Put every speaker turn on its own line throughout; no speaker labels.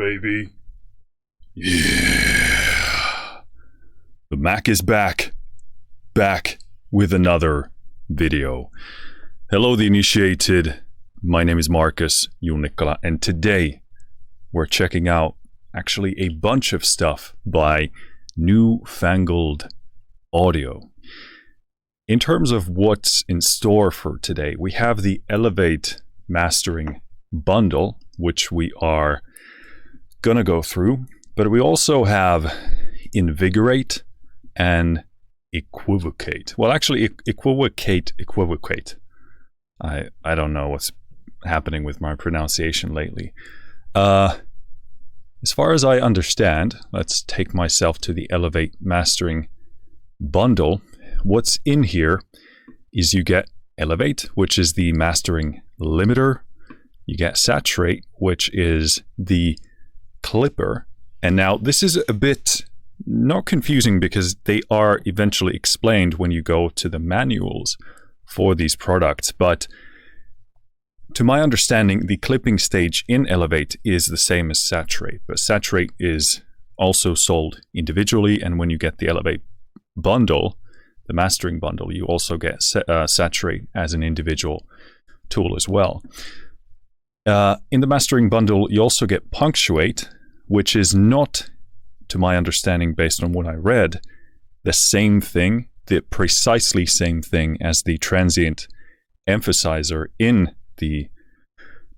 baby. Yeah. The Mac is back. Back with another video. Hello, the initiated. My name is Marcus Junikala, and today we're checking out actually a bunch of stuff by Newfangled Audio. In terms of what's in store for today, we have the Elevate Mastering Bundle, which we are gonna go through, but we also have Invigorate and EQuivocate. Well, actually, EQuivocate. I don't know what's happening with my pronunciation lately. As far as I understand, let's take myself to the Elevate Mastering Bundle. What's in here is you get Elevate, which is the mastering limiter. You get Saturate, which is the clipper. And now this is a bit not confusing because they are eventually explained when you go to the manuals for these products. But to my understanding, the clipping stage in Elevate is the same as Saturate. But Saturate is also sold individually. And when you get the Elevate bundle, the mastering bundle, you also get Saturate as an individual tool as well. In the mastering bundle, you also get Punctuate, which is not, to my understanding, based on what I read, the same thing, the precisely same thing as the transient emphasizer in the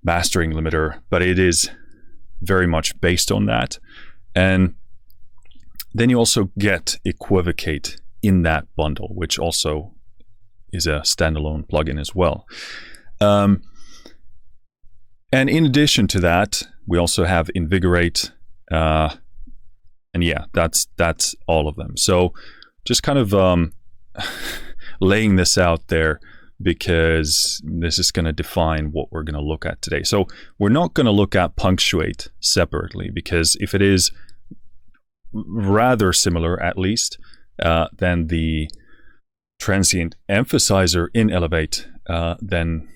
mastering limiter, but it is very much based on that. And then you also get EQuivocate in that bundle, which also is a standalone plugin as well. And in addition to that, we also have Invigorate, and yeah, that's all of them. So just kind of laying this out there because this is going to define what we're going to look at today. So we're not going to look at Punctuate separately because if it is rather similar, at least, than the transient emphasizer in Elevate, then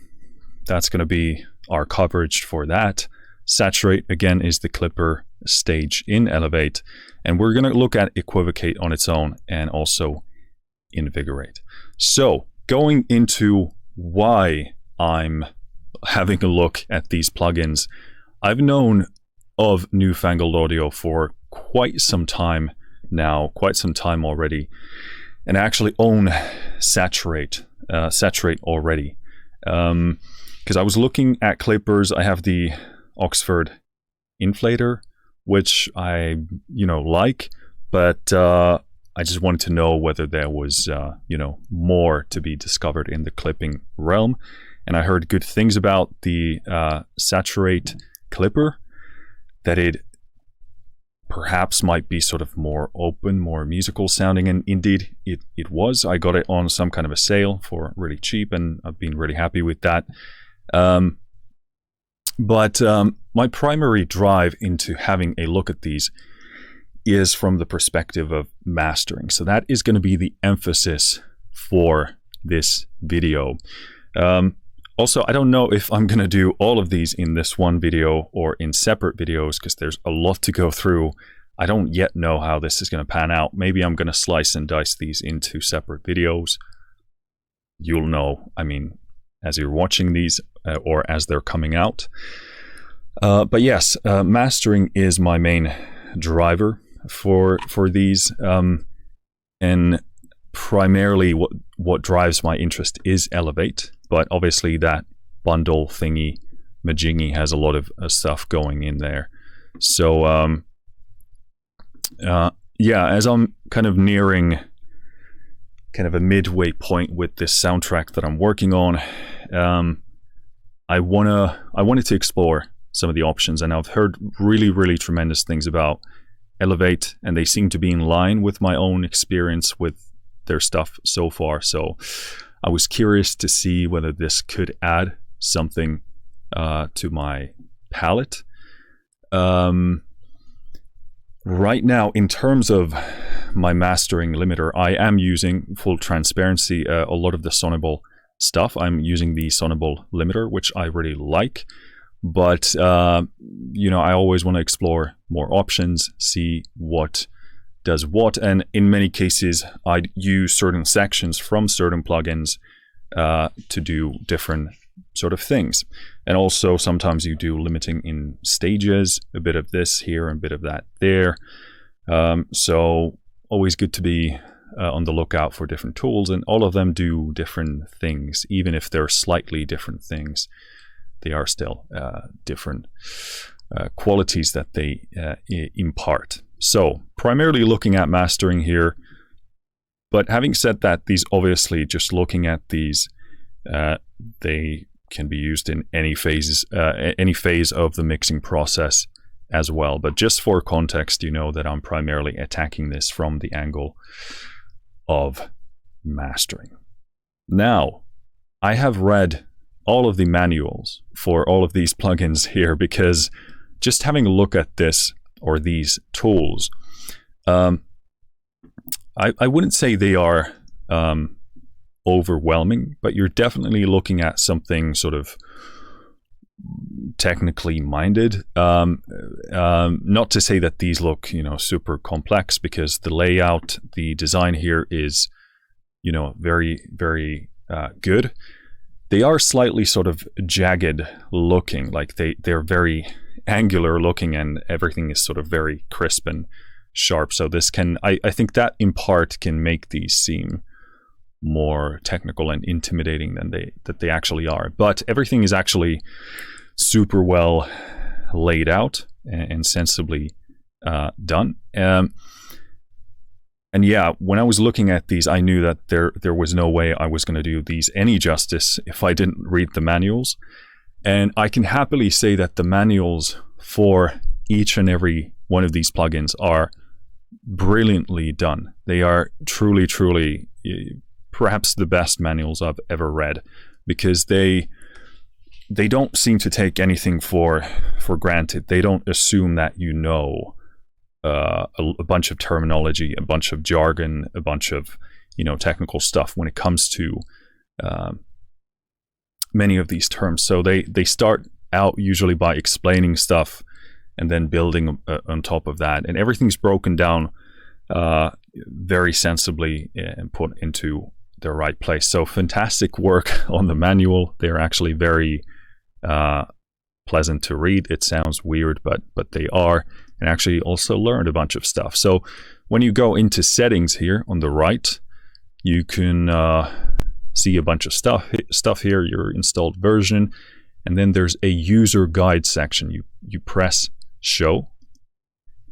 that's going to be our coverage for that. Saturate, again, is the clipper stage in Elevate. And we're going to look at EQuivocate on its own and also Invigorate. So going into why I'm having a look at these plugins, I've known of Newfangled Audio for quite some time now, quite some time already, and I actually own Saturate already. Because I was looking at clippers. I have the Oxford Inflator, which I like, but I just wanted to know whether there was more to be discovered in the clipping realm. And I heard good things about the Saturate clipper, that it perhaps might be sort of more open, more musical sounding, and indeed it was. I got it on some kind of a sale for really cheap, and I've been really happy with that. But my primary drive into having a look at these is from the perspective of mastering. So that is going to be the emphasis for this video. Also, I don't know if I'm going to do all of these in this one video or in separate videos because there's a lot to go through. I don't yet know how this is going to pan out. Maybe I'm going to slice and dice these into separate videos. You'll know, I mean, as you're watching these or as they're coming out. But yes, mastering is my main driver for these. And primarily what drives my interest is Elevate. But obviously that bundle thingy, majingy, has a lot of stuff going in there. So yeah, as I'm kind of nearing kind of a midway point with this soundtrack that I'm working on, I wanted to explore some of the options, and I've heard really tremendous things about Elevate, and they seem to be in line with my own experience with their stuff so far. So I was curious to see whether this could add something to my palette. Right now, in terms of my mastering limiter, I am using, full transparency, a lot of the Sonable stuff. I'm using the Sonable limiter, which I really like. But, I always want to explore more options, see what does what. And in many cases, I'd use certain sections from certain plugins to do different sort of things. And also sometimes you do limiting in stages, a bit of this here and a bit of that there. So always good to be on the lookout for different tools, and all of them do different things. Even if they're slightly different things, they are still different qualities that they impart. So primarily looking at mastering here, but having said that, these obviously, just looking at these, they can be used in any phase of the mixing process as well. But just for context, you know that I'm primarily attacking this from the angle of mastering. Now, I have read all of the manuals for all of these plugins here, because just having a look at this or these tools, I wouldn't say they are overwhelming, but you're definitely looking at something sort of technically minded. Not to say that these look, super complex, because the layout, the design here is, very, very good. They are slightly sort of jagged looking, like they're very angular looking, and everything is sort of very crisp and sharp. So this can, I think that in part can make these seem more technical and intimidating than they actually are. But everything is actually super well laid out and sensibly done. And yeah, when I was looking at these, I knew that there was no way I was going to do these any justice if I didn't read the manuals. And I can happily say that the manuals for each and every one of these plugins are brilliantly done. They are truly, truly perhaps the best manuals I've ever read, because they don't seem to take anything for granted. They don't assume that a bunch of terminology, a bunch of jargon, a bunch of technical stuff when it comes to many of these terms. So they start out usually by explaining stuff and then building on top of that, and everything's broken down very sensibly and put into the right place. So fantastic work on the manual. They're actually very pleasant to read. It sounds weird, but they are. And actually also learned a bunch of stuff. So when you go into settings here on the right, you can see a bunch of stuff here, your installed version, and then there's a user guide section. You press show,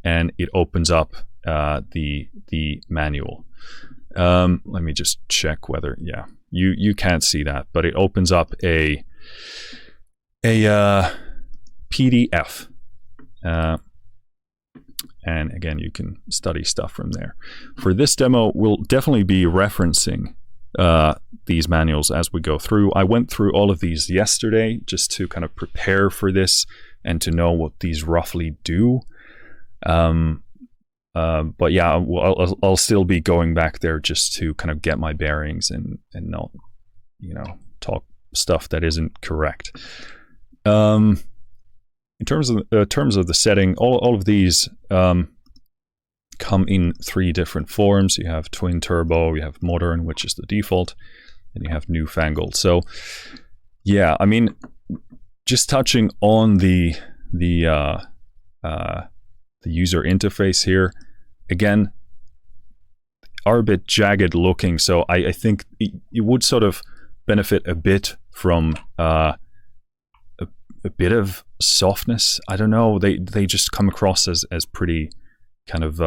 and it opens up the manual. Let me just check whether, yeah, you can't see that, but it opens up a PDF. And again, you can study stuff from there. For this demo, we'll definitely be referencing these manuals as we go through. I went through all of these yesterday just to kind of prepare for this and to know what these roughly do. But yeah, I'll still be going back there just to kind of get my bearings and not, talk stuff that isn't correct. In terms of the setting, all of these come in 3 different forms. You have twin turbo, you have modern, which is the default, and you have newfangled. So yeah, I mean, just touching on the user interface here, again, are a bit jagged looking. So I think it would sort of benefit a bit from a bit of softness. I don't know, they just come across as pretty kind of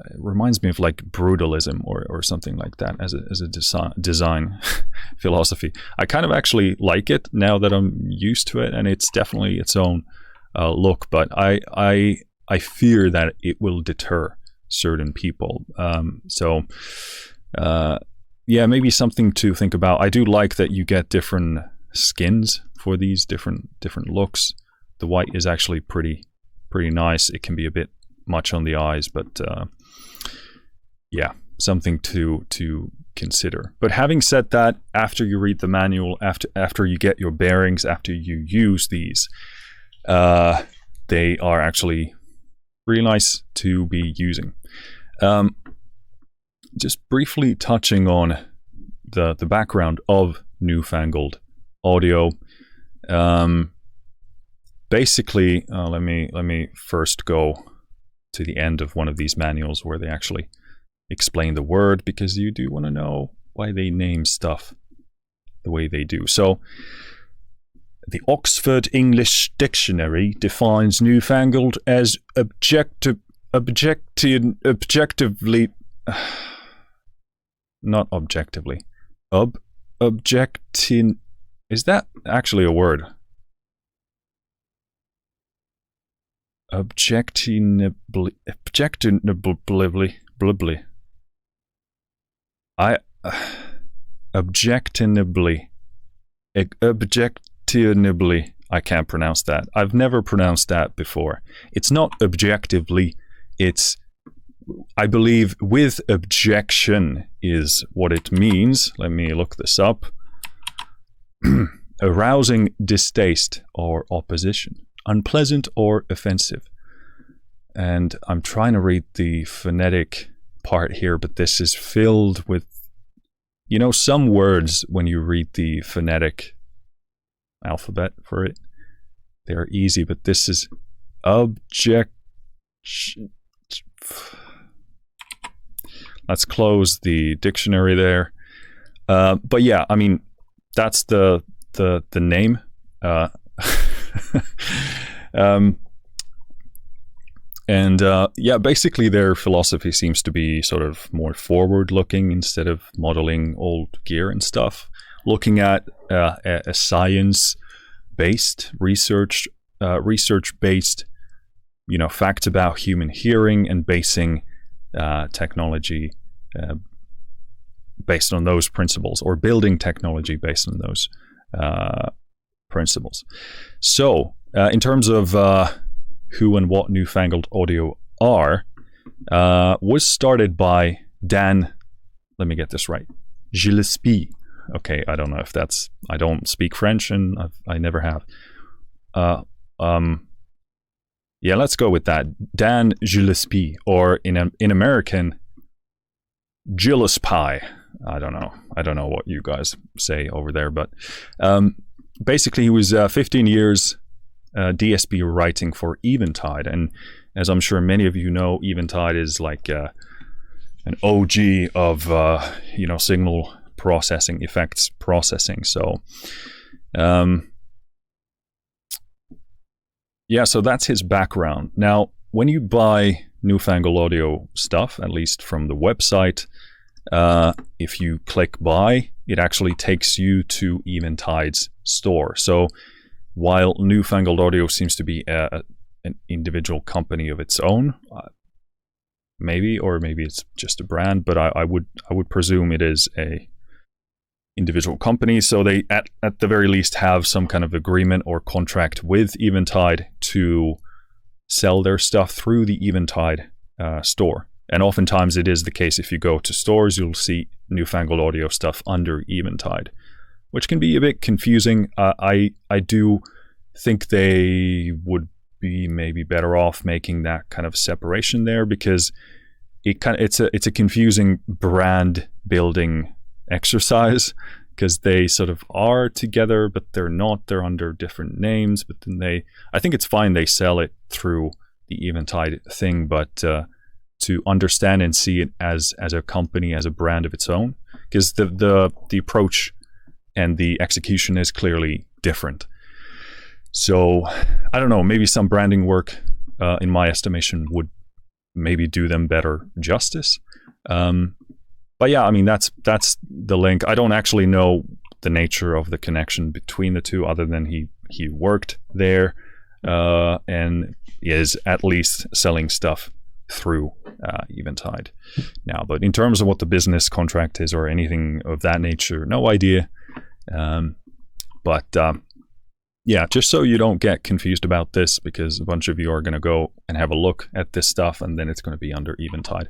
it reminds me of like brutalism or something like that as a design philosophy. I kind of actually like it now that I'm used to it, and it's definitely its own look, but I fear that it will deter certain people. Yeah, maybe something to think about. I do like that you get different skins for these different looks. The white is actually pretty nice. It can be a bit much on the eyes, but yeah, something to consider. But having said that, after you read the manual, after you get your bearings, after you use these, they are actually really nice to be using. Just briefly touching on the background of Newfangled Audio. Basically, let me first go to the end of one of these manuals where they actually explain the word, because you do want to know why they name stuff the way they do. So, the Oxford English Dictionary defines Newfangled as objectively, not objectively, objectin. Is that actually a word? Objectionably. I can't pronounce that. I've never pronounced that before. It's not objectively, it's, I believe, with objection is what it means. Let me look this up. Arousing distaste or opposition, unpleasant or offensive. And I'm trying to read the phonetic part here, but this is filled with, you know, some words when you read the phonetic alphabet for it, they're easy, but this is let's close the dictionary there. But yeah, I mean, that's the name. Yeah, basically their philosophy seems to be sort of more forward-looking instead of modeling old gear and stuff. Looking at a science-based, research-based, you know, facts about human hearing, and basing technology based on those principles, or building technology based on those principles. So, in terms of who and what Newfangled Audio are, was started by Dan, let me get this right, Gillespie. Okay, I don't know if that's, I don't speak French, and I never have. Yeah, let's go with that. Dan Gillespie, or in American, Gillespie. I don't know what you guys say over there, but basically he was 15 years DSP writing for Eventide, and as I'm sure many of you know, Eventide is like an OG of you know, signal processing, effects processing. So yeah, so that's his background. Now, when you buy Newfangled Audio stuff, at least from the website, if you click buy, it actually takes you to Eventide's store. So while Newfangled Audio seems to be an individual company of its own, maybe it's just a brand, but I would presume it is a individual company. So they at the very least have some kind of agreement or contract with Eventide to sell their stuff through the Eventide store. And oftentimes it is the case, if you go to stores, you'll see Newfangled Audio stuff under Eventide, which can be a bit confusing. I do think they would be maybe better off making that kind of separation there, because it's a confusing brand building exercise, because they sort of are together, but they're not. They're under different names, but then I think it's fine they sell it through the Eventide thing, but to understand and see it as a company, as a brand of its own, because the approach and the execution is clearly different. So I don't know, maybe some branding work, in my estimation, would maybe do them better justice. But yeah, I mean, that's the link. I don't actually know the nature of the connection between the two, other than he worked there and is at least selling stuff through Eventide now. But in terms of what the business contract is or anything of that nature, no idea. Yeah, just so you don't get confused about this, because a bunch of you are going to go and have a look at this stuff, and then it's going to be under Eventide.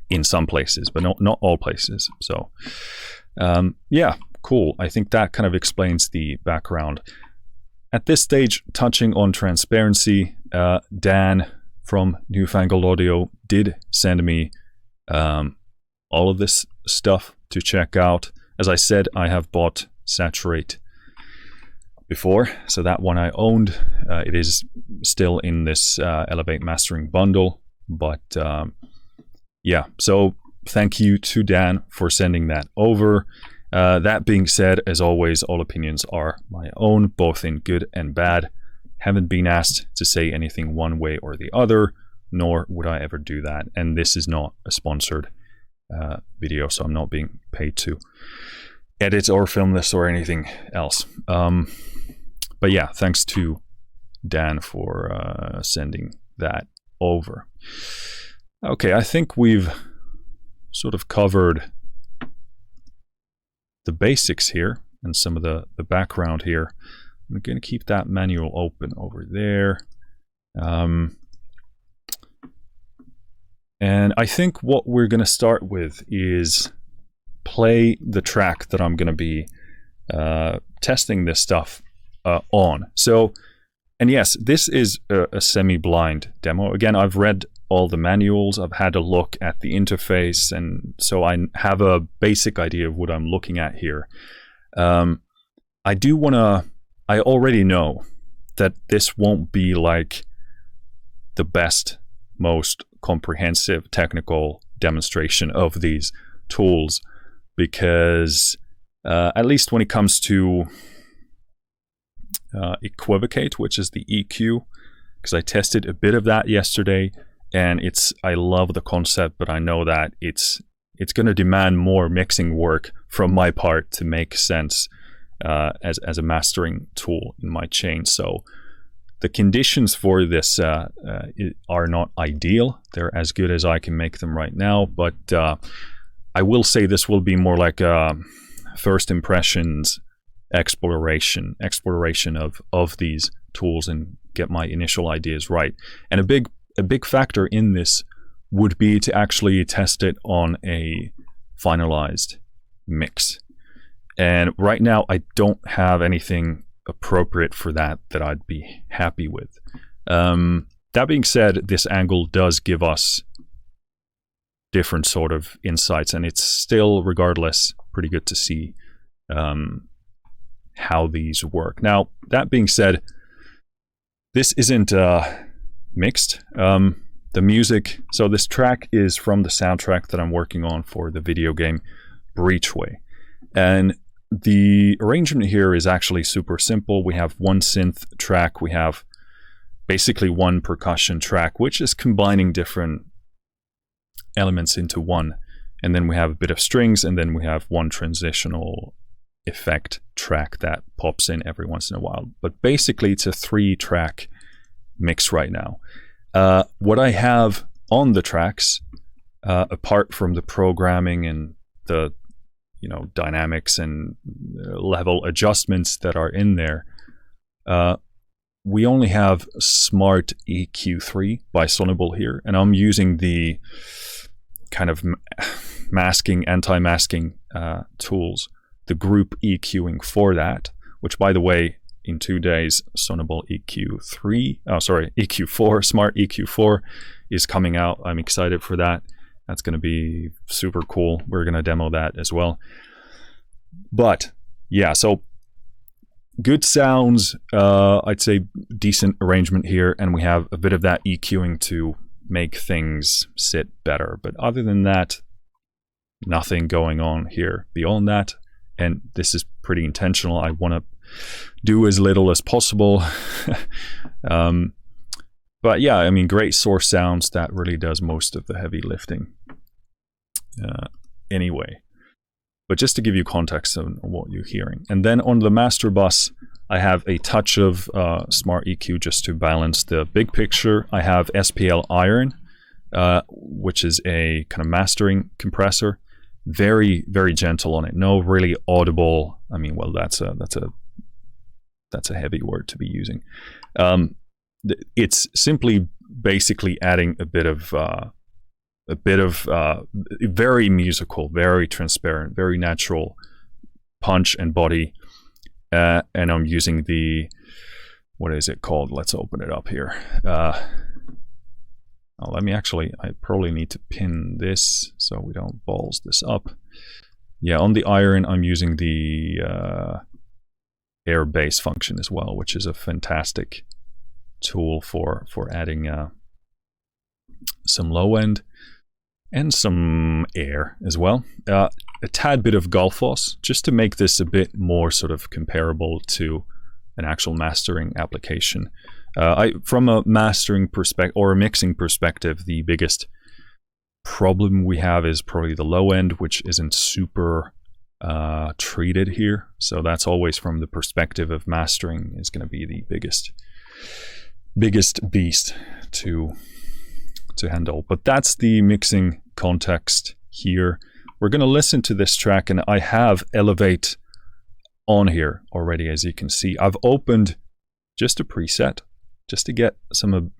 in some places, but not all places. So yeah, cool. I think that kind of explains the background. At this stage, touching on transparency, Dan from Newfangled Audio did send me all of this stuff to check out. As I said, I have bought Saturate before, so that one I owned. It is still in this Elevate Mastering bundle, but yeah, so thank you to Dan for sending that over. That being said, as always, all opinions are my own, both in good and bad. Haven't been asked to say anything one way or the other, nor would I ever do that. And this is not a sponsored video, so I'm not being paid to edit or film this or anything else. But yeah, thanks to Dan for sending that over. Okay, I think we've sort of covered the basics here and some of the background here. I'm going to keep that manual open over there. And I think what we're going to start with is play the track that I'm going to be testing this stuff on. So, and yes, this is a semi-blind demo. Again, I've read all the manuals, I've had a look at the interface, and so I have a basic idea of what I'm looking at here. I already know that this won't be like the best, most comprehensive technical demonstration of these tools, because at least when it comes to EQuivocate, which is the EQ, because I tested a bit of that yesterday, and I love the concept, but I know that it's going to demand more mixing work from my part to make sense as a mastering tool in my chain. So the conditions for this are not ideal. They're as good as I can make them right now, but I will say this will be more like a first impressions exploration of these tools and get my initial ideas right. And a big factor in this would be to actually test it on a finalized mix. And right now, I don't have anything appropriate for that I'd be happy with. That being said, this angle does give us different sort of insights, and it's still, regardless, pretty good to see how these work. Now, that being said, this isn't mixed. The music, so this track is from the soundtrack that I'm working on for the video game Breachway. And the arrangement here is actually super simple. We have one synth track, we have basically one percussion track, which is combining different elements into one. And then we have a bit of strings, and then we have one transitional effect track that pops in every once in a while. But basically it's a 3-track mix right now. What I have on the tracks, apart from the programming and the dynamics and level adjustments that are in there, we only have Smart EQ3 by Sonable here, and I'm using the kind of anti-masking tools, the group EQing for that, which, by the way, in 2 days, Sonable EQ4, Smart EQ4 is coming out. I'm excited for that. That's going to be super cool. We're going to demo that as well. But yeah, so good sounds, I'd say decent arrangement here, and we have a bit of that EQing to make things sit better. But other than that, nothing going on here beyond that. And this is pretty intentional. I want to do as little as possible. But yeah, I mean, great source sounds. That really does most of the heavy lifting anyway. But just to give you context on what you're hearing. And then on the master bus, I have a touch of Smart EQ just to balance the big picture. I have SPL Iron, which is a kind of mastering compressor. Very, very gentle on it. No really audible. I mean, well, that's a heavy word to be using. It's simply basically adding a bit of a bit of very musical, very transparent, very natural punch and body. And I'm using the, what is it called? Let's open it up here. Let me actually, I probably need to pin this so we don't balls this up. Yeah, on the iron, I'm using the air bass function as well, which is a fantastic tool for adding some low end and some air as well. A tad bit of Gullfoss, just to make this a bit more sort of comparable to an actual mastering application. From a mastering perspective or a mixing perspective, the biggest problem we have is probably the low end, which isn't super treated here. So that's always from the perspective of mastering is going to be the biggest beast to handle. But that's the mixing context here. We're going to listen to this track, and I have Elevate on here already, as you can see. I've opened just a preset just to get some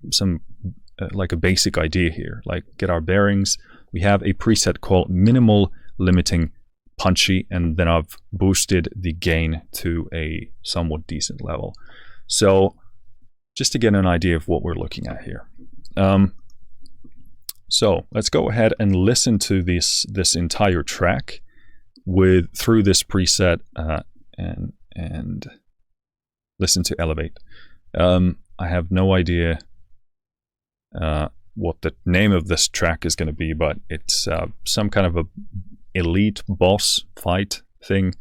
like a basic idea here, like get our bearings. We have a preset called Minimal Limiting Punchy, and then I've boosted the gain to a somewhat decent level. So just to get an idea of what we're looking at here. So let's go ahead and listen to this entire track through this preset and listen to Elevate. I have no idea what the name of this track is going to be, but it's some kind of a elite boss fight thing.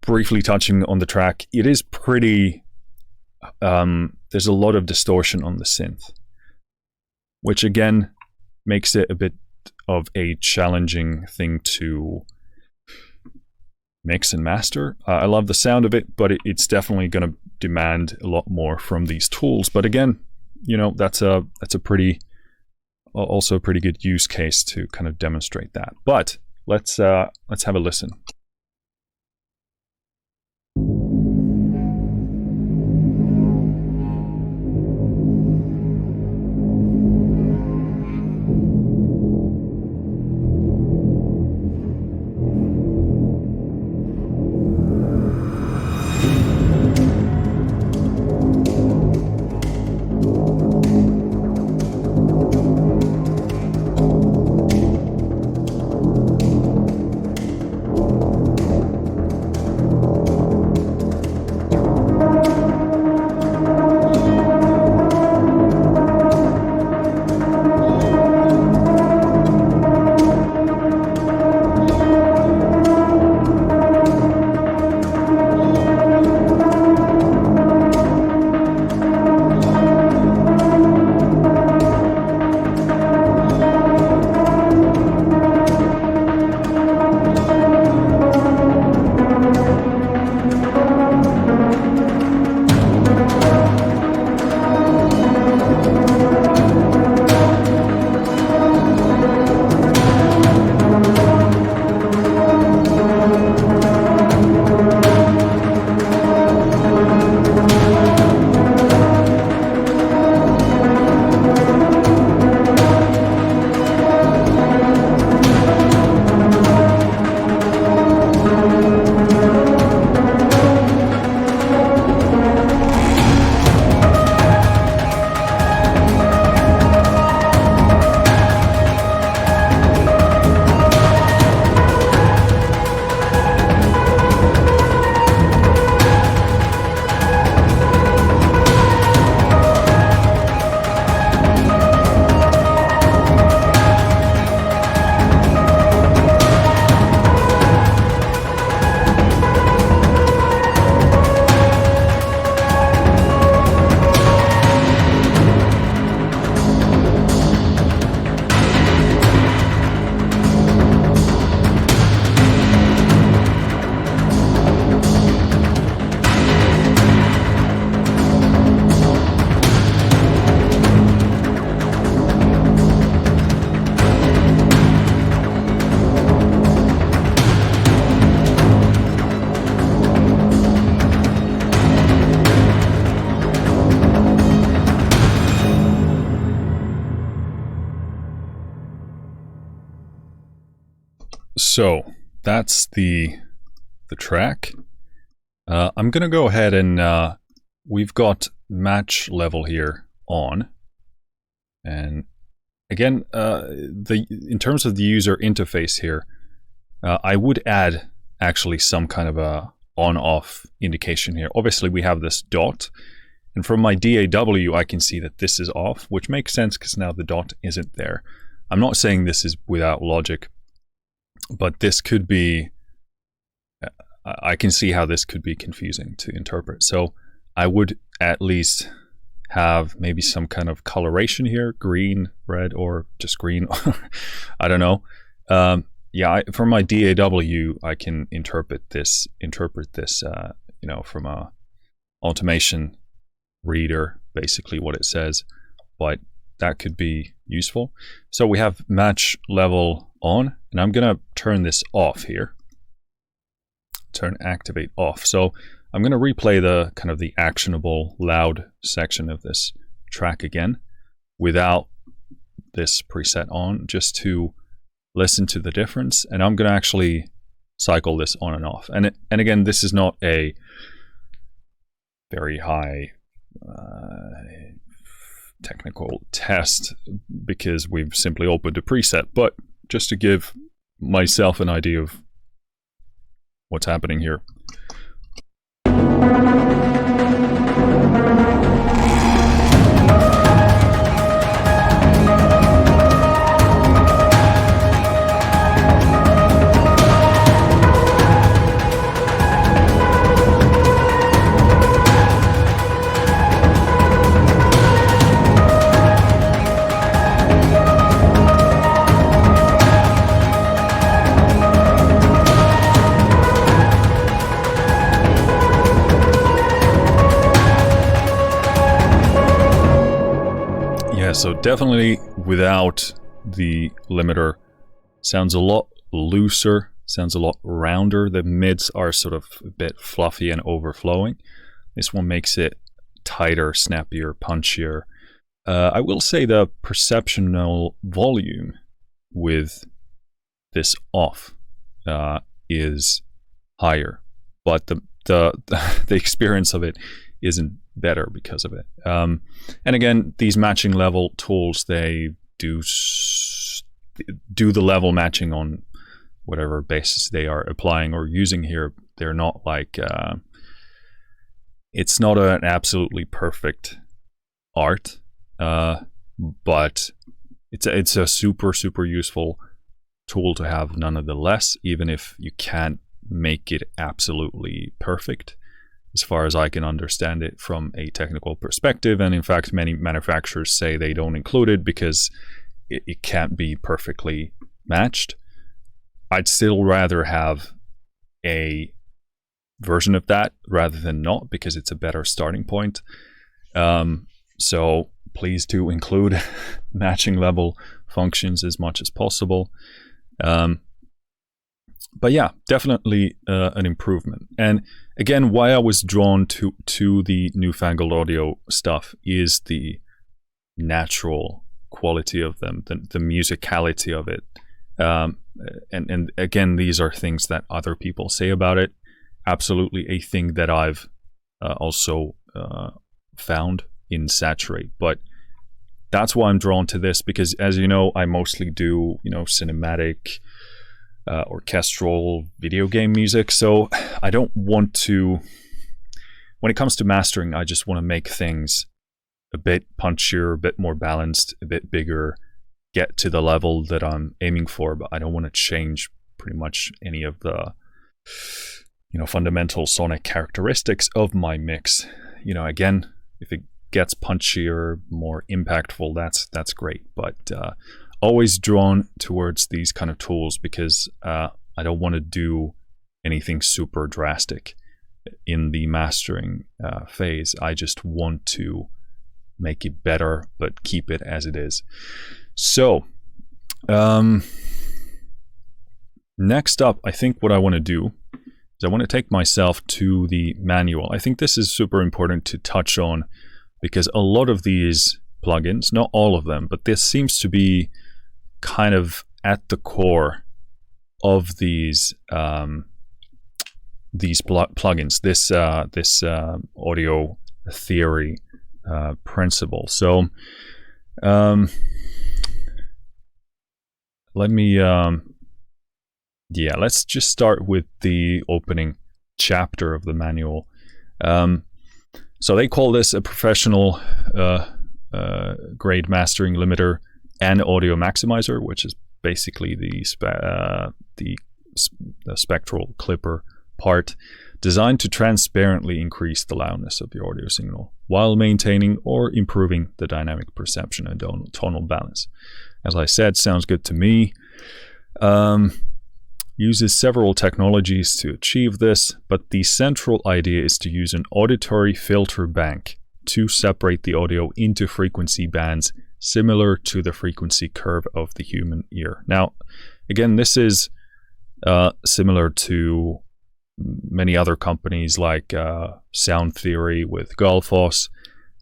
Briefly touching on the track, it is pretty there's a lot of distortion on the synth, which again makes it a bit of a challenging thing to mix and master. I love the sound of it, but it's definitely going to demand a lot more from these tools. But again, you know, that's a also a pretty good use case to kind of demonstrate that. But let's have a listen. So that's the track. I'm gonna go ahead and we've got match level here on, and again, in terms of the user interface here, I would add actually some kind of a on-off indication here. Obviously, we have this dot, and from my DAW, I can see that this is off, which makes sense because now the dot isn't there. I'm not saying this is without logic, but this could be, I can see how this could be confusing to interpret. So I would at least have maybe some kind of coloration here, green, red, or just green. I don't know. Yeah, from my DAW, I can interpret this, you know, from a automation reader, basically what it says, but that could be useful. So we have match level on, and I'm gonna turn this off here. Turn activate off. So I'm gonna replay the kind of the actionable loud section of this track again without this preset on, just to listen to the difference. And I'm gonna actually cycle this on and off. And again, this is not a very high technical test because we've simply opened a preset, but just to give myself an idea of what's happening here. So definitely without the limiter, sounds a lot looser, sounds a lot rounder. The mids are sort of a bit fluffy and overflowing. This one makes it tighter, snappier, punchier. I will say the perceptual volume with this off is higher, but the experience of it isn't better because of it. And again, these matching level tools, they do the level matching on whatever basis they are applying or using here. They're not like, it's not an absolutely perfect art, but it's a super useful tool to have nonetheless, even if you can't make it absolutely perfect, as far as I can understand it from a technical perspective. And in fact, many manufacturers say they don't include it because it can't be perfectly matched. I'd still rather have a version of that rather than not, because it's a better starting point. So please do include matching level functions as much as possible. But yeah, definitely an improvement. And again, why I was drawn to the Newfangled Audio stuff is the natural quality of them, the musicality of it. And again, these are things that other people say about it. Absolutely a thing that I've also found in Saturate. But that's why I'm drawn to this, because as you know, I mostly do, cinematic, orchestral video game music. So I don't want to, when it comes to mastering, I just want to make things a bit punchier, a bit more balanced, a bit bigger, get to the level that I'm aiming for, but I don't want to change pretty much any of the, fundamental sonic characteristics of my mix. Again, if it gets punchier, more impactful, that's great. But always drawn towards these kind of tools because I don't want to do anything super drastic in the mastering phase. I just want to make it better, but keep it as it is. So next up, I think what I want to do is I want to take myself to the manual. I think this is super important to touch on because a lot of these plugins, not all of them, but this seems to be kind of at the core of these plugins, this audio theory principle. So let's just start with the opening chapter of the manual. So they call this a professional grade mastering limiter and audio maximizer, which is basically the Spectral Clipper part, designed to transparently increase the loudness of your audio signal while maintaining or improving the dynamic perception and tonal balance. As I said, sounds good to me. Uses several technologies to achieve this, but the central idea is to use an auditory filter bank to separate the audio into frequency bands similar to the frequency curve of the human ear. Now, again, this is similar to many other companies like Sound Theory with Gullfoss.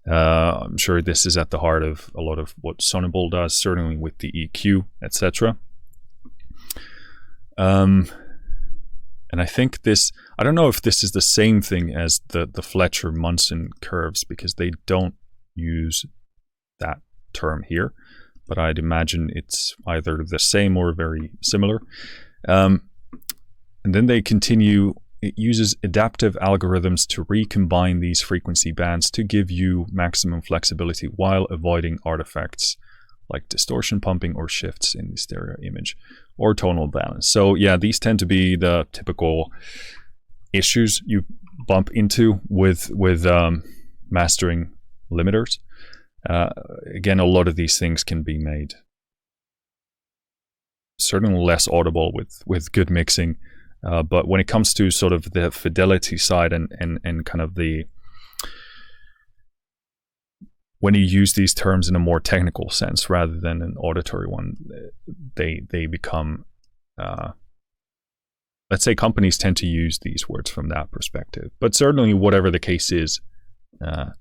I'm sure this is at the heart of a lot of what Sonable does, certainly with the EQ, etc. And I think this, I don't know if this is the same thing as the Fletcher-Munson curves, because they don't use that term here, but I'd imagine it's either the same or very similar. And then they continue, it uses adaptive algorithms to recombine these frequency bands to give you maximum flexibility while avoiding artifacts like distortion pumping or shifts in the stereo image or tonal balance. So yeah, these tend to be the typical issues you bump into with mastering limiters. Again, a lot of these things can be made certainly less audible with good mixing, but when it comes to sort of the fidelity side and kind of the, when you use these terms in a more technical sense rather than an auditory one, they become, let's say companies tend to use these words from that perspective. But certainly, whatever the case is, I'm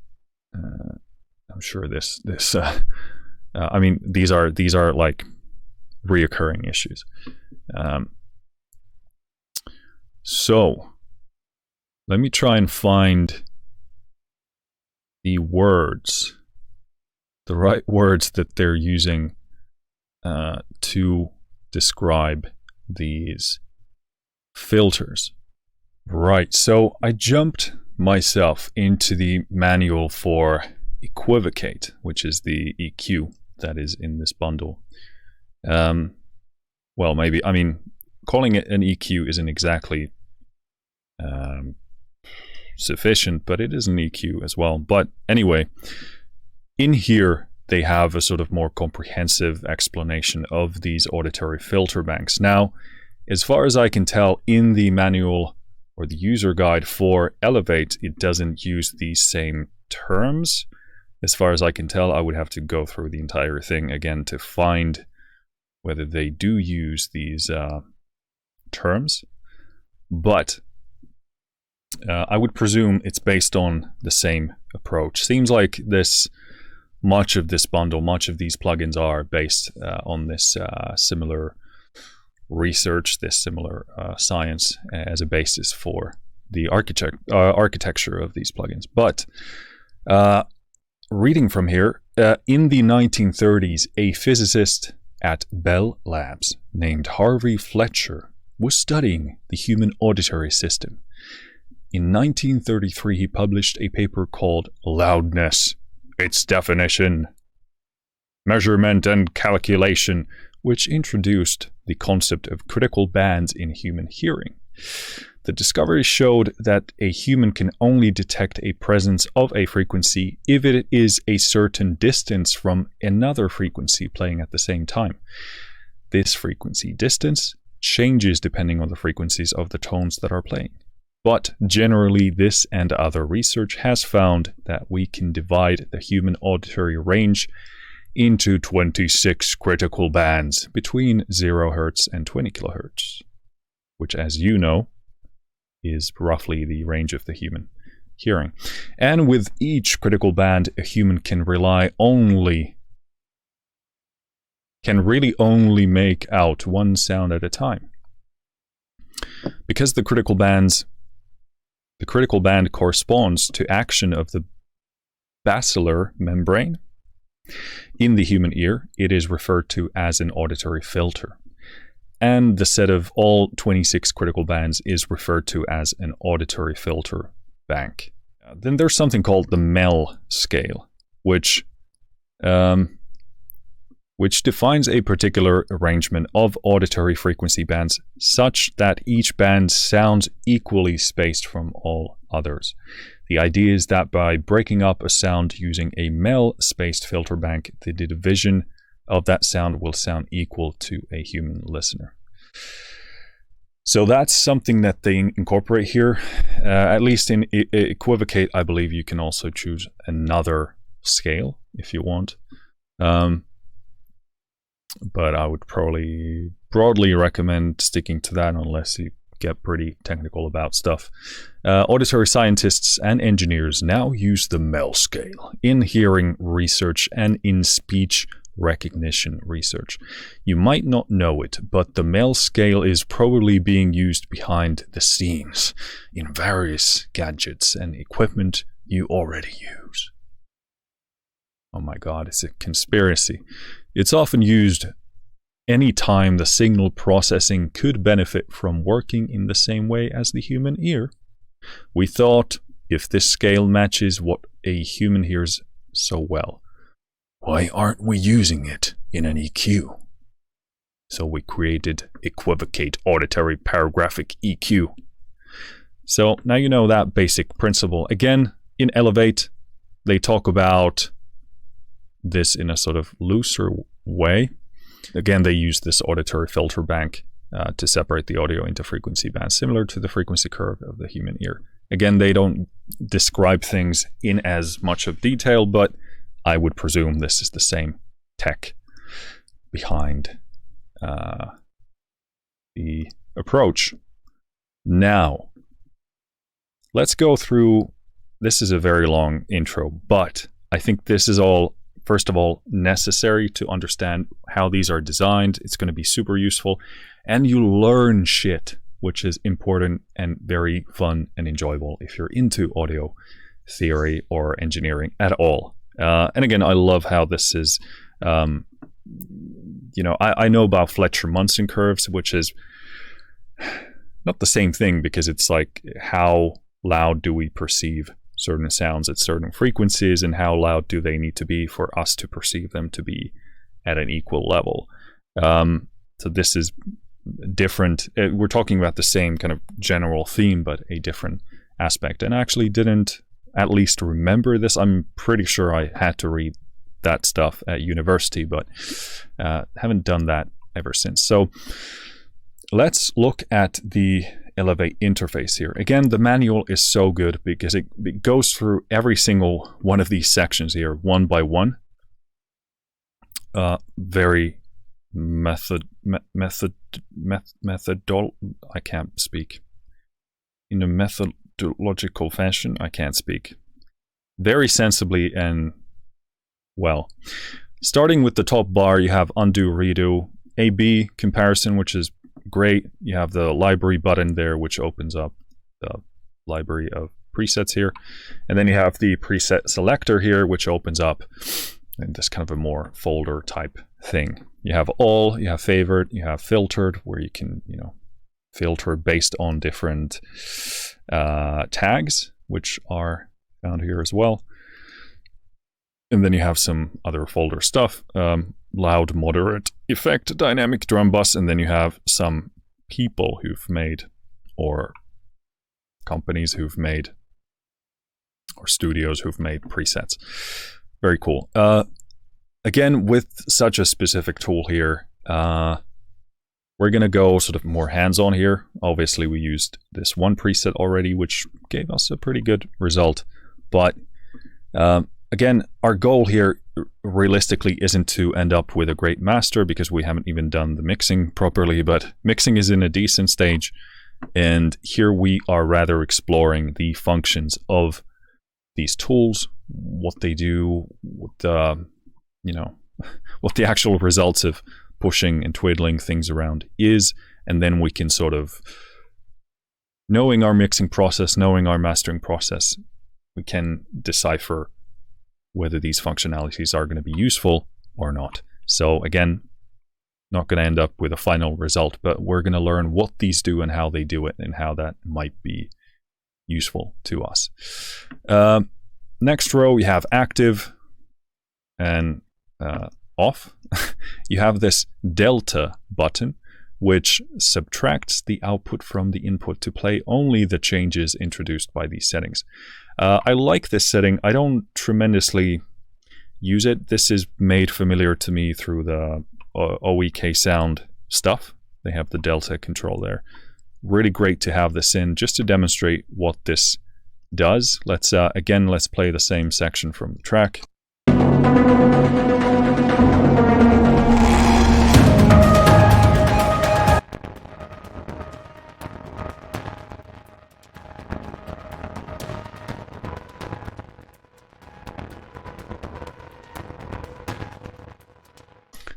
sure this I mean, these are like reoccurring issues. So let me try and find the words, the right words that they're using to describe these filters. Right, so I jumped myself into the manual for EQuivocate, which is the EQ that is in this bundle. Well, maybe, I mean, calling it an EQ isn't exactly sufficient, but it is an EQ as well. But anyway, in here they have a sort of more comprehensive explanation of these auditory filter banks. Now, as far as I can tell, in the manual or the user guide for Elevate, it doesn't use these same terms. As far as I can tell, I would have to go through the entire thing again to find whether they do use these terms. But I would presume it's based on the same approach. Seems like much of this bundle, much of these plugins are based on this similar research, this similar science as a basis for the architecture of these plugins. But reading from here, in the 1930s, a physicist at Bell Labs named Harvey Fletcher was studying the human auditory system. In 1933, he published a paper called Loudness, Its Definition, Measurement and Calculation, which introduced the concept of critical bands in human hearing. The discovery showed that a human can only detect a presence of a frequency if it is a certain distance from another frequency playing at the same time. This frequency distance changes depending on the frequencies of the tones that are playing. But generally, this and other research has found that we can divide the human auditory range into 26 critical bands between 0 Hz and 20 kHz, which, as you know, is roughly the range of the human hearing. And with each critical band, a human can really only make out one sound at a time. Because the critical band corresponds to action of the basilar membrane in the human ear, it is referred to as an auditory filter. And the set of all 26 critical bands is referred to as an auditory filter bank. Then there's something called the MEL scale, which defines a particular arrangement of auditory frequency bands such that each band sounds equally spaced from all others. The idea is that by breaking up a sound using a MEL-spaced filter bank, the division of that sound will sound equal to a human listener. So that's something that they incorporate here. At least in EQuivocate, I believe you can also choose another scale if you want. But I would probably broadly recommend sticking to that unless you get pretty technical about stuff. Auditory scientists and engineers now use the MEL scale in hearing research and in speech recognition research. You might not know it, but the MEL scale is probably being used behind the scenes in various gadgets and equipment you already use. Oh my god, it's a conspiracy. It's often used anytime the signal processing could benefit from working in the same way as the human ear. We thought, if this scale matches what a human hears so well, why aren't we using it in an EQ? So we created EQuivocate Auditory Paragraphic EQ. So now you know that basic principle. Again, in Elevate, they talk about this in a sort of looser way. Again, they use this auditory filter bank to separate the audio into frequency bands, similar to the frequency curve of the human ear. Again, they don't describe things in as much of detail, but I would presume this is the same tech behind the approach. Now, let's go through, this is a very long intro, but I think this is all, first of all, necessary to understand how these are designed. It's going to be super useful, and you learn shit, which is important and very fun and enjoyable if you're into audio theory or engineering at all. And again, I love how this is, I know about Fletcher-Munson curves, which is not the same thing, because it's like, how loud do we perceive certain sounds at certain frequencies, and how loud do they need to be for us to perceive them to be at an equal level? So this is different. We're talking about the same kind of general theme, but a different aspect. And I actually didn't at least remember this. I'm pretty sure I had to read that stuff at university, but haven't done that ever since. So let's look at the Elevate interface here. Again, the manual is so good because it goes through every single one of these sections here, one by one. Very I can't speak. In a methodological fashion, I can't speak. Very sensibly and well. Starting with the top bar, you have undo, redo, A/B comparison, which is great. You have the library button there, which opens up the library of presets here. And then you have the preset selector here, which opens up in this kind of a more folder type thing. You have all, you have favorite, you have filtered, where you can, filter based on different tags, which are found here as well. And then you have some other folder stuff, loud, moderate, effect, dynamic, drum bus, and then you have some people who've made, or companies who've made, or studios who've made presets. Very cool. Again, with such a specific tool here, we're going to go sort of more hands-on here. Obviously, we used this one preset already, which gave us a pretty good result. But again, our goal here realistically isn't to end up with a great master, because we haven't even done the mixing properly, but mixing is in a decent stage. And here we are rather exploring the functions of these tools, what they do, what the, what the actual results of pushing and twiddling things around is, and then we can sort of knowing our mixing process, knowing our mastering process, we can decipher whether these functionalities are going to be useful or not. So again, not going to end up with a final result, but we're going to learn what these do and how they do it and how that might be useful to us. Next row, we have active and off. You have this delta button, which subtracts the output from the input to play only the changes introduced by these settings. I like this setting. I don't tremendously use it. This is made familiar to me through the OEK sound stuff. They have the delta control there. Really great to have this in just to demonstrate what this does. Let's play the same section from the track.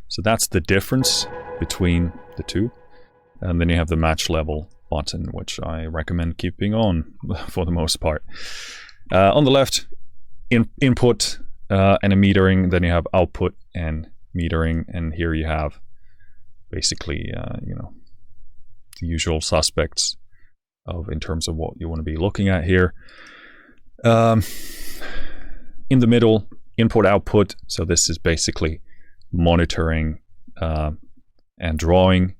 So that's the difference between the two. And then you have the match level button, which I recommend keeping on for the most part. On the left, input and a metering. Then you have output and metering. And here you have basically, the usual suspects in terms of what you want to be looking at here. In the middle, input output. So this is basically monitoring and drawing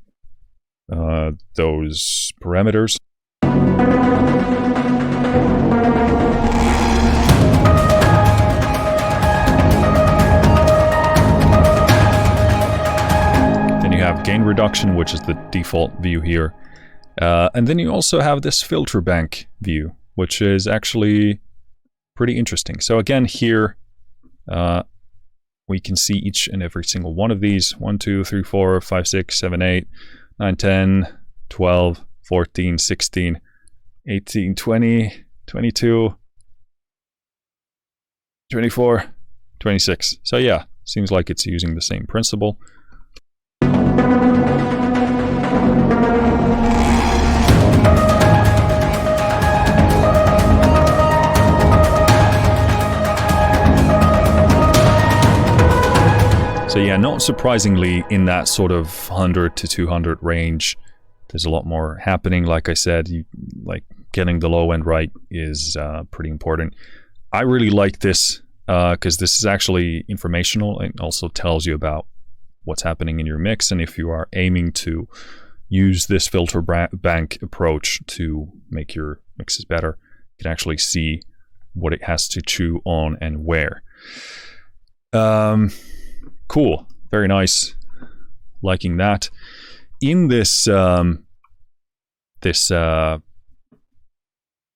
those parameters. Then you have gain reduction, which is the default view here. And then you also have this filter bank view, which is actually pretty interesting. So again, here we can see each and every single one of these. 1, 2, 3, 4, 5, 6, 7, 8, 9, 10, 12, 14, 16, 18, 20, 22, 24, 26. So yeah, seems like it's using the same principle. So yeah, not surprisingly, in that sort of 100 to 200 range, there's a lot more happening. Like I said, like getting the low end right is pretty important. I really like this because this is actually informational and also tells you about what's happening in your mix. And if you are aiming to use this filter bank approach to make your mixes better, you can actually see what it has to chew on and where. Cool, very nice, liking that. In this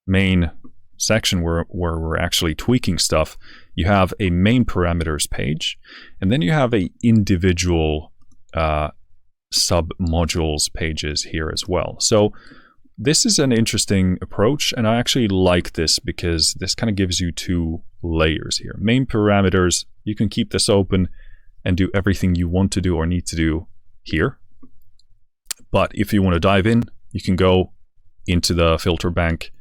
main section where we're actually tweaking stuff, you have a main parameters page, and then you have a individual sub-modules pages here as well. So this is an interesting approach, and I actually like this because this kind of gives you two layers here. Main parameters, you can keep this open and do everything you want to do or need to do here. But if you want to dive in, you can go into the filter bank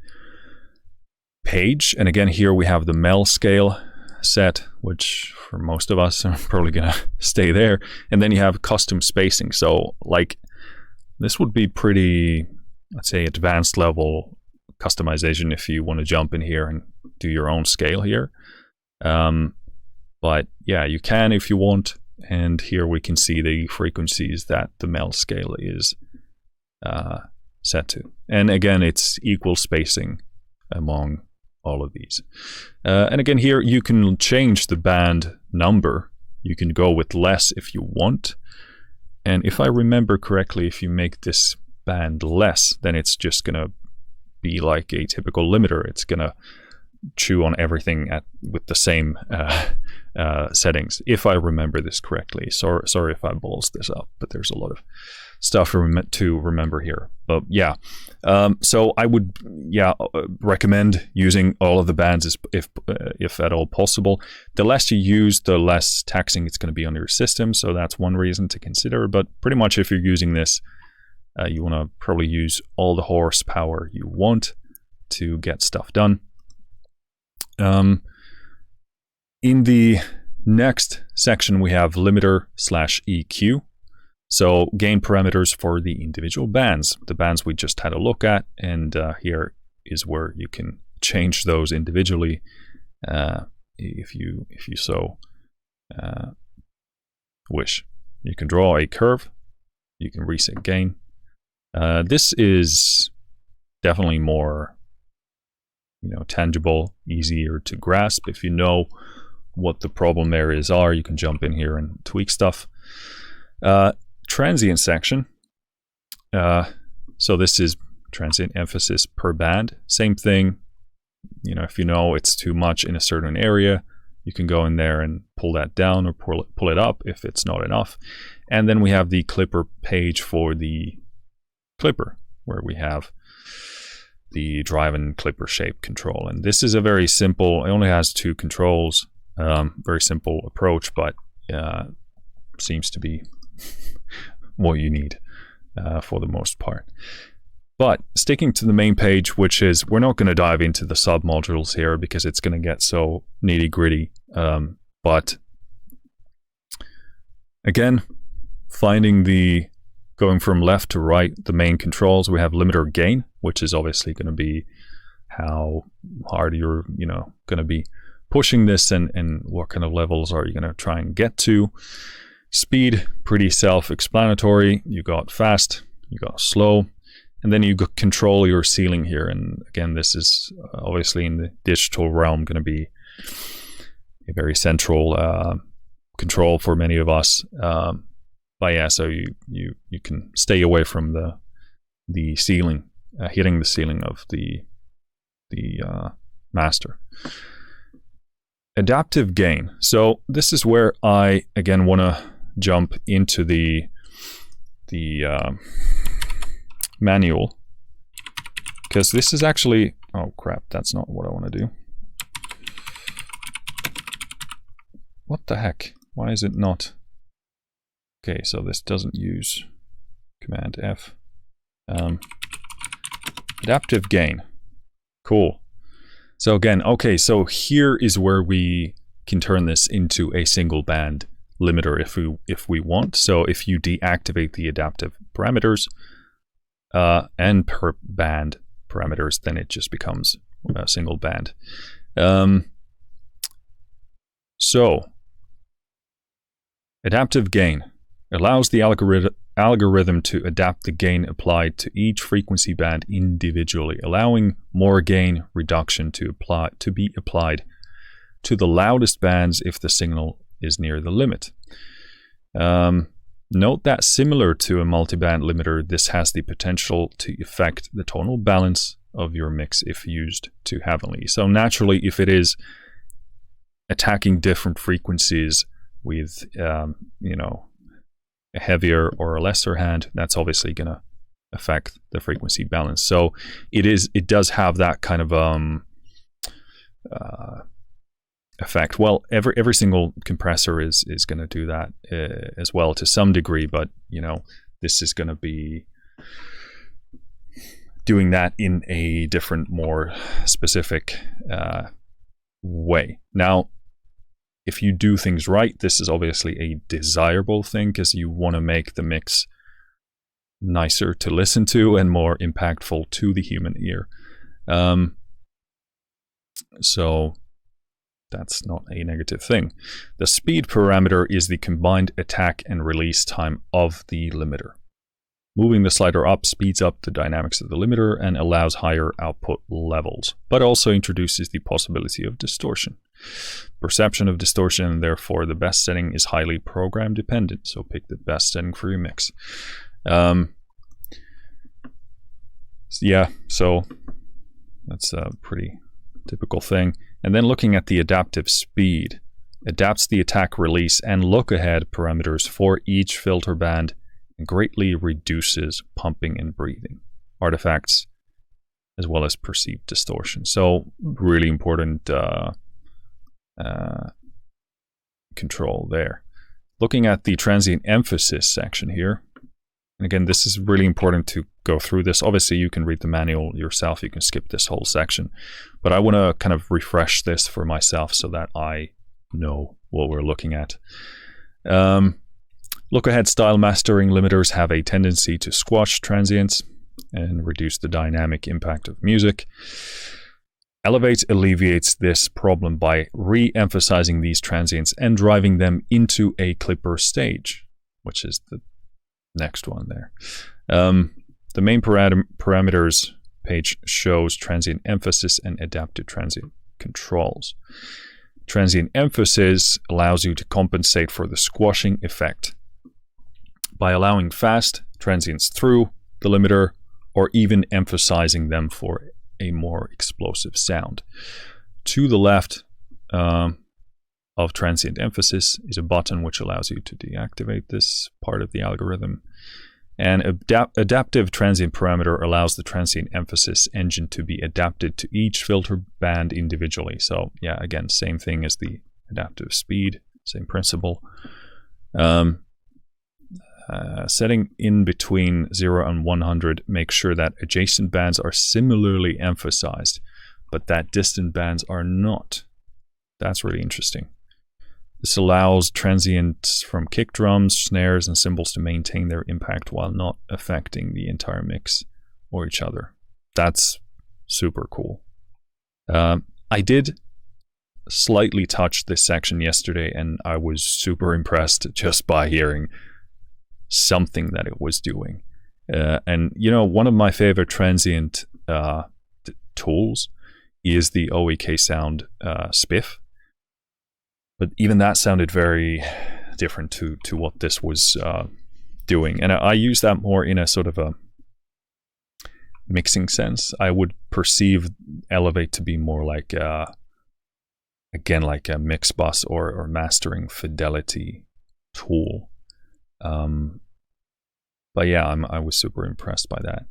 page. And again, here we have the MEL scale set, which for most of us are probably going to stay there. And then you have custom spacing. So like this would be pretty, let's say, advanced level customization if you want to jump in here and do your own scale here. But yeah, you can if you want. And here we can see the frequencies that the MEL scale is set to. And again, it's equal spacing among all of these. And again, here you can change the band number. You can go with less if you want. And if I remember correctly, if you make this band less, then it's just going to be like a typical limiter. It's going to chew on everything with the same settings, if I remember this correctly. Sorry if I balls this up, but there's a lot of stuff to remember here. But yeah, so I would recommend using all of the bands if at all possible. The less you use, the less taxing it's going to be on your system. So that's one reason to consider. But pretty much if you're using this You want to probably use all the horsepower you want to get stuff done. In the next section, we have limiter/EQ. So gain parameters for the individual bands, the bands we just had a look at, and here is where you can change those individually if you so wish. You can draw a curve, you can reset gain. This is definitely more, tangible, easier to grasp. If you know what the problem areas are, you can jump in here and tweak stuff. Transient section. So this is transient emphasis per band. Same thing. If you know it's too much in a certain area, you can go in there and pull that down or pull it up if it's not enough. And then we have the clipper page for the clipper, where we have the drive and clipper shape control. And this is a very simple, it only has 2 controls. Very simple approach, but seems to be what you need for the most part. But sticking to the main page, which is, we're not going to dive into the sub modules here because it's going to get so nitty gritty. But again, going from left to right, the main controls, we have limiter gain, which is obviously going to be how hard you're, going to be pushing this and what kind of levels are you going to try and get to. Speed, pretty self-explanatory. You got fast, you got slow, and then you control your ceiling here. And again, this is obviously in the digital realm going to be a very central control for many of us. But yeah, so you can stay away from the ceiling, hitting the ceiling of the master. Adaptive gain. So this is where I again want to jump into the manual, because this is actually, oh crap, that's not what I want to do. What the heck? Why is it not? Okay, so this doesn't use Command F. Adaptive gain. Cool. So again, okay, so here is where we can turn this into a single band limiter if we want. So if you deactivate the adaptive parameters and per band parameters, then it just becomes a single band. So adaptive gain allows the algorithm to adapt the gain applied to each frequency band individually, allowing more gain reduction to be applied to the loudest bands if the signal is near the limit. Note that similar to a multiband limiter, this has the potential to affect the tonal balance of your mix if used too heavily. So naturally, if it is attacking different frequencies with a heavier or a lesser hand, that's obviously going to affect the frequency balance. So it does have that kind of effect. Well, every single compressor is going to do that as well to some degree, but this is going to be doing that in a different, more specific way. Now, if you do things right, this is obviously a desirable thing because you want to make the mix nicer to listen to and more impactful to the human ear. So that's not a negative thing. The speed parameter is the combined attack and release time of the limiter. Moving the slider up speeds up the dynamics of the limiter and allows higher output levels, but also introduces the possibility of distortion. Perception of distortion, and therefore the best setting is highly program dependent, so pick the best setting for your mix. Yeah, so that's a pretty typical thing. And then looking at the adaptive speed, adapts the attack, release, and look ahead parameters for each filter band and greatly reduces pumping and breathing artifacts as well as perceived distortion. So really important control there. Looking at the transient emphasis section here, And again, this is really important to go through this. Obviously, you can read the manual yourself. You can skip this whole section. But I want to kind of refresh this for myself so that I know what we're looking at. Look-ahead style mastering limiters have a tendency to squash transients and reduce the dynamic impact of music. Elevate alleviates this problem by re-emphasizing these transients and driving them into a clipper stage, which is the next one there. The main parameters page shows transient emphasis and adaptive transient controls. Transient emphasis allows you to compensate for the squashing effect by allowing fast transients through the limiter or even emphasizing them for a more explosive sound. To the left of transient emphasis is a button which allows you to deactivate this part of the algorithm. And adaptive transient parameter allows the transient emphasis engine to be adapted to each filter band individually. So yeah, again, same thing as the adaptive speed, same principle. Setting in between 0 and 100, make sure that adjacent bands are similarly emphasized, but that distant bands are not. That's really interesting. This allows transients from kick drums, snares, and cymbals to maintain their impact while not affecting the entire mix or each other. That's super cool. I did slightly touch this section yesterday, and I was super impressed just by hearing something that it was doing. And you know, one of my favorite transient tools is the OEK Sound Spiff. But even that sounded very different to what this was doing. And I use that more in a sort of a mixing sense. I would perceive Elevate to be more like, again, like a mix bus or mastering fidelity tool. But yeah, I was super impressed by that.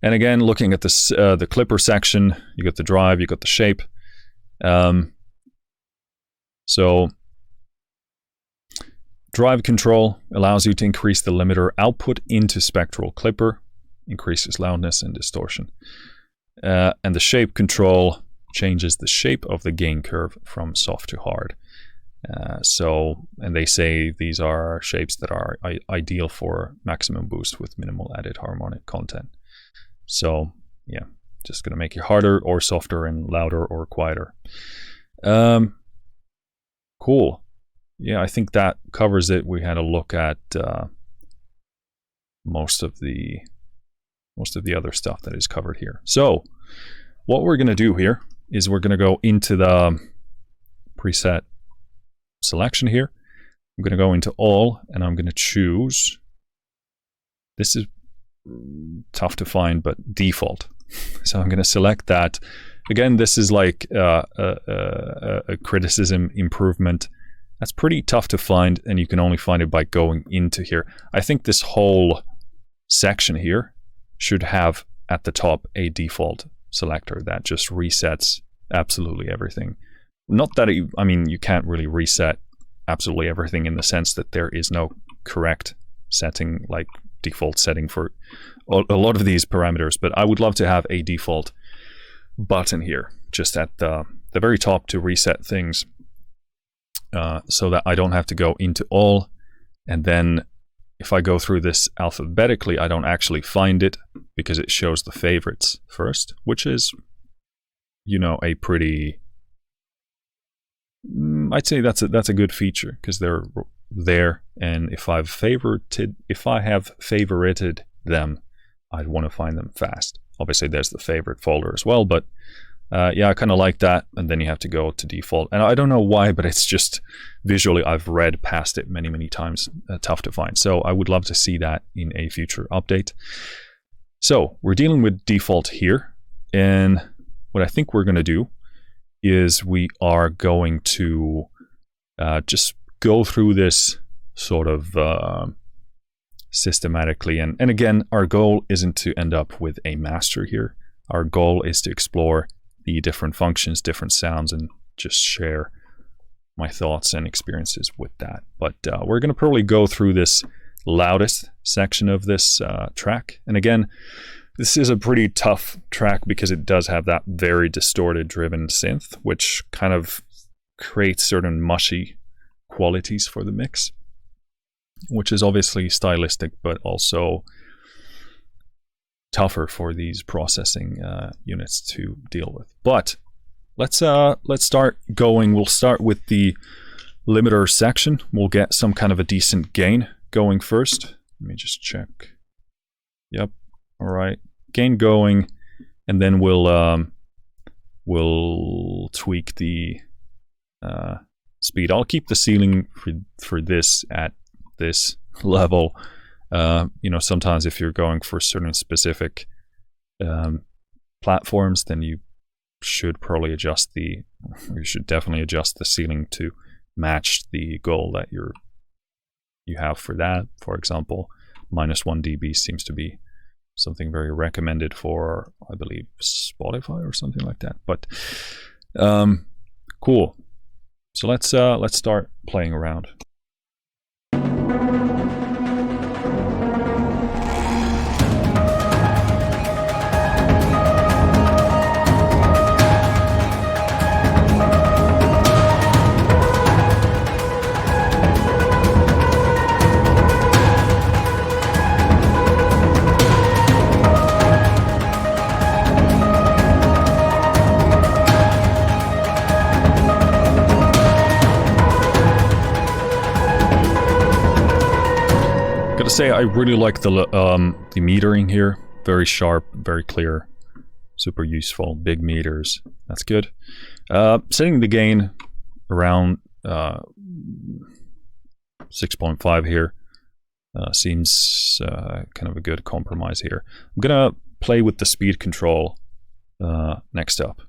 And again, looking at this, the clipper section, you got the drive, you got the shape. So drive control allows you to increase the limiter output into Spectral Clipper, increases loudness and distortion. And the shape control changes the shape of the gain curve from soft to hard. And they say these are shapes that are ideal for maximum boost with minimal added harmonic content. So yeah, just gonna make it harder or softer and louder or quieter. Cool. Yeah, I think that covers it. We had a look at most of the other stuff that is covered here. So what we're gonna do here is we're gonna go into the preset selection here. I'm going to go into all and I'm going to choose, this is tough to find, but default. So I'm going to select that. Again, this is like a criticism improvement. That's pretty tough to find, and you can only find it by going into here. I think this whole section here should have at the top a default selector that just resets absolutely everything. Not that I mean, you can't really reset absolutely everything in the sense that there is no correct setting, like default setting for a lot of these parameters, but I would love to have a default button here, just at the very top to reset things, so that I don't have to go into all, and then if I go through this alphabetically, I don't actually find it because it shows the favorites first, which is, you know, a pretty, I'd say that's a good feature because they're there, and if I have favorited them, I'd want to find them fast. Obviously, there's the favorite folder as well, but yeah, I kind of like that. And then you have to go to default, and I don't know why, but it's just visually I've read past it many times. Tough to find. So I would love to see that in a future update. So we're dealing with default here, and what I think we're going to do is we are going to just go through this sort of systematically. And again, our goal isn't to end up with a master here. Our goal is to explore the different functions, different sounds, and just share my thoughts and experiences with that. But we're going to probably go through this loudest section of this track. And again, this is a pretty tough track because it does have that very distorted driven synth, which kind of creates certain mushy qualities for the mix, which is obviously stylistic, but also tougher for these processing units to deal with. But let's start going. We'll start with the limiter section. We'll get some kind of a decent gain going first. Let me just check. Yep. All right. Gain going, and then we'll tweak the speed. I'll keep the ceiling for this at this level. You know, sometimes if you're going for certain specific platforms, then you should probably you should definitely adjust the ceiling to match the goal that you have for that. For example, -1 dB seems to be something very recommended for, I believe, Spotify or something like that. But cool. So let's start playing around. Say I really like the metering here. Very sharp, very clear, super useful. Big meters, that's good. Setting the gain around 6.5 here seems kind of a good compromise here. I'm gonna play with the speed control next up.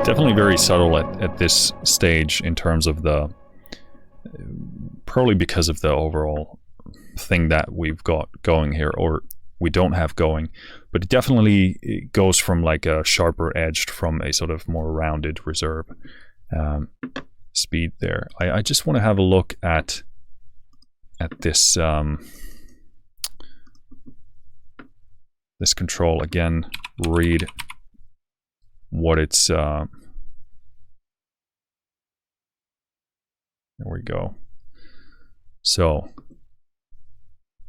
Definitely very subtle at this stage in terms of probably because of the overall thing that we've got going here, or we don't have going, but it definitely goes from like a sharper edged from a sort of more rounded reserve speed there. I just want to have a look at this this control again, read what it's there we go. So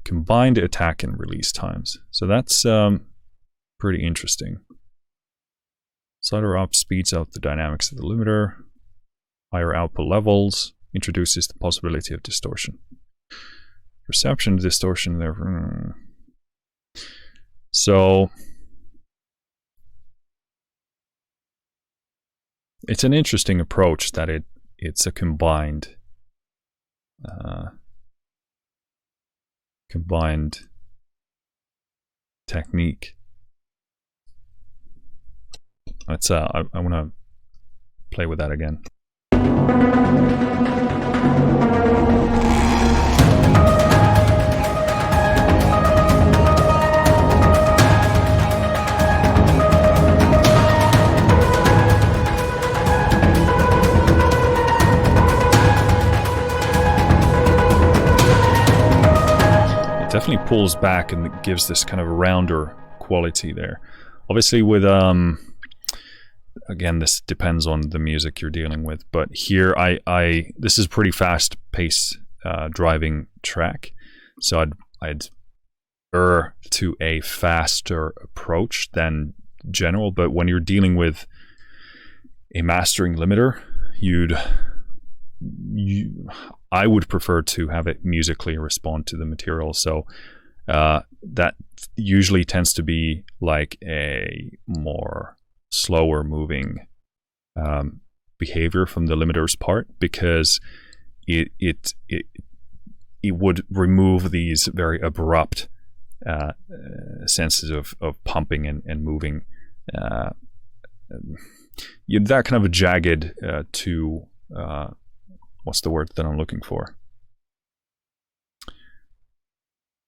combined attack and release times. So that's pretty interesting. Slider up speeds out the dynamics of the limiter. Higher output levels introduces the possibility of distortion. Perception distortion there. So it's an interesting approach that it's a combined technique. Let's I want to play with that again. Definitely pulls back and gives this kind of rounder quality there. Obviously with again, this depends on the music you're dealing with, but here this is pretty fast paced driving track, so I'd err to a faster approach than general. But when you're dealing with a mastering limiter, I would prefer to have it musically respond to the material. So that usually tends to be like a more slower moving behavior from the limiter's part, because it would remove these very abrupt senses of pumping and moving. That kind of a jagged to what's the word that I'm looking for?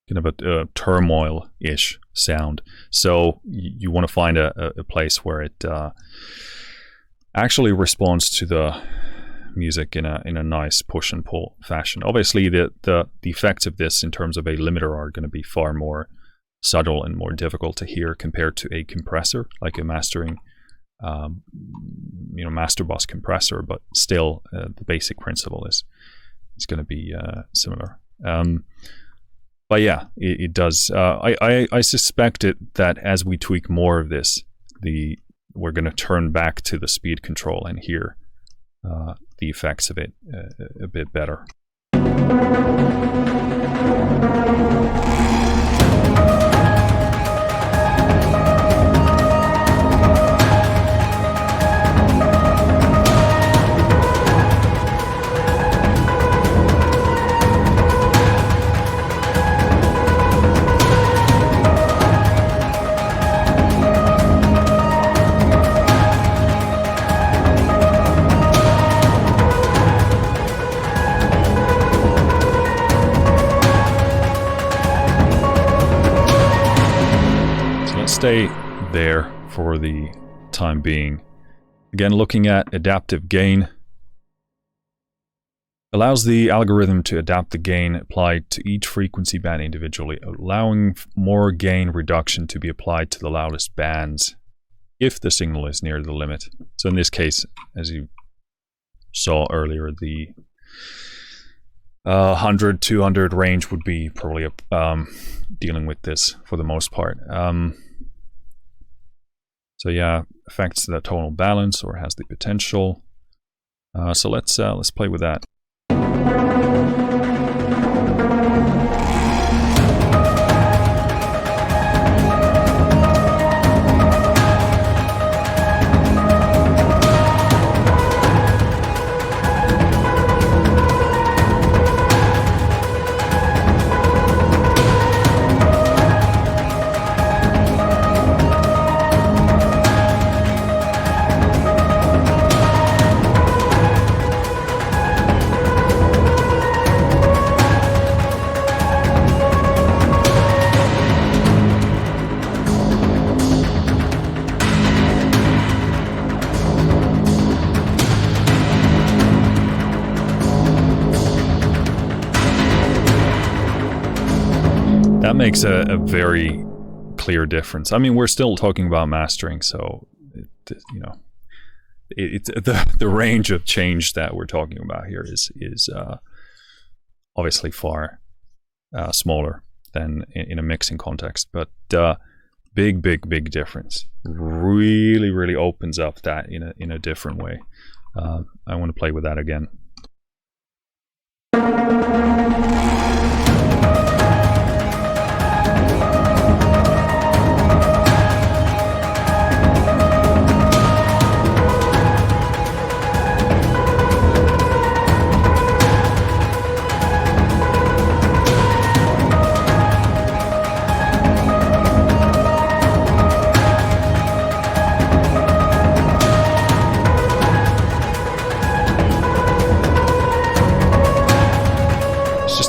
Kind of a turmoil-ish sound. So you want to find a place where it actually responds to the music in a nice push and pull fashion. Obviously, the effects of this in terms of a limiter are going to be far more subtle and more difficult to hear compared to a compressor, like a mastering, master bus compressor. But still, the basic principle is going to be similar. But yeah, it does. I suspect that as we tweak more of this, we're going to turn back to the speed control and hear the effects of it a bit better. Stay there for the time being. Again, looking at adaptive gain, allows the algorithm to adapt the gain applied to each frequency band individually, allowing more gain reduction to be applied to the loudest bands if the signal is near the limit. So in this case, as you saw earlier, the 100, 200 range would be probably dealing with this for the most part. So yeah, affects the tonal balance or has the potential. So let's play with that. That makes a very clear difference. I mean, we're still talking about mastering, so it's the range of change that we're talking about here is obviously far smaller than in a mixing context, but big difference. Really opens up that in a different way. I want to play with that again.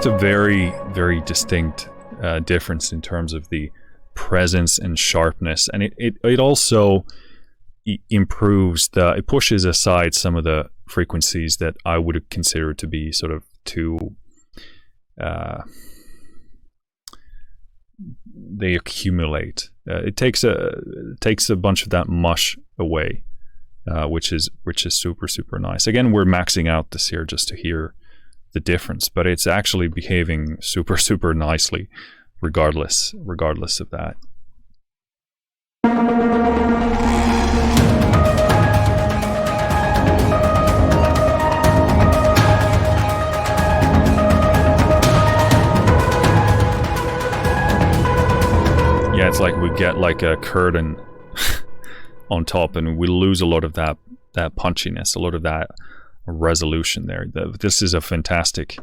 A very distinct difference in terms of the presence and sharpness, and it also improves it pushes aside some of the frequencies that I would consider to be sort of too they accumulate. It takes a bunch of that mush away, which is super nice. Again, we're maxing out this here just to hear the difference, but it's actually behaving super nicely regardless of that. Yeah, it's like we get like a curtain on top, and we lose a lot of that punchiness, a lot of that resolution there. This is a fantastic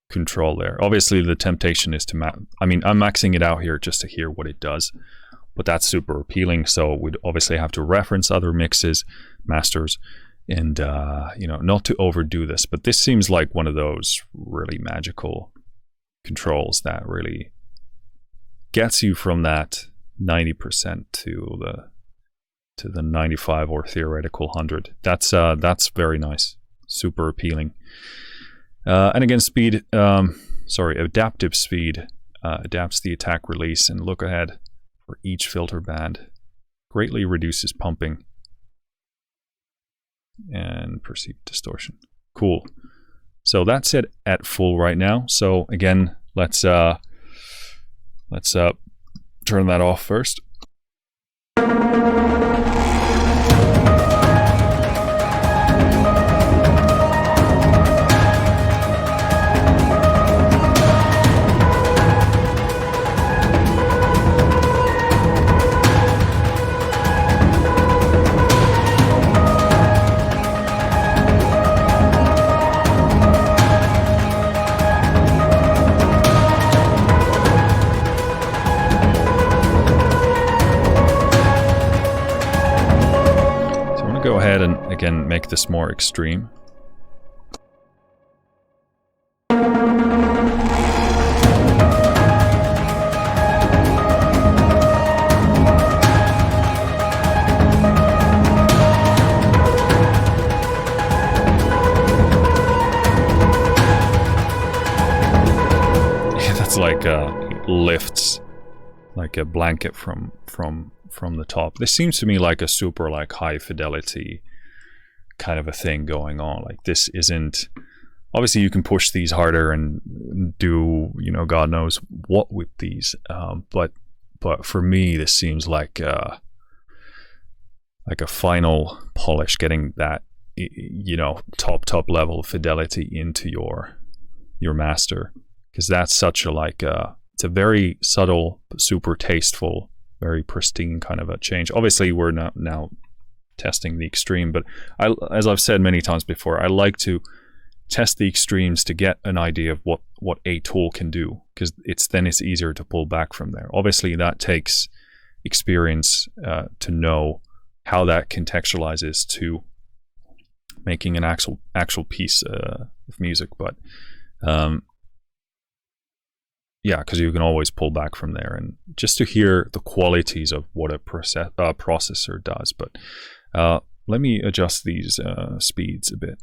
control there. Obviously the temptation is to I'm maxing it out here just to hear what it does, but that's super appealing. So we'd obviously have to reference other mixes, masters, and not to overdo this, but this seems like one of those really magical controls that really gets you from that 90% to the 95 or theoretical 100. That's very nice, super appealing. And again, speed, adaptive speed adapts the attack release and look ahead for each filter band, greatly reduces pumping and perceived distortion. Cool. So that's it at full right now. So again, let's turn that off first. Go ahead and again make this more extreme. Yeah, that's like lifts like a blanket from the top. This seems to me like a super like high fidelity kind of a thing going on. Like this isn't, obviously you can push these harder and do God knows what with these, but for me this seems like a final polish, getting that top level fidelity into your master, because that's such a it's a very subtle, super tasteful, very pristine kind of a change. Obviously we're not now testing the extreme, but as I've said many times before, I like to test the extremes to get an idea of what a tool can do, because it's easier to pull back from there. Obviously that takes experience to know how that contextualizes to making an actual piece of music, but yeah, because you can always pull back from there, and just to hear the qualities of what a processor does. But let me adjust these speeds a bit.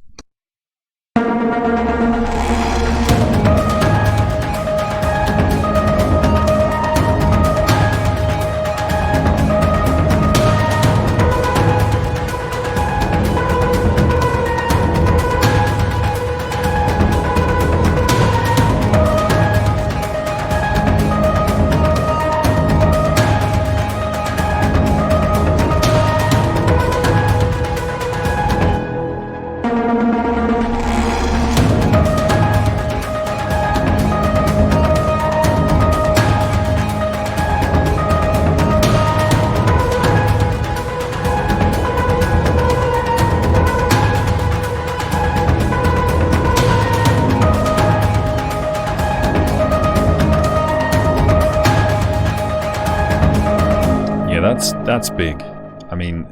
That's big. I mean,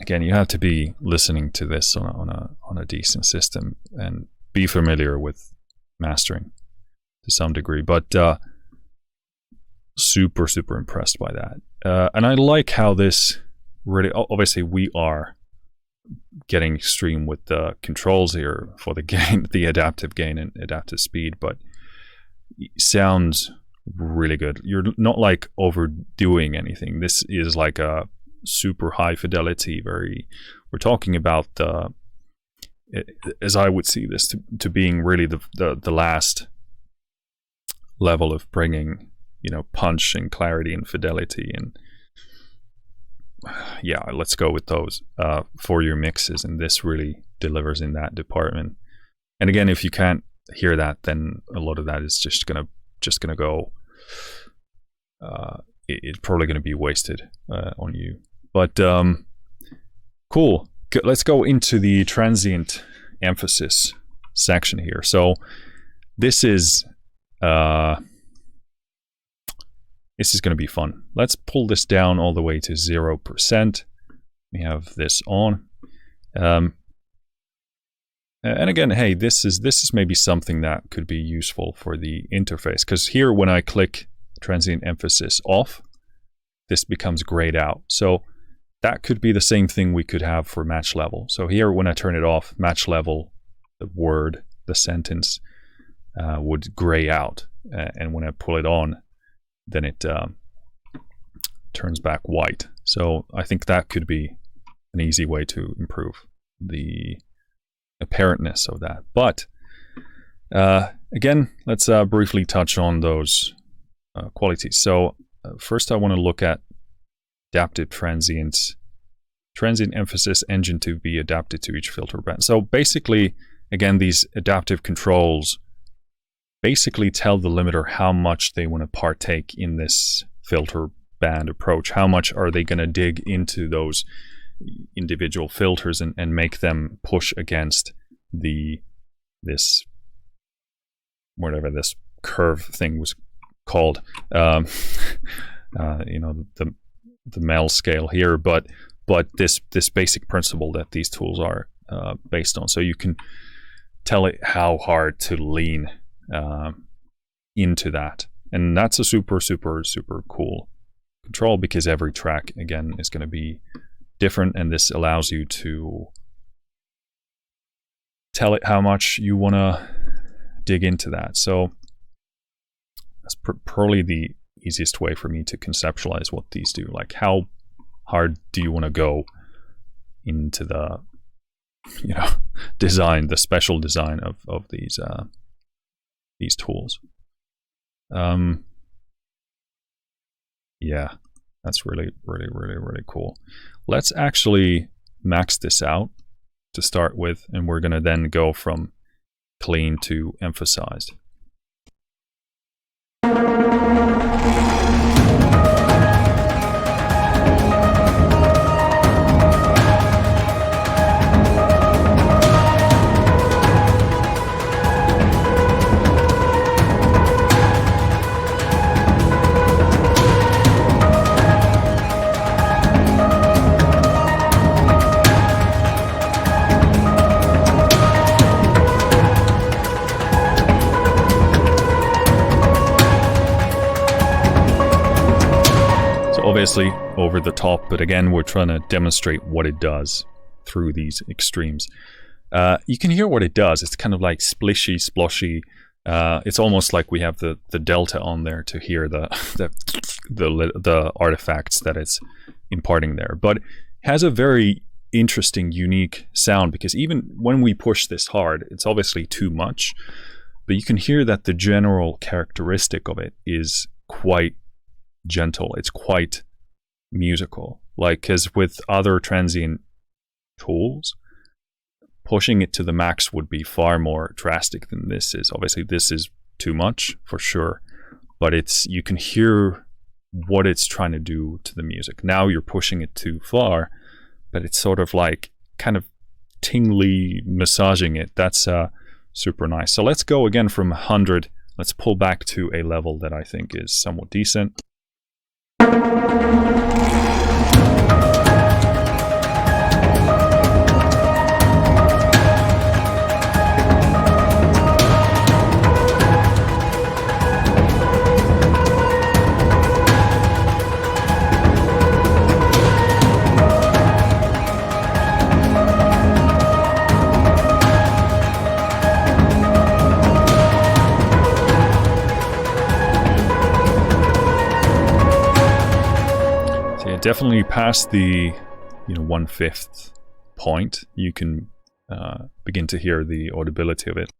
again, you have to be listening to this on a decent system and be familiar with mastering to some degree. But super impressed by that, and I like how this really. Obviously, we are getting extreme with the controls here for the gain, the adaptive gain and adaptive speed, but sounds really good. You're not like overdoing anything. This is like a super high fidelity, we're talking about as I would see this to being really the last level of bringing punch and clarity and fidelity, and yeah, let's go with those for your mixes, and this really delivers in that department. And again, if you can't hear that, then a lot of that is just gonna go it's probably going to be wasted on you. But cool. Let's go into the transient emphasis section here. So this is going to be fun. Let's pull this down all the way to 0%. We have this on. And again, hey, this is maybe something that could be useful for the interface, because here when I click transient emphasis off, this becomes grayed out. So that could be the same thing we could have for match level. So here when I turn it off, match level, the word, the sentence would gray out. And when I pull it on, then it turns back white. So I think that could be an easy way to improve the apparentness of that. But again, let's briefly touch on those qualities. So first I want to look at adaptive transient emphasis engine to be adapted to each filter band. So basically, again, these adaptive controls basically tell the limiter how much they want to partake in this filter band approach. How much are they going to dig into those individual filters and make them push against this whatever this curve thing was called, you know, the Mel scale here, but this basic principle that these tools are based on. So you can tell it how hard to lean into that, and that's a super cool control, because every track again is going to be different, and this allows you to tell it how much you want to dig into that. So that's probably the easiest way for me to conceptualize what these do. Like, how hard do you want to go into the, you know, design, the special design of these tools. Yeah, that's really cool. Let's actually max this out to start with, and we're going to then go from clean to emphasized. Obviously over the top, but again, we're trying to demonstrate what it does through these extremes. You can hear what it does. It's kind of like splishy, sploshy. It's almost like we have the delta on there to hear the artifacts that it's imparting there. But it has a very interesting, unique sound, because even when we push this hard, it's obviously too much, but you can hear that the general characteristic of it is quite gentle. It's quite musical. Like, because with other transient tools, pushing it to the max would be far more drastic than this is. Obviously this is too much for sure, but you can hear what it's trying to do to the music. Now you're pushing it too far, but it's sort of like kind of tingly massaging it. That's super nice. So let's go again from 100. Let's pull back to a level that I think is somewhat decent. Definitely past the 1/5 point, you can begin to hear the audibility of it.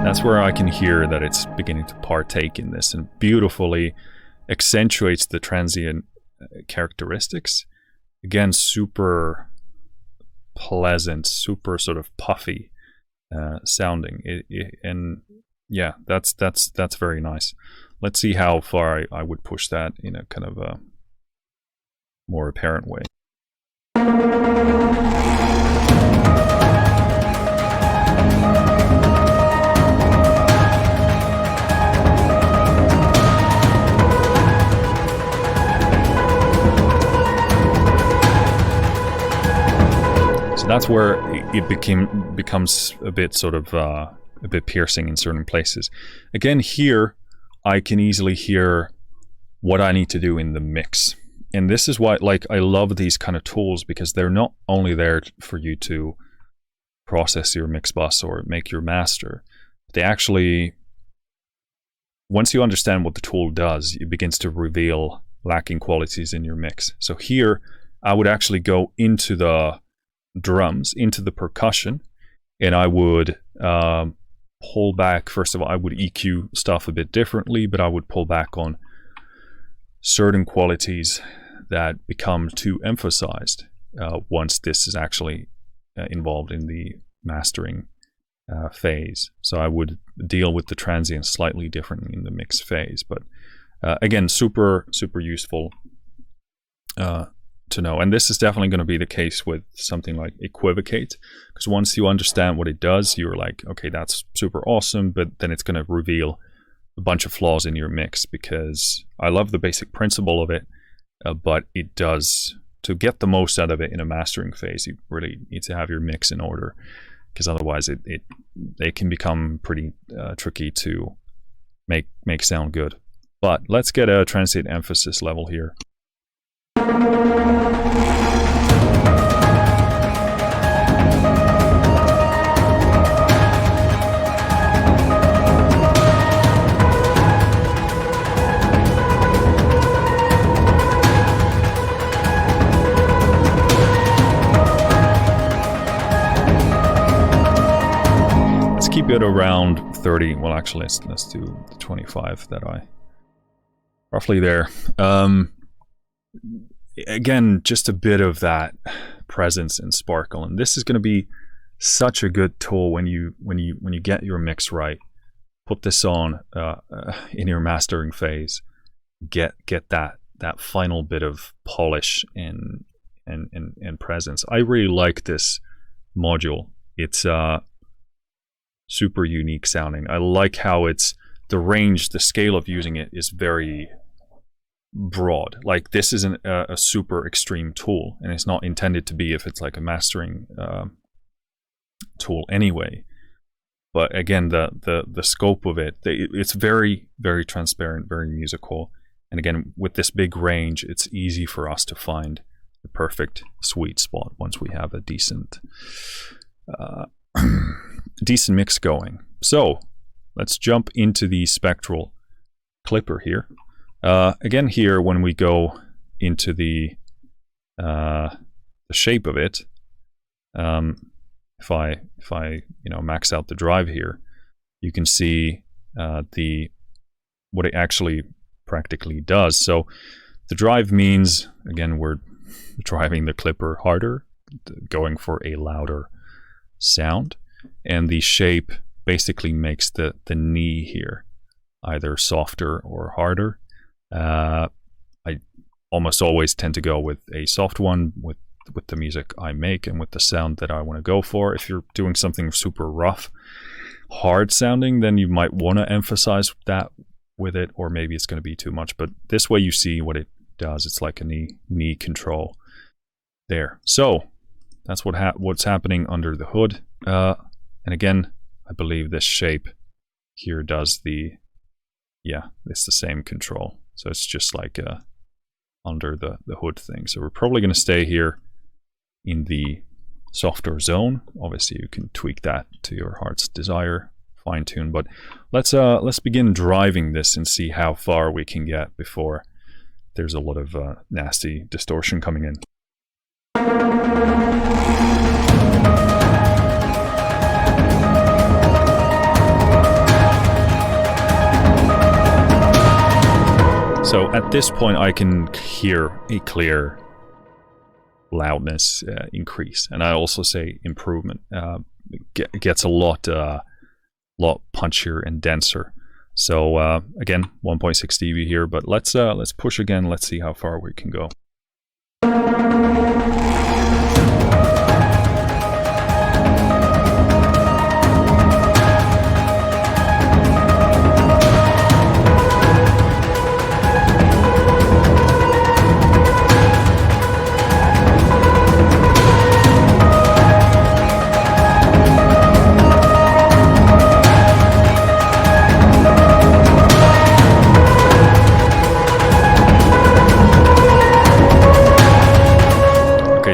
That's where I can hear that it's beginning to partake in this and beautifully accentuates the transient characteristics. Again, super pleasant, super sort of puffy sounding. And yeah, that's very nice. Let's see how far I would push that in a kind of a more apparent way. So that's where it becomes a bit sort of a bit piercing in certain places. Again, here I can easily hear what I need to do in the mix. And this is why, like, I love these kind of tools, because they're not only there for you to process your mix bus or make your master. They actually, once you understand what the tool does, it begins to reveal lacking qualities in your mix. So here, I would actually go into the drums, into the percussion, and I would pull back. First of all, I would EQ stuff a bit differently, but I would pull back on certain qualities that become too emphasized once this is actually involved in the mastering phase. So I would deal with the transient slightly differently in the mix phase, but again, super useful to know. And this is definitely going to be the case with something like EQuivocate, because once you understand what it does, you're like, okay, that's super awesome, but then it's going to reveal a bunch of flaws in your mix, because I love the basic principle of it, but it does, to get the most out of it in a mastering phase, you really need to have your mix in order, because otherwise they can become pretty tricky to make sound good. But let's get a transient emphasis level here. Keep it around 30. Well, actually, let's do the 25 that I roughly there. Again, just a bit of that presence and sparkle, and this is going to be such a good tool when you get your mix right. Put this on in your mastering phase. Get that final bit of polish and presence. I really like this module. It's super unique sounding. I like how it's the range, the scale of using it is very broad. Like, this isn't a super extreme tool, and it's not intended to be if it's like a mastering tool anyway. But again, the scope of it, it's very transparent, very musical. And again, with this big range, it's easy for us to find the perfect sweet spot once we have a decent decent mix going. So let's jump into the Spectral Clipper here. Again, here when we go into the shape of it, if I max out the drive here, you can see what it actually practically does. So the drive means, again, we're driving the clipper harder, going for a louder sound, and the shape basically makes the knee here either softer or harder. I almost always tend to go with a soft one with the music I make and with the sound that I want to go for. If you're doing something super rough, hard sounding, then you might want to emphasize that with it, or maybe it's going to be too much. But this way you see what it does. It's like a knee control there. So that's what's happening under the hood. And again, I believe this shape here does it's the same control. So it's just like under the hood thing. So we're probably going to stay here in the softer zone. Obviously, you can tweak that to your heart's desire, fine tune. But let's begin driving this and see how far we can get before there's a lot of nasty distortion coming in. So at this point I can hear a clear loudness increase, and I also say improvement. Gets a lot punchier and denser. So again, 1.6 dB here, but let's push again. Let's see how far we can go.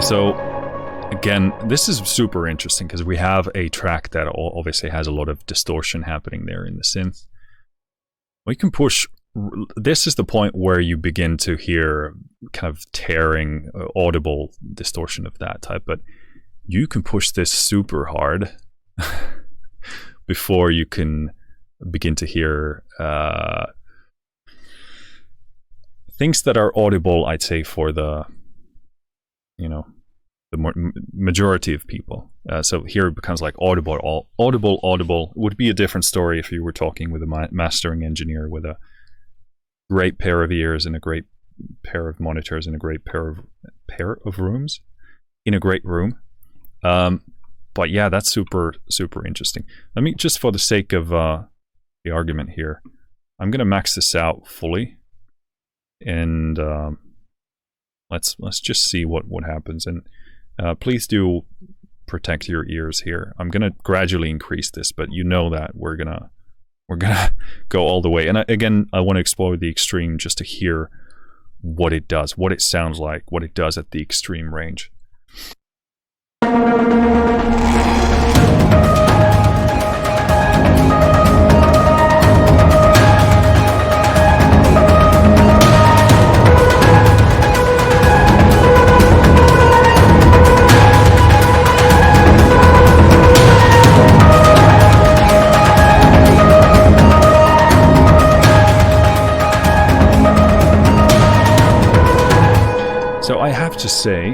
So again, this is super interesting because we have a track that obviously has a lot of distortion happening there in the synth. We can push, this is the point where you begin to hear kind of tearing, audible distortion of that type, but you can push this super hard before you can begin to hear things that are audible, I'd say, for the majority of people. So here it becomes like audible. It would be a different story if you were talking with a mastering engineer with a great pair of ears and a great pair of monitors and a great pair of rooms in a great room. But yeah, that's super interesting. Let me, just for the sake of the argument here, I'm gonna max this out fully, and let's just see what happens. And please do protect your ears here. I'm gonna gradually increase this, but you know that we're gonna go all the way. And again, I want to explore the extreme just to hear what it does, what it sounds like, what it does at the extreme range. So I have to say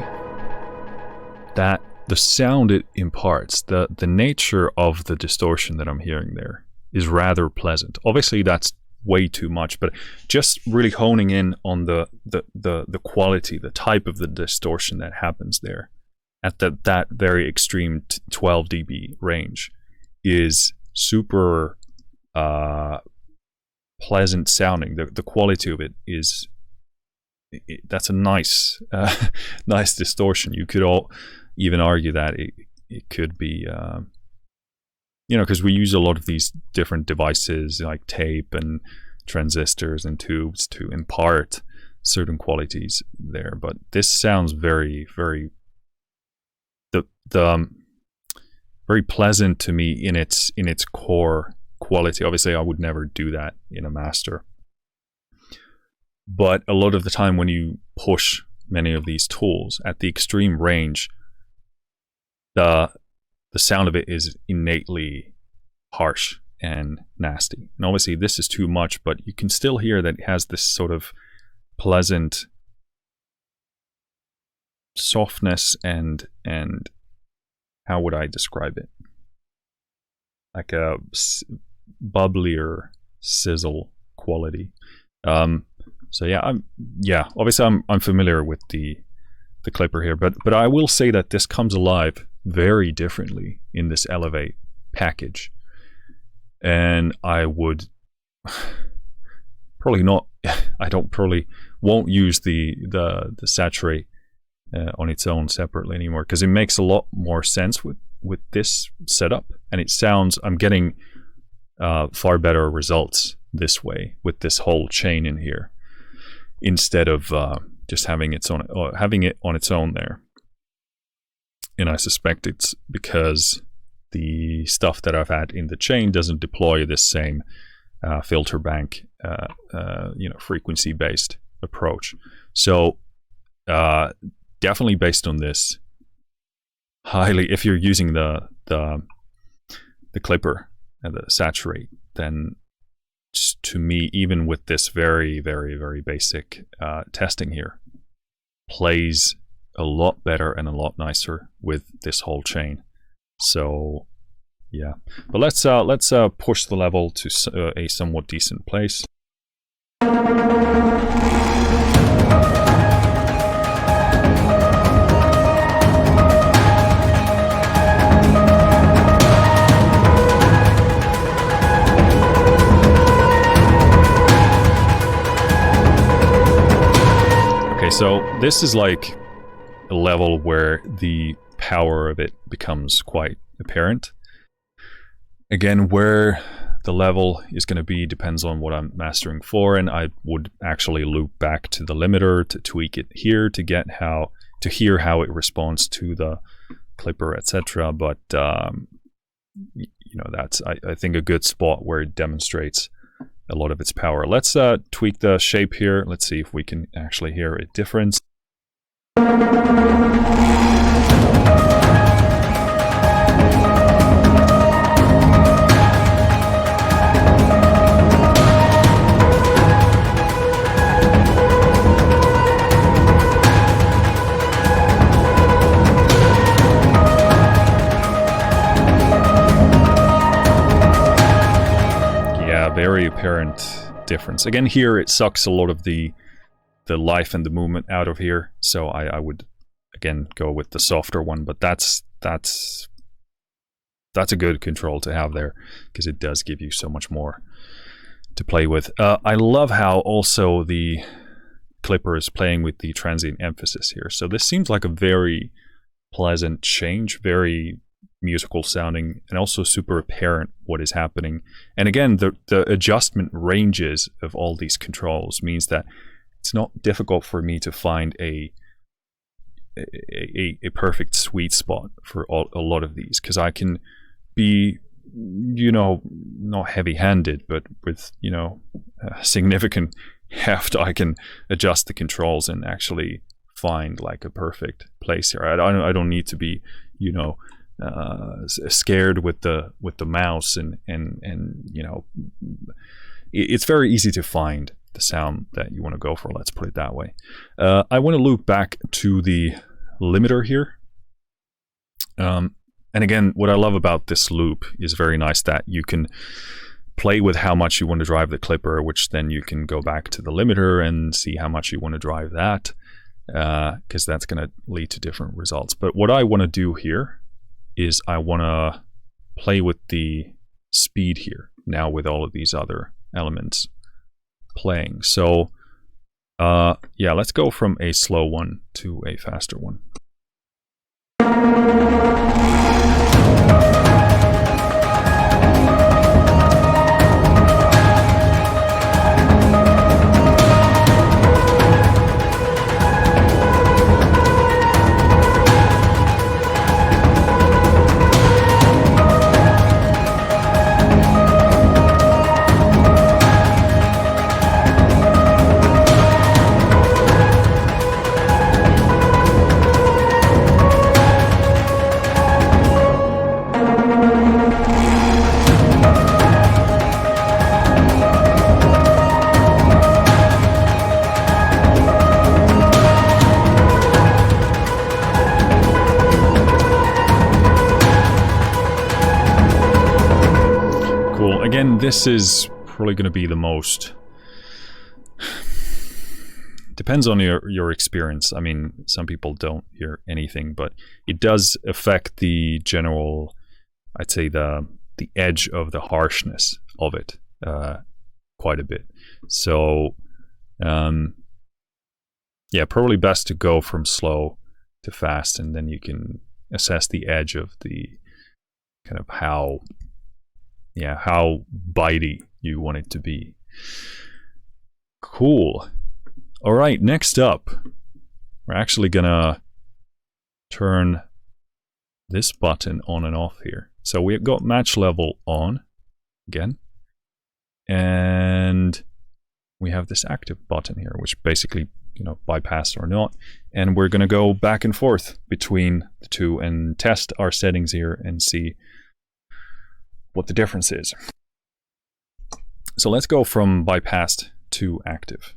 that the sound it imparts, the nature of the distortion that I'm hearing there is rather pleasant. Obviously that's way too much, but just really honing in on the quality, the type of the distortion that happens there at that very extreme 12 dB range is super pleasant sounding. The quality of it is, that's a nice nice distortion. You could even argue that it could be because we use a lot of these different devices like tape and transistors and tubes to impart certain qualities there, but this sounds very very pleasant to me in its core quality. Obviously I would never do that in a master, but a lot of the time when you push many of these tools at the extreme range, the sound of it is innately harsh and nasty. And obviously this is too much, but you can still hear that it has this sort of pleasant softness and how would I describe it? Like a bubblier sizzle quality. So yeah, obviously I'm familiar with the Clipper here, but I will say that this comes alive very differently in this Elevate package, and I would probably not. I won't use the saturate on its own separately anymore, because it makes a lot more sense with this setup, and it sounds, I'm getting far better results this way with this whole chain in here, instead of just having it on its own there. And I suspect it's because the stuff that I've had in the chain doesn't deploy this same filter bank, frequency based approach. So definitely based on this, highly, if you're using the Clipper and the saturate, then to me, even with this very basic testing here, plays a lot better and a lot nicer with this whole chain. So yeah, but let's push the level to a somewhat decent place. Okay, so this is like a level where the power of it becomes quite apparent. Again, where the level is going to be depends on what I'm mastering for, and I would actually loop back to the limiter to tweak it here to get to hear how it responds to the clipper, etc. But you know, that's I think a good spot where it demonstrates a lot of its power. Let's tweak the shape here. Let's see if we can actually hear a difference. Very apparent difference. Again, here it sucks a lot of the life and the movement out of here, so I would again go with the softer one, but that's a good control to have there because it does give you so much more to play with. I love how also the clipper is playing with the transient emphasis here, so this seems like a very pleasant change, very musical sounding, and also super apparent what is happening. And again, the adjustment ranges of all these controls means that it's not difficult for me to find a perfect sweet spot for a lot of these, because I can be, you know, not heavy-handed, but with, you know, significant heft, I can adjust the controls and actually find like a perfect place here. I don't need to be, you know, scared with the mouse and you know, it's very easy to find the sound that you want to go for, let's put it that way. I want to loop back to the limiter here, and again, what I love about this loop is very nice that you can play with how much you want to drive the clipper, which then you can go back to the limiter and see how much you want to drive that, because that's going to lead to different results. But what I want to do here is I want to play with the speed here now with all of these other elements playing. So yeah, let's go from a slow one to a faster one. Again, this is probably going to be the most... Depends on your experience. I mean, some people don't hear anything, but it does affect the general, I'd say the edge of the harshness of it quite a bit. So, yeah, probably best to go from slow to fast, and then you can assess the edge of the kind of how bitey you want it to be. Cool. All right, next up, we're actually gonna turn this button on and off here. So we've got match level on again, and we have this active button here, which basically, you know, bypass or not. And we're gonna go back and forth between the two and test our settings here and see what the difference is. So let's go from bypassed to active.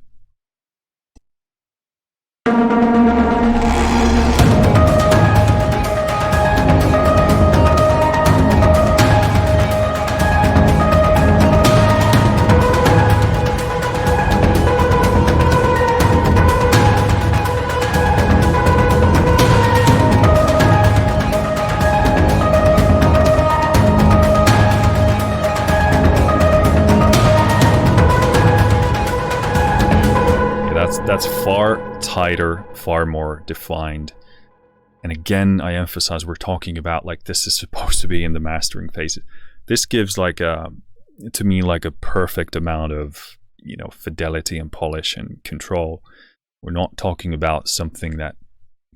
that's far tighter, far more defined. And again, I emphasize we're talking about like this is supposed to be in the mastering phase. This gives like a, to me, like a perfect amount of, you know, fidelity and polish and control. We're not talking about something that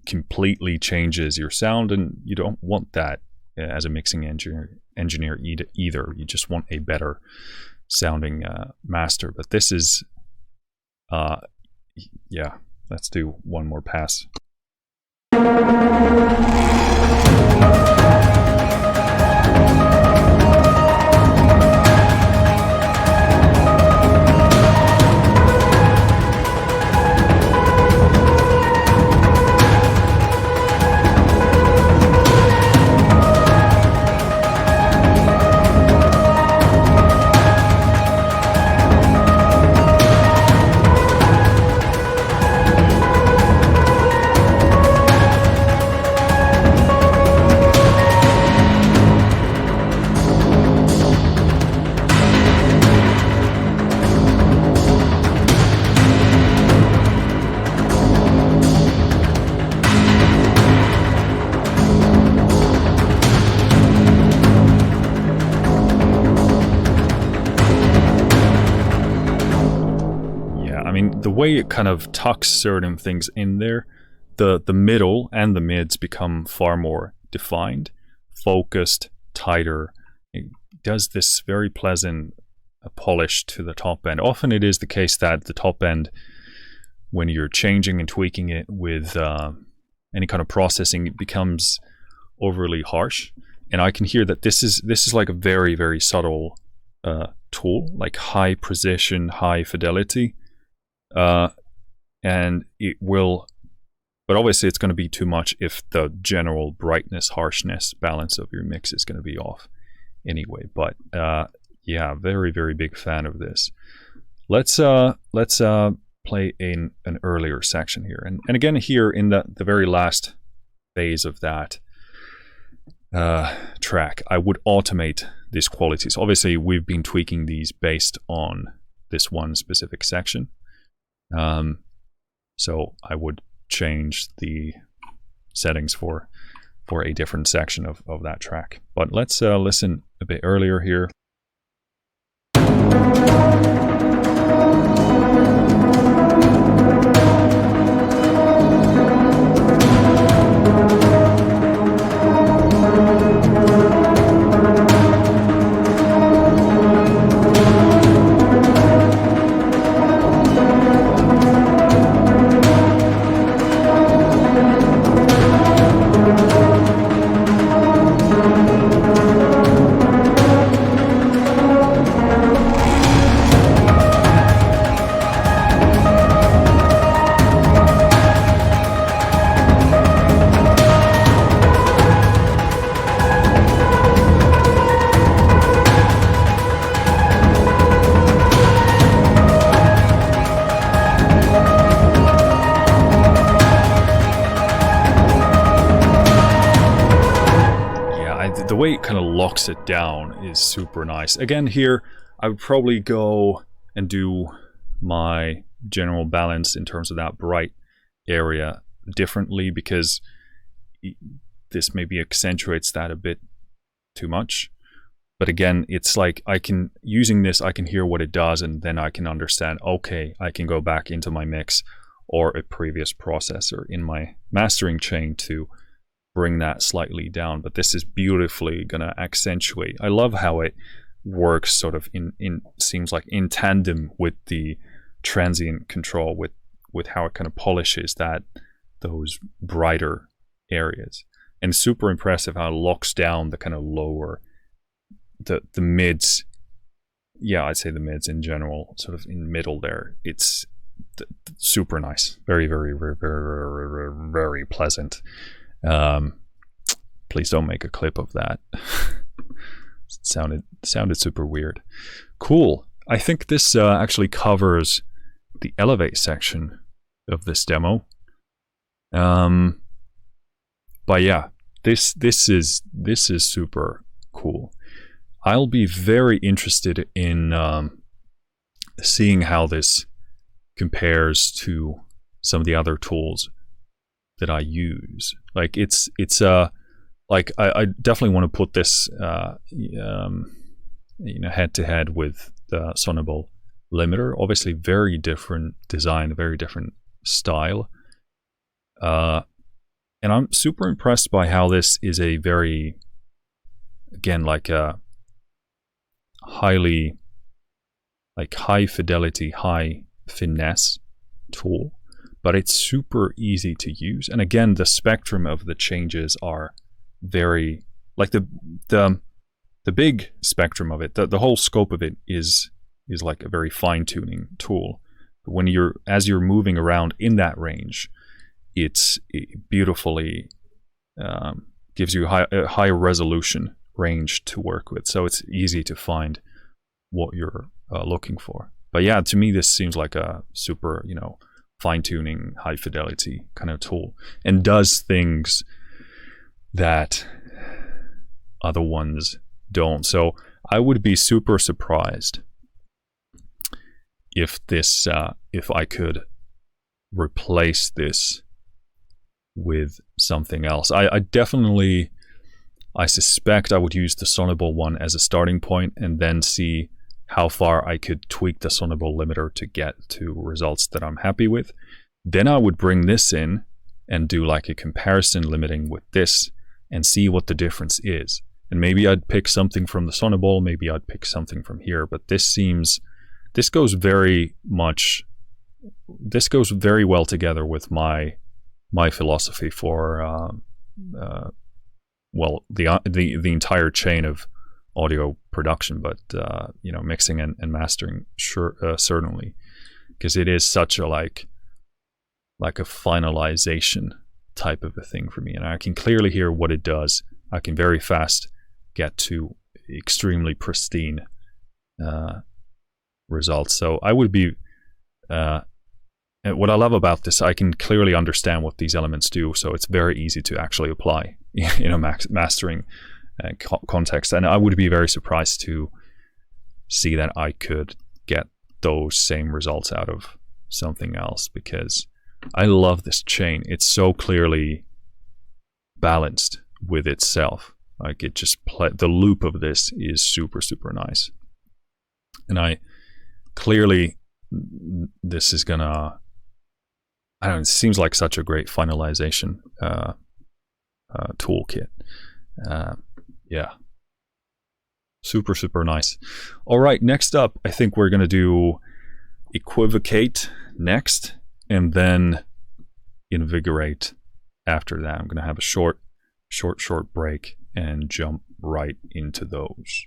completely changes your sound, and you don't want that as a mixing engineer either. You just want a better sounding master. But this is, yeah, let's do one more pass. The way it kind of tucks certain things in there, the middle and the mids become far more defined, focused, tighter. It does this very pleasant polish to the top end. Often it is the case that the top end, when you're changing and tweaking it with any kind of processing, it becomes overly harsh. And I can hear that this is like a very, very subtle tool, like high precision, high fidelity. And it will, but obviously it's going to be too much if the general brightness, harshness balance of your mix is going to be off anyway. But yeah, very, very big fan of this. Let's play in an earlier section here, and again here in the very last phase of that track, I would automate these qualities. Obviously we've been tweaking these based on this one specific section. So I would change the settings for a different section of that track. But let's listen a bit earlier here. The way it kind of locks it down is super nice. Again, here I would probably go and do my general balance in terms of that bright area differently, because this maybe accentuates that a bit too much. But again, it's like using this, I can hear what it does, and then I can understand, okay, I can go back into my mix or a previous processor in my mastering chain to bring that slightly down. But this is beautifully gonna accentuate. I love how it works sort of seems like in tandem with the transient control, with how it kind of polishes those brighter areas. And super impressive how it locks down the kind of lower, the mids. Yeah, I'd say the mids in general, sort of in the middle there. It's super nice. Very, very, very, very, very, very pleasant. Please don't make a clip of that. It sounded super weird. Cool. I think this actually covers the Elevate section of this demo. But yeah, this is super cool. I'll be very interested in seeing how this compares to some of the other tools that I use. Like it's like I definitely want to put this head to head with the Sonable limiter. Obviously very different design, very different style. And I'm super impressed by how this is a very, again, like a high fidelity, high finesse tool, but it's super easy to use. And again, the spectrum of the changes are very, like the big spectrum of it, the whole scope of it is like a very fine-tuning tool. But when as you're moving around in that range, it beautifully gives you a higher resolution range to work with, so it's easy to find what you're looking for. But yeah, to me this seems like a super, fine-tuning, high fidelity kind of tool, and does things that other ones don't. So I would be super surprised if I could replace this with something else. I suspect I would use the Sonable one as a starting point, and then see how far I could tweak the Sonable limiter to get to results that I'm happy with. Then I would bring this in and do like a comparison limiting with this and see what the difference is. And maybe I'd pick something from the Sonable, maybe I'd pick something from here, but this goes very well together with my philosophy for the entire chain of audio production, but mixing and mastering certainly, because it is such a like a finalization type of a thing for me, and I can clearly hear what it does. I can very fast get to extremely pristine results. So I would be and what I love about this, I can clearly understand what these elements do, so it's very easy to actually apply in a mastering context. And I would be very surprised to see that I could get those same results out of something else, because I love this chain. It's so clearly balanced with itself. Like it just the loop of this is super, super nice. And I clearly, this is gonna, I don't know, it seems like such a great finalization toolkit. Yeah, super, super nice. All right, next up, I think we're gonna do EQuivocate next, and then Invigorate after that. I'm gonna have a short break and jump right into those.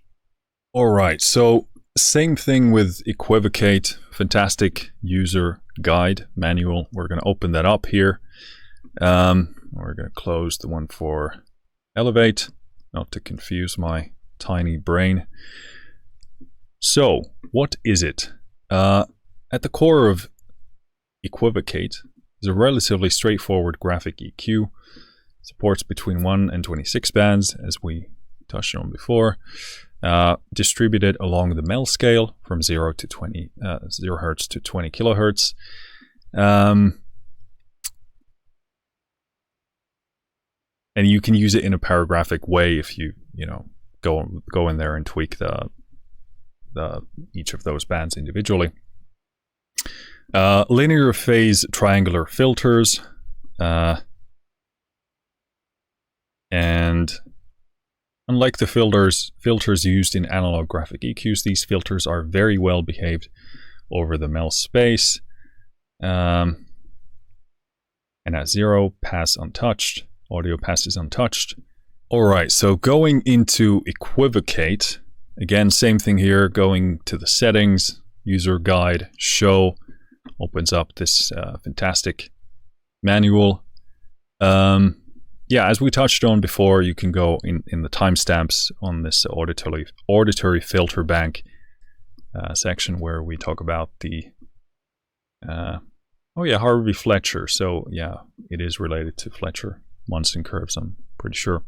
All right, so same thing with EQuivocate. Fantastic user guide manual. We're going to open that up here. We're going to close the one for Elevate, not to confuse my tiny brain. So, what is it? At the core of EQuivocate is a relatively straightforward graphic EQ. Supports between 1 and 26 bands, as we touched on before. Distributed along the Mel scale from 0 to 20, 0 hertz to 20 kilohertz. And you can use it in a paragraphic way if you go in there and tweak the each of those bands individually. Linear phase triangular filters, and unlike the filters used in analog graphic EQs, these filters are very well behaved over the Mel space. And at 0, pass untouched. Audio passes untouched. All right, so going into EQuivocate, again, same thing here, going to the settings, user guide, show, opens up this fantastic manual. Yeah, as we touched on before, you can go in the timestamps on this auditory filter bank section where we talk about the Harvey Fletcher. So yeah, it is related to Fletcher Munson curves, I'm pretty sure.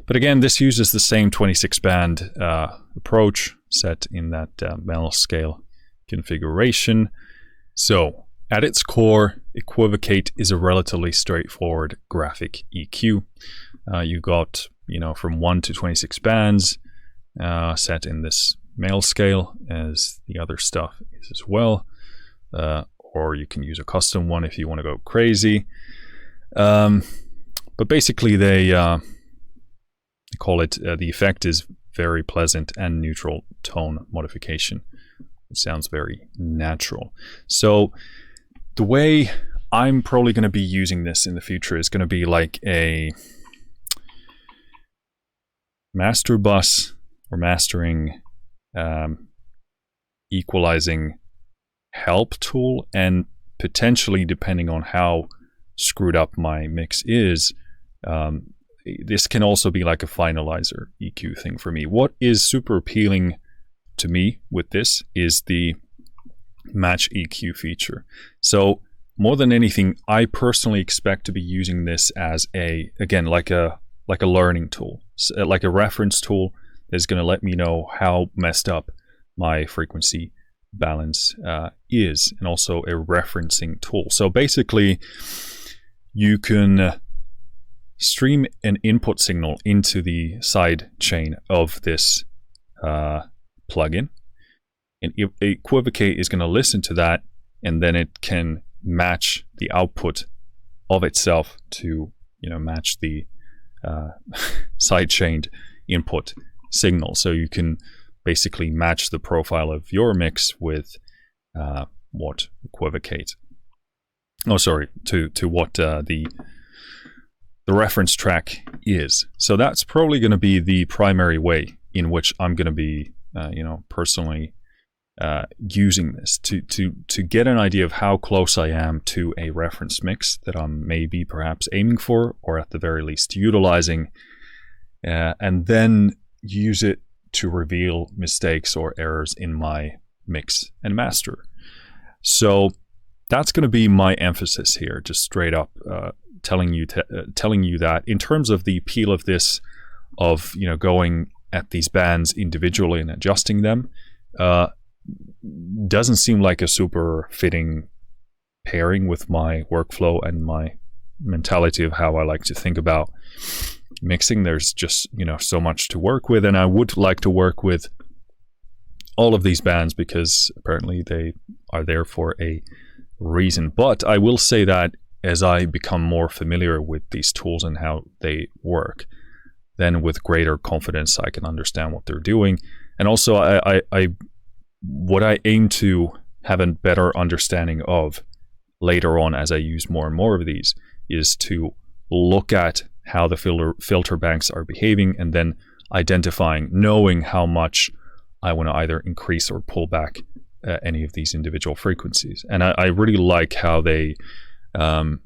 But again, this uses the same 26 band approach set in that Mel scale configuration. So At its core, EQuivocate is a relatively straightforward graphic EQ. You got, from 1 to 26 bands set in this male scale, as the other stuff is as well. Or you can use a custom one if you want to go crazy. But basically, they call it, the effect is very pleasant and neutral tone modification. It sounds very natural. So the way I'm probably going to be using this in the future is going to be like a master bus or mastering equalizing help tool, and potentially, depending on how screwed up my mix is, this can also be like a finalizer EQ thing for me. What is super appealing to me with this is the match EQ feature. So more than anything, I personally expect to be using this as like a learning tool, like a reference tool that's going to let me know how messed up my frequency balance is, and also a referencing tool. So basically, you can stream an input signal into the side chain of this plugin, and EQuivocate is going to listen to that, and then it can match the output of itself to match the side-chained input signal. So you can basically match the profile of your mix with what EQuivocate, to what the reference track is. So that's probably going to be the primary way in which I'm going to be personally using this to get an idea of how close I am to a reference mix that I'm maybe perhaps aiming for, or at the very least utilizing, and then use it to reveal mistakes or errors in my mix and master. So that's going to be my emphasis here, just straight up telling you that in terms of the appeal of this, of going at these bands individually and adjusting them, doesn't seem like a super fitting pairing with my workflow and my mentality of how I like to think about mixing. There's just so much to work with, and I would like to work with all of these bands because apparently they are there for a reason. But I will say that as I become more familiar with these tools and how they work, then with greater confidence I can understand what they're doing. And also what I aim to have a better understanding of later on as I use more and more of these is to look at how the filter banks are behaving, and then knowing how much I want to either increase or pull back any of these individual frequencies. And I really like how they the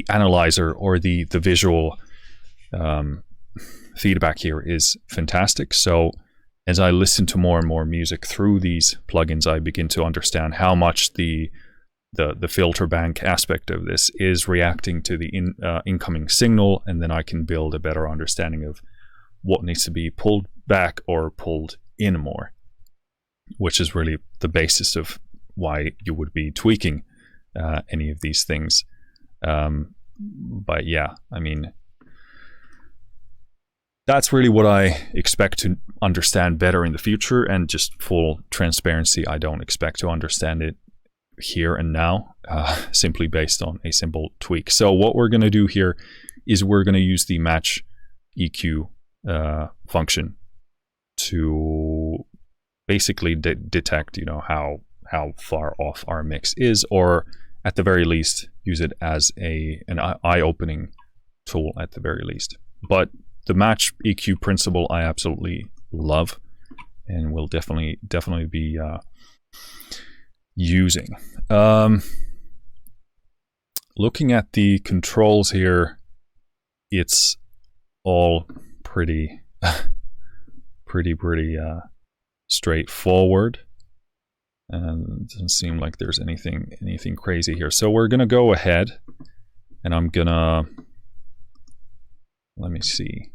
analyzer or the visual feedback here is fantastic. So as I listen to more and more music through these plugins, I begin to understand how much the filter bank aspect of this is reacting to the incoming signal, and then I can build a better understanding of what needs to be pulled back or pulled in more, which is really the basis of why you would be tweaking any of these things. But yeah, I mean, that's really what I expect to understand better in the future, and just full transparency, I don't expect to understand it here and now, simply based on a simple tweak. So what we're going to do here is we're going to use the match EQ function to basically detect, how far off our mix is, or at the very least use it as an eye-opening tool at the very least. But the match EQ principle I absolutely love, and will definitely be using. Looking at the controls here, it's all pretty straightforward, and it doesn't seem like there's anything crazy here. So we're gonna go ahead, and I'm gonna, let me see,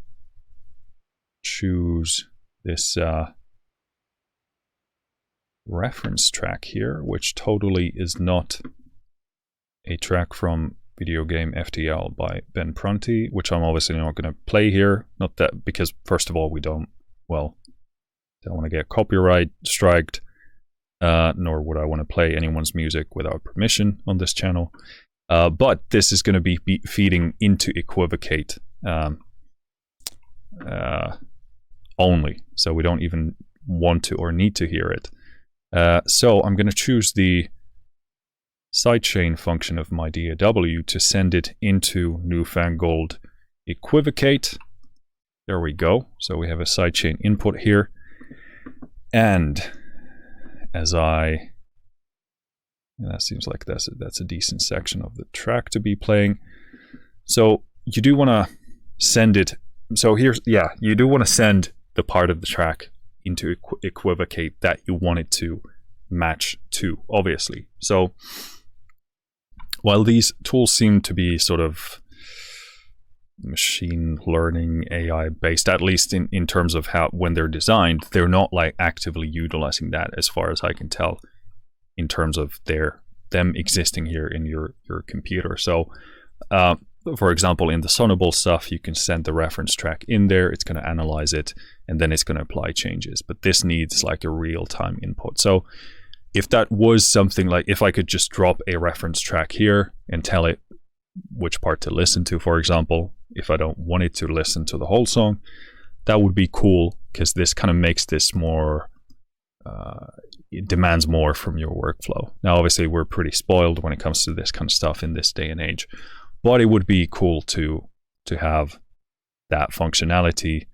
choose this reference track here, which totally is not a track from Video Game FTL by Ben Prunty, which I'm obviously not going to play here. Not that, because first of all, we don't want to get copyright striked, nor would I want to play anyone's music without permission on this channel. But this is going to be feeding into EQuivocate only, so we don't even want to or need to hear it. So I'm going to choose the sidechain function of my DAW to send it into Newfangled EQuivocate. There we go. So we have a sidechain input here. And as that seems like that's a decent section of the track to be playing. So you do want to send it. So you do want to send the part of the track into EQuivocate that you want it to match to, obviously. So while these tools seem to be sort of machine learning AI based, at least in terms of how when they're designed, they're not like actively utilizing that as far as I can tell in terms of them existing here in your computer. So for example, in the Sonable stuff, you can send the reference track in there, it's going to analyze it, and then it's going to apply changes. But this needs like a real-time input. So if that was something like, if I could just drop a reference track here and tell it which part to listen to, for example, if I don't want it to listen to the whole song, that would be cool, because this kind of makes this more, it demands more from your workflow. Now, obviously, we're pretty spoiled when it comes to this kind of stuff in this day and age. But it would be cool to have that functionality,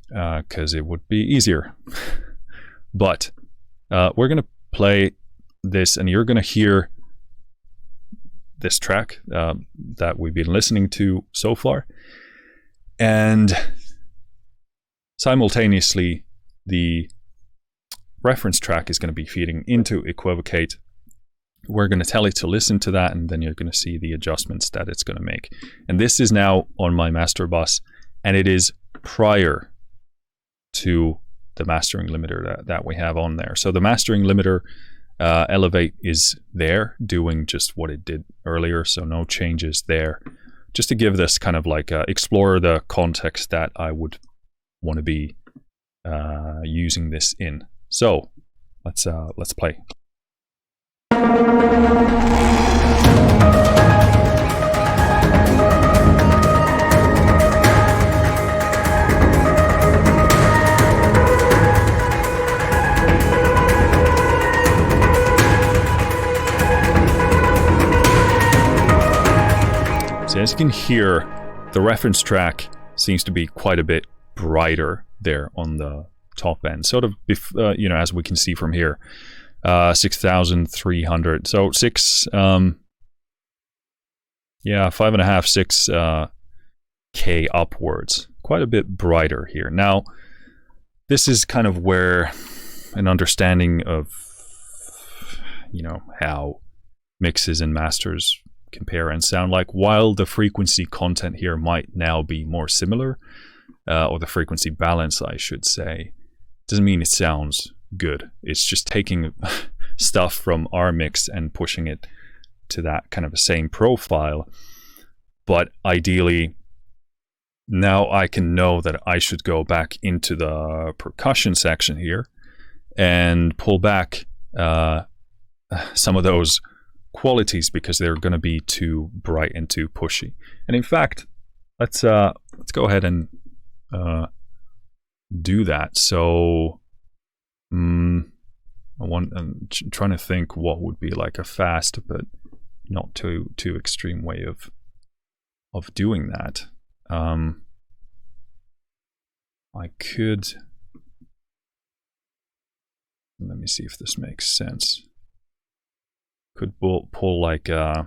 because it would be easier. But we're going to play this, and you're going to hear this track that we've been listening to so far. And simultaneously, the reference track is going to be feeding into EQuivocate. We're going to tell it to listen to that, and then you're going to see the adjustments that it's going to make. And this is now on my master bus, and it is prior to the mastering limiter that we have on there. So the mastering limiter, Elevate, is there doing just what it did earlier, so no changes there. Just to give this kind of like explore the context that I would want to be using this in. So let's play. So as you can hear, the reference track seems to be quite a bit brighter there on the top end, sort of, as we can see from here. 6,300. So 5.5, 6 K upwards. Quite a bit brighter here. Now, this is kind of where an understanding of, how mixes and masters compare and sound like, while the frequency content here might now be more similar, or the frequency balance, I should say, doesn't mean it sounds good. It's just taking stuff from our mix and pushing it to that kind of the same profile. But ideally, now I can know that I should go back into the percussion section here and pull back some of those qualities, because they're going to be too bright and too pushy. And in fact, let's go ahead and do that. So I'm trying to think what would be like a fast but not too extreme way of doing that. I could, let me see if this makes sense. Could pull like a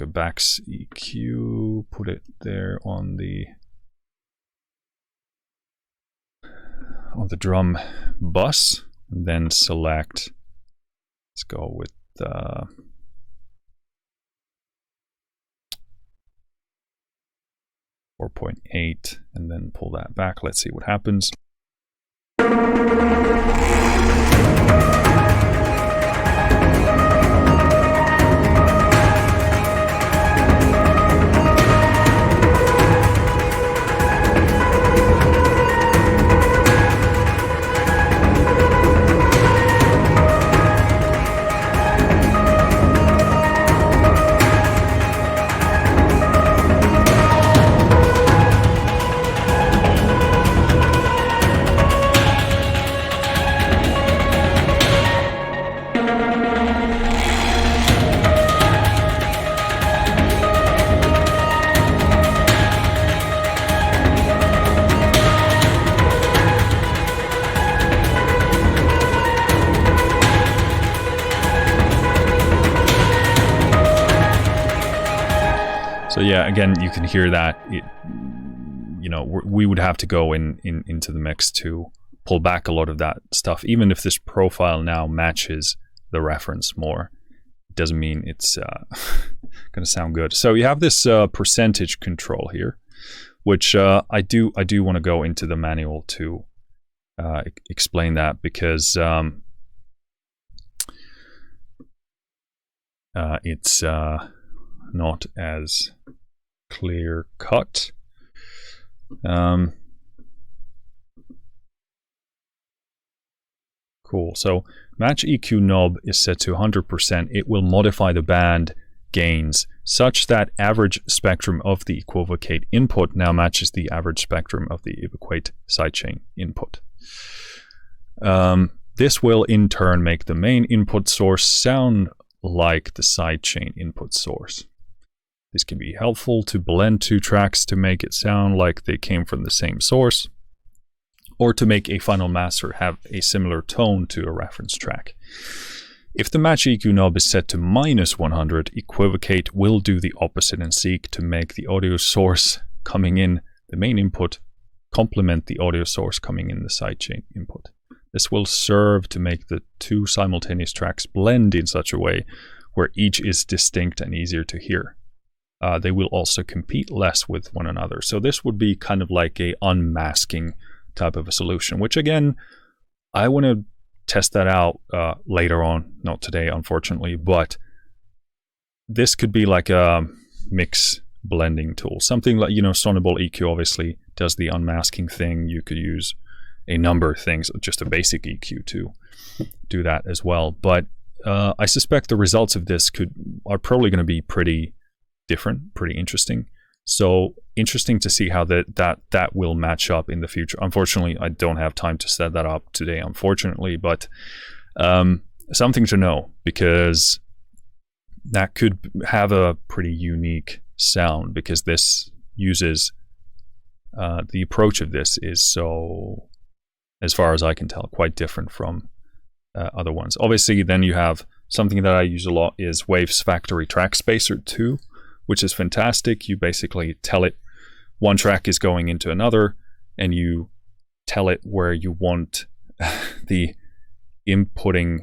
Bax EQ, put it there on the drum bus, and then select, let's go with 4.8, and then pull that back. Let's see what happens. So yeah, again, you can hear that we would have to go into the mix to pull back a lot of that stuff. Even if this profile now matches the reference more, it doesn't mean it's going to sound good. So you have this percentage control here, which I do want to go into the manual to explain that, because it's not as clear cut. Cool. So match EQ knob is set to 100%. It will modify the band gains such that average spectrum of the EQuivocate input now matches the average spectrum of the EQuivocate sidechain input. This will in turn make the main input source sound like the sidechain input source. This can be helpful to blend two tracks to make it sound like they came from the same source, or to make a final master have a similar tone to a reference track. If the match EQ knob is set to -100, EQuivocate will do the opposite and seek to make the audio source coming in the main input complement the audio source coming in the sidechain input. This will serve to make the two simultaneous tracks blend in such a way where each is distinct and easier to hear. They will also compete less with one another. So this would be kind of like a unmasking type of a solution, which again, I want to test that out later on, not today, unfortunately, but this could be like a mix blending tool. Something like, Sonable EQ obviously does the unmasking thing. You could use a number of things, just a basic EQ to do that as well. But I suspect the results of this are probably going to be pretty different, pretty interesting. So interesting to see how that will match up in the future. Unfortunately, I don't have time to set that up today, unfortunately, but something to know, because that could have a pretty unique sound, because this uses the approach of this is so, as far as I can tell, quite different from other ones. Obviously, then you have something that I use a lot is Wave's Factory Track Spacer 2, which is fantastic. You basically tell it one track is going into another, and you tell it where you want the inputting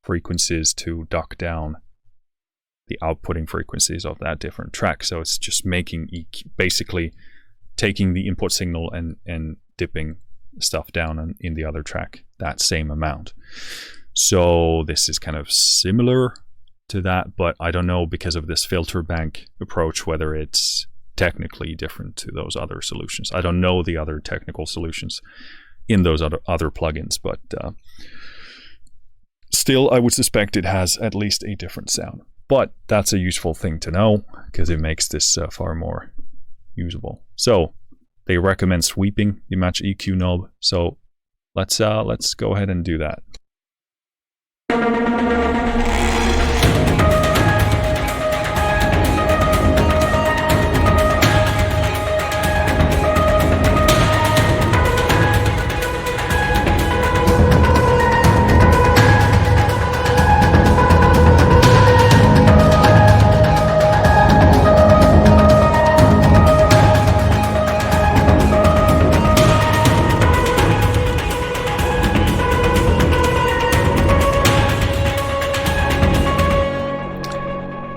frequencies to duck down the outputting frequencies of that different track. So it's just making basically taking the input signal and dipping stuff down in the other track that same amount. So this is kind of similar to that, but I don't know, because of this filter bank approach, whether it's technically different to those other solutions. I don't know the other technical solutions in those other plugins, but still I would suspect it has at least a different sound. But that's a useful thing to know, because it makes this far more usable. So they recommend sweeping the match EQ knob. So let's go ahead and do that.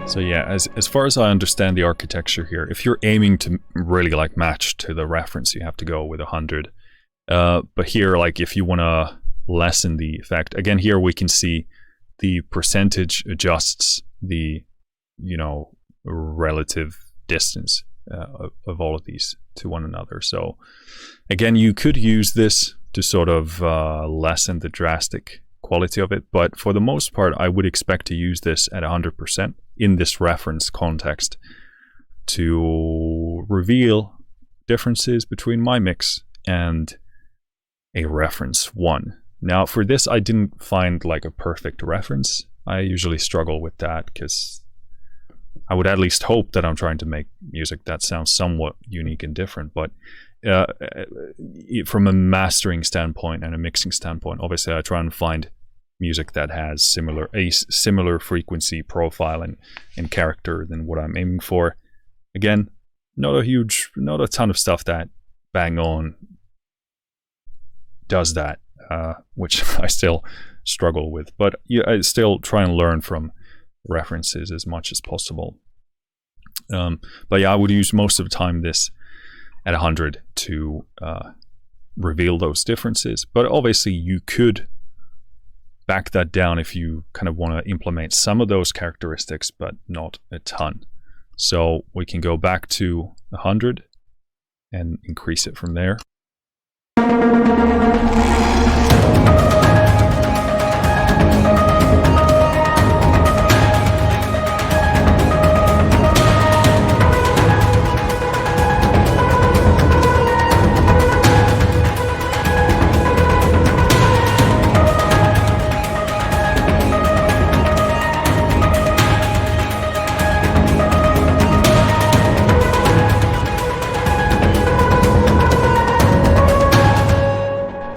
So yeah, as far as I understand the architecture here, if you're aiming to really like match to the reference, you have to go with 100. But here, like if you want to lessen the effect, again, here we can see the percentage adjusts the, relative distance of all of these to one another. So again, you could use this to sort of lessen the drastic quality of it, but for the most part, I would expect to use this at 100% in this reference context to reveal differences between my mix and a reference one. Now for this, I didn't find like a perfect reference. I usually struggle with that because I would at least hope that I'm trying to make music that sounds somewhat unique and different. But from a mastering standpoint and a mixing standpoint, obviously I try and find music that has a similar frequency profile and character than what I'm aiming for. Again, not a ton of stuff that bang on does that, which I still struggle with. But I still try and learn from references as much as possible. But yeah, I would use most of the time this at 100 to reveal those differences. But obviously you could back that down if you kind of want to implement some of those characteristics, but not a ton. So we can go back to 100 and increase it from there.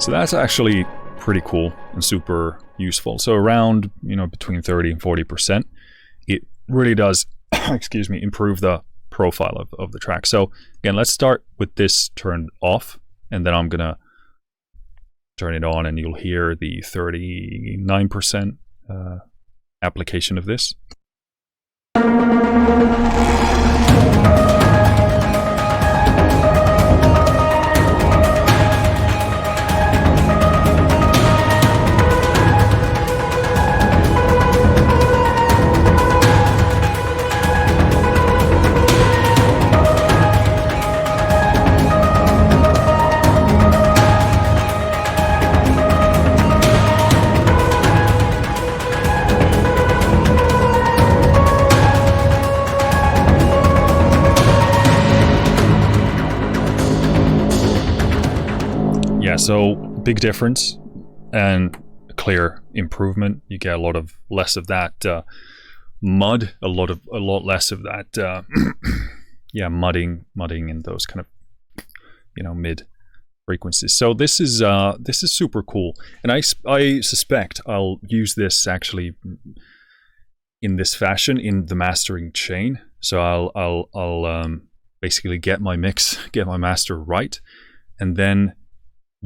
So that's actually pretty cool and super useful. So around, between 30 and 40%, it really does, improve the profile of the track. So again, let's start with this turned off, and then I'm gonna turn it on and you'll hear the 39% application of this. So big difference and clear improvement. You get a lot less of that mud, a lot less of that mudding and those kind of mid frequencies. So this is super cool, and I suspect I'll use this actually in this fashion in the mastering chain. So I'll basically get my master right, and then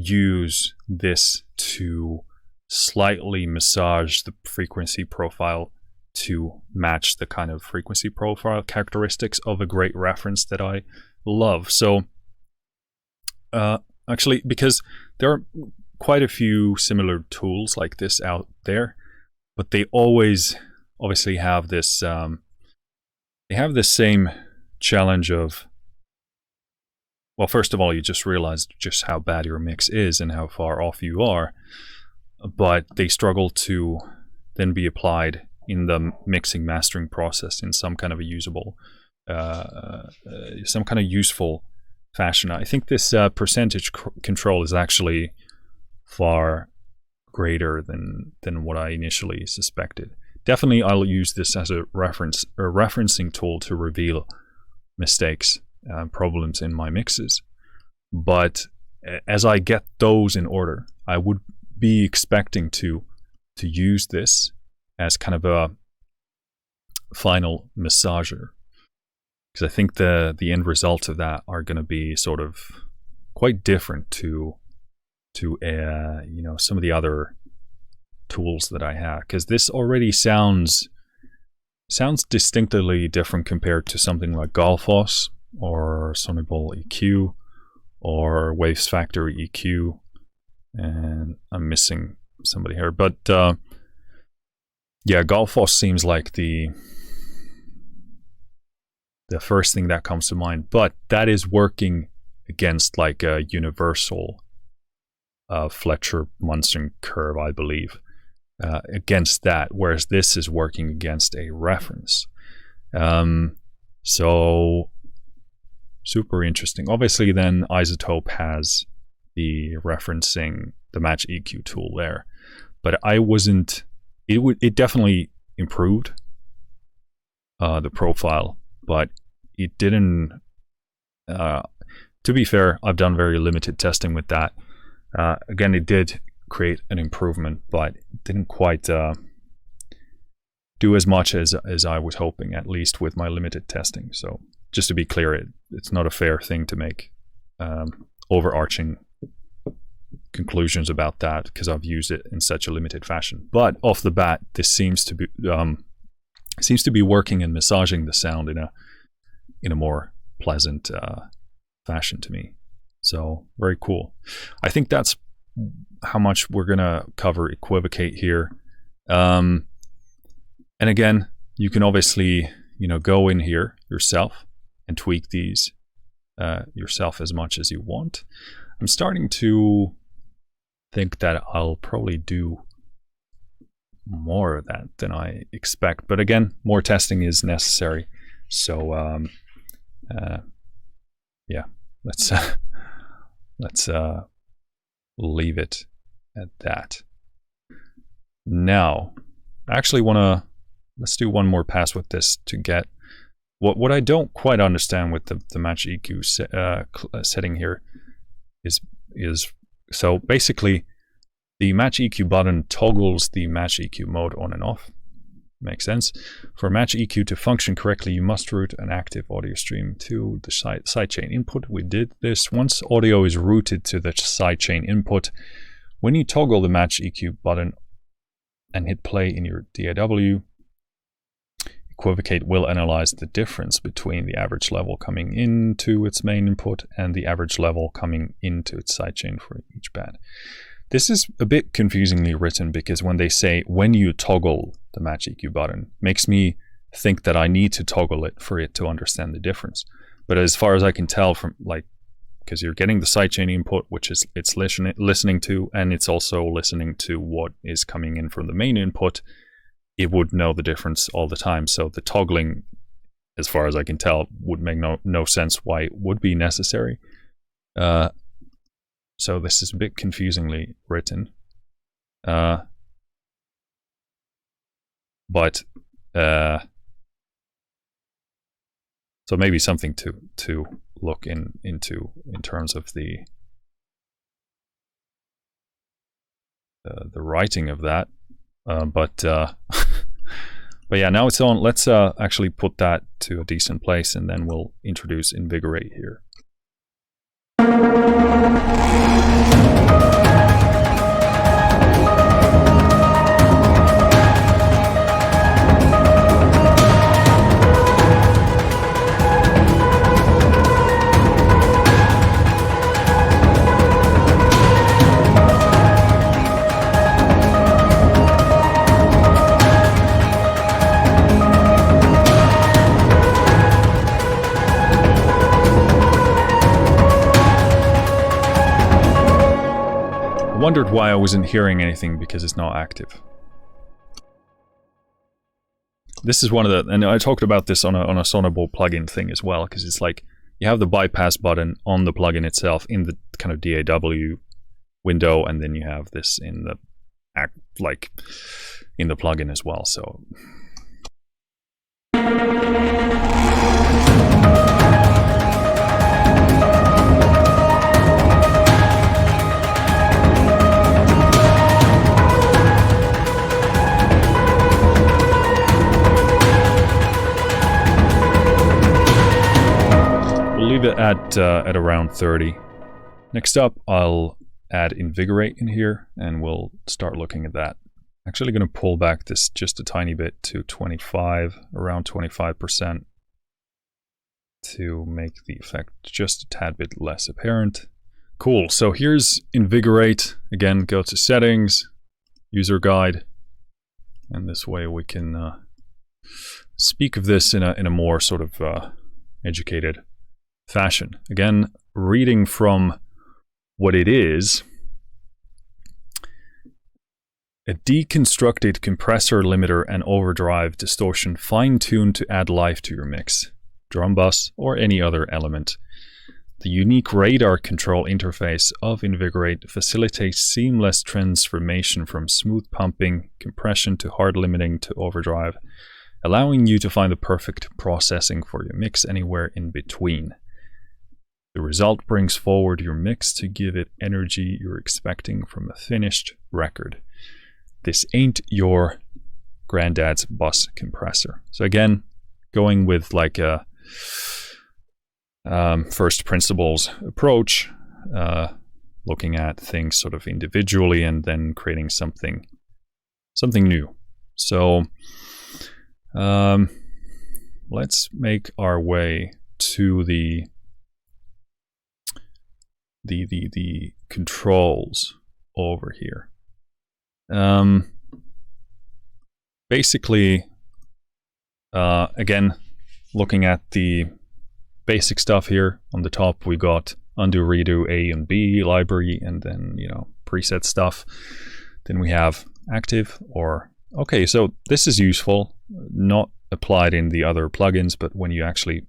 use this to slightly massage the frequency profile to match the kind of frequency profile characteristics of a great reference that I love. So actually, because there are quite a few similar tools like this out there, but they always obviously have this they have the same challenge of, well, first of all, you just realize just how bad your mix is and how far off you are, but they struggle to then be applied in the mixing mastering process in some kind of a usable, some kind of useful fashion. I think this percentage control is actually far greater than what I initially suspected. Definitely, I'll use this as a referencing tool to reveal mistakes. Problems in my mixes, but as I get those in order, I would be expecting to use this as kind of a final massager, because I think the end results of that are going to be sort of quite different to some of the other tools that I have, because this already sounds distinctly different compared to something like Golfos or Sonyball EQ or waves factor EQ, and I'm missing somebody here, but yeah, Golfos seems like the first thing that comes to mind, but that is working against like a universal Fletcher-Munson curve, I believe, against that, whereas this is working against a reference. So super interesting. Obviously then Isotope has the referencing, the match EQ tool there, but it definitely improved the profile, but it didn't, to be fair, I've done very limited testing with that. Again, it did create an improvement, but it didn't quite do as much as I was hoping, at least with my limited testing. So just to be clear, it's not a fair thing to make overarching conclusions about that, because I've used it in such a limited fashion. But off the bat, this seems to be working and massaging the sound in a more pleasant fashion to me. So very cool. I think that's how much we're gonna cover EQuivocate here. And again, you can obviously go in here yourself and tweak these yourself as much as you want. I'm starting to think that I'll probably do more of that than I expect, but again, more testing is necessary. So yeah, let's leave it at that. Now, I actually let's do one more pass with this to get what I don't quite understand with the match EQ setting here is so basically the match EQ button toggles the match EQ mode on and off. Makes sense. For match EQ to function correctly, you must route an active audio stream to the sidechain input. We did this. Once audio is routed to the sidechain input, when you toggle the match EQ button and hit play in your DAW, EQuivocate will analyze the difference between the average level coming into its main input and the average level coming into its sidechain for each band. This is a bit confusingly written, because when they say when you toggle the match EQ button, makes me think that I need to toggle it for it to understand the difference. But as far as I can tell from because you're getting the sidechain input, which is it's listening to, and it's also listening to what is coming in from the main input, it would know the difference all the time. So the toggling, as far as I can tell, would make no sense why it would be necessary. So this is a bit confusingly written, but so maybe something to look into in terms of the writing of that. But yeah, now it's on. Let's actually put that to a decent place, and then we'll introduce Invigorate here. Wondered why I wasn't hearing anything, because it's not active. This is one of the, and I talked about this on a Sonable plugin thing as well, because it's like you have the bypass button on the plugin itself in the kind of DAW window, and then you have this in the in the plugin as well. So leave it at around 30. Next up, I'll add Invigorate in here, and we'll start looking at that. Actually going to pull back this just a tiny bit to 25, around 25%. to make the effect just a tad bit less apparent. Cool, so here's Invigorate. Again, go to Settings, User Guide, and this way we can speak of this in a more sort of educated fashion. Again, reading from what it is: a deconstructed compressor, limiter, and overdrive distortion fine-tuned to add life to your mix, drum bus, or any other element. The unique radar control interface of Invigorate facilitates seamless transformation from smooth pumping, compression to hard limiting to overdrive, allowing you to find the perfect processing for your mix anywhere in between. The result brings forward your mix to give it energy you're expecting from a finished record. This ain't your granddad's bus compressor. So again, going with like a first principles approach, looking at things sort of individually and then creating something new. So let's make our way to the controls over here. Basically, again, looking at the basic stuff here on the top, we got undo, redo, A and B library, and then, you know, preset stuff. Then we have active, or okay, so this is useful, not applied in the other plugins, but when you actually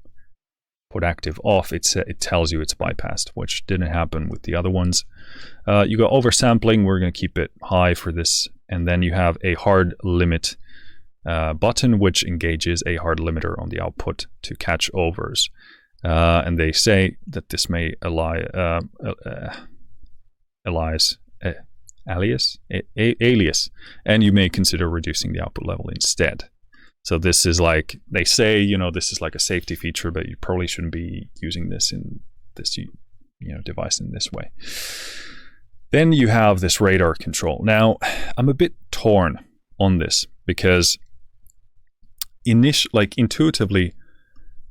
put active off, it tells you it's bypassed, which didn't happen with the other ones. You got oversampling, we're going to keep it high for this, and then you have a hard limit button, which engages a hard limiter on the output to catch overs. And they say that this may alias, and you may consider reducing the output level instead. So this is like, they say, you know, this is like a safety feature, but you probably shouldn't be using this in this, you know, device in this way. Then you have this radar control. Now, I'm a bit torn on this because intuitively,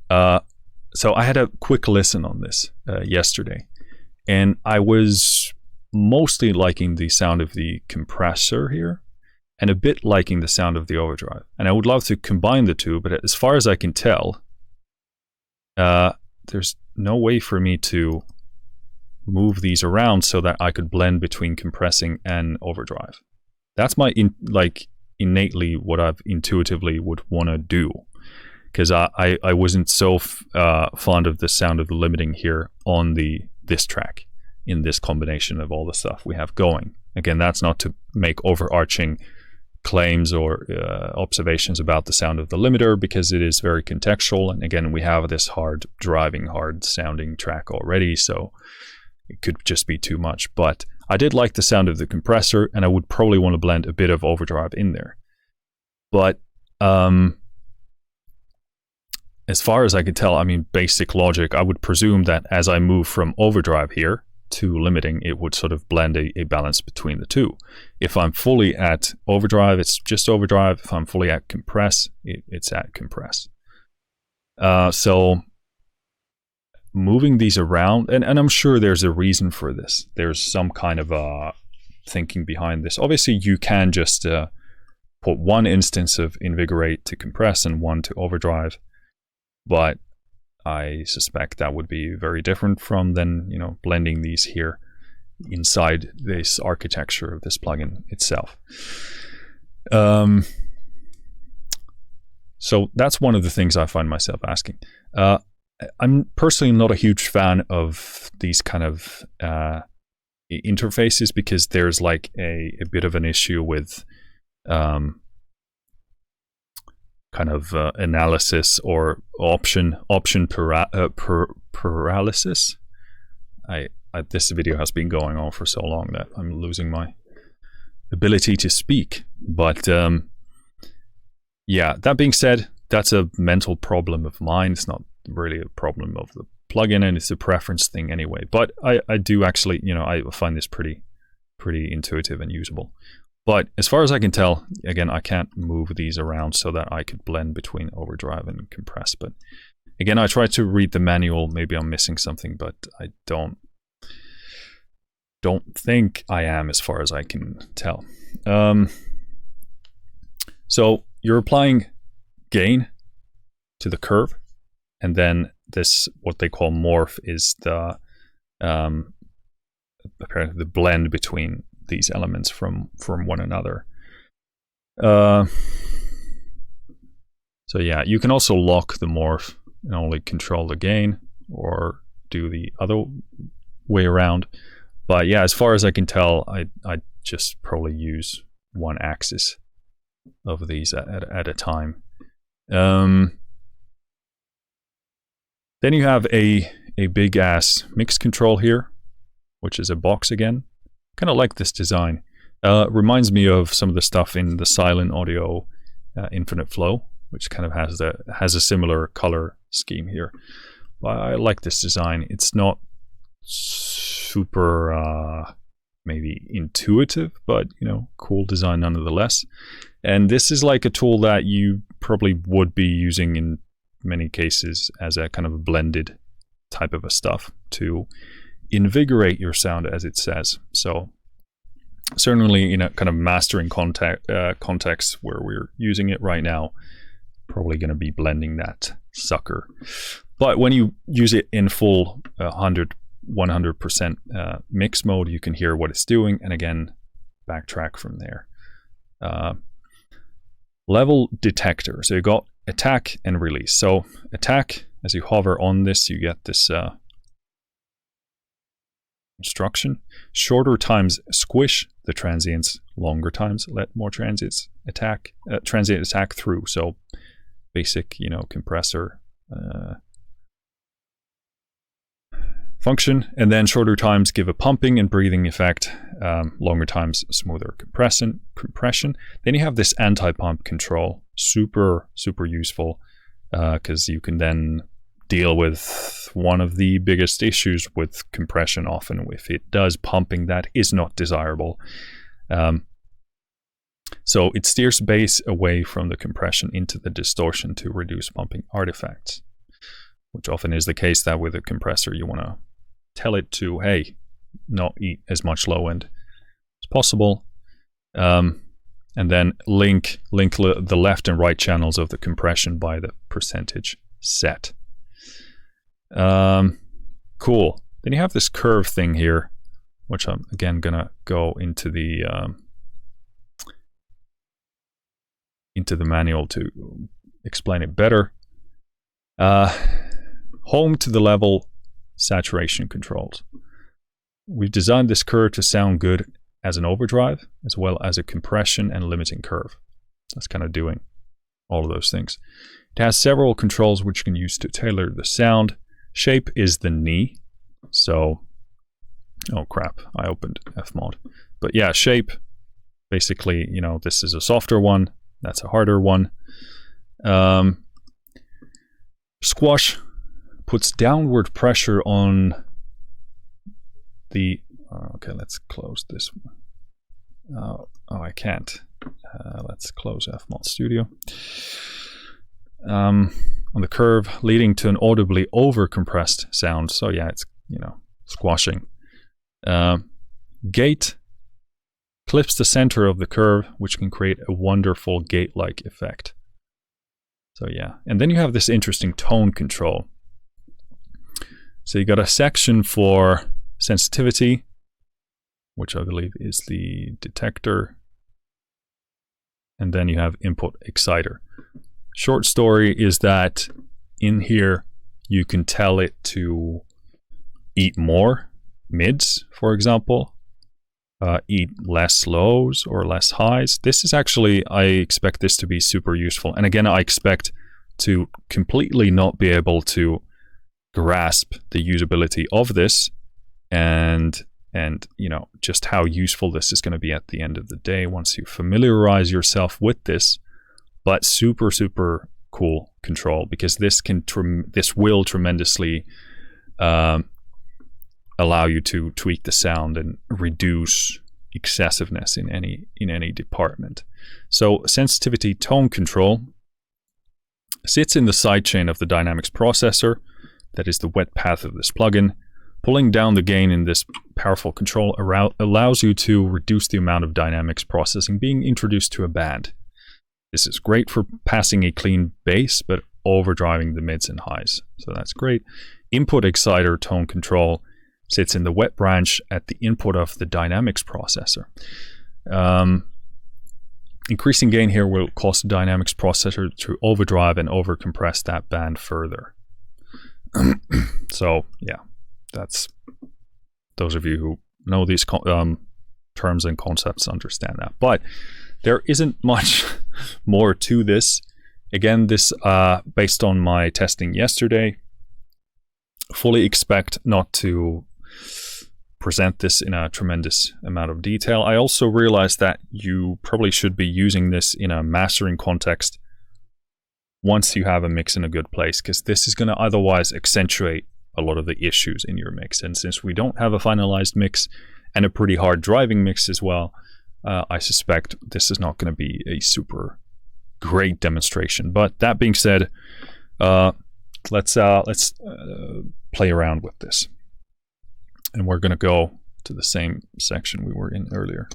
so I had a quick listen on this yesterday, and I was mostly liking the sound of the compressor here and a bit liking the sound of the overdrive. And I would love to combine the two, but as far as I can tell, there's no way for me to move these around so that I could blend between compressing and overdrive. That's my innately what I've intuitively would want to do, because I wasn't so fond of the sound of the limiting here on this track in this combination of all the stuff we have going. Again, that's not to make overarching claims or observations about the sound of the limiter, because it is very contextual, and again, we have this hard sounding track already, so it could just be too much. But I did like the sound of the compressor, and I would probably want to blend a bit of overdrive in there. But as far as I can tell, I mean, basic logic, I would presume that as I move from overdrive here to limiting, it would sort of blend a balance between the two. If I'm fully at overdrive, it's just overdrive. If I'm fully at compress, it's at compress. So moving these around, and I'm sure there's a reason for this. There's some kind of thinking behind this. Obviously, you can just put one instance of Invigorate to compress and one to overdrive, but I suspect that would be very different from then, you know, blending these here inside this architecture of this plugin itself. So that's one of the things I find myself asking. I'm personally not a huge fan of these kind of interfaces, because there's like a bit of an issue with kind of analysis or option paralysis. This video has been going on for so long that I'm losing my ability to speak. But yeah, that being said, that's a mental problem of mine. It's not really a problem of the plugin, and it's a preference thing anyway. But I do actually, you know, I find this pretty intuitive and usable. But as far as I can tell, again, I can't move these around so that I could blend between overdrive and compress. But Again, I tried to read the manual. Maybe I'm missing something, but I don't think I am, as far as I can tell. So you're applying gain to the curve, and then this, what they call morph, is the apparently the blend between these elements from one another. So yeah, you can also lock the morph and only control the gain, or do the other way around. But yeah, as far as I can tell, I just probably use one axis of these at a time. Then you have a big ass mix control here, which is a box again. Kind of like this design. Reminds me of some of the stuff in the silent audio infinite flow, which kind of has a similar color scheme here. But I like this design. It's not super maybe intuitive, but you know, cool design nonetheless. And this is like a tool that you probably would be using in many cases as a kind of a blended type of a stuff to invigorate your sound, as it says. So certainly in a kind of mastering context where we're using it right now, probably going to be blending that sucker. But when you use it in full 100% mix mode, you can hear what it's doing, and again, backtrack from there. Level detector. So you got attack and release. So attack, as you hover on this, you get this instruction. Shorter times squish the transients, longer times let more transients attack, transient attack through. So basic, you know, compressor function. And then shorter times give a pumping and breathing effect, longer times smoother compression. Then you have this anti-pump control, super useful, because you can then deal with one of the biggest issues with compression. Often if it does pumping that is not desirable, so it steers bass away from the compression into the distortion to reduce pumping artifacts, which often is the case that with a compressor you want to tell it to, hey, not eat as much low end as possible, and then link the left and right channels of the compression by the percentage set. Cool. Then you have this curve thing here, which I'm again gonna go into the manual to explain it better. Home to the level saturation controls. We've designed this curve to sound good as an overdrive, as well as a compression and limiting curve. That's kind of doing all of those things. It has several controls which you can use to tailor the sound. Shape is the knee. So, oh crap, I opened Fmod. But yeah, shape, basically, you know, this is a softer one, that's a harder one. Squash puts downward pressure on the, okay, let's close this one. Oh, I can't. Let's close Fmod Studio. On the curve, leading to an audibly over-compressed sound. So yeah, it's, you know, squashing. Gate clips the center of the curve, which can create a wonderful gate-like effect. So yeah, and then you have this interesting tone control. So you got a section for sensitivity, which I believe is the detector. And then you have input exciter. Short story is that in here, you can tell it to eat more mids, for example, eat less lows or less highs. This is actually, I expect this to be super useful. And again, I expect to completely not be able to grasp the usability of this and you know, just how useful this is going to be at the end of the day once you familiarize yourself with this. But super cool control, because this will tremendously allow you to tweak the sound and reduce excessiveness in any department. So sensitivity tone control, sits in the sidechain of the dynamics processor. That is the wet path of this plugin. Pulling down the gain in this powerful control allows you to reduce the amount of dynamics processing being introduced to a band. This is great for passing a clean bass, but overdriving the mids and highs. So that's great. Input exciter tone control sits in the wet branch at the input of the dynamics processor. Increasing gain here will cause the dynamics processor to overdrive and overcompress that band further. So yeah, that's, those of you who know these terms and concepts understand that. But there isn't much more to this. Again, this based on my testing yesterday. Fully expect not to present this in a tremendous amount of detail. I also realized that you probably should be using this in a mastering context once you have a mix in a good place, because this is going to otherwise accentuate a lot of the issues in your mix. And since we don't have a finalized mix and a pretty hard driving mix as well, I suspect this is not going to be a super great demonstration. But that being said, let's play around with this. And we're going to go to the same section we were in earlier.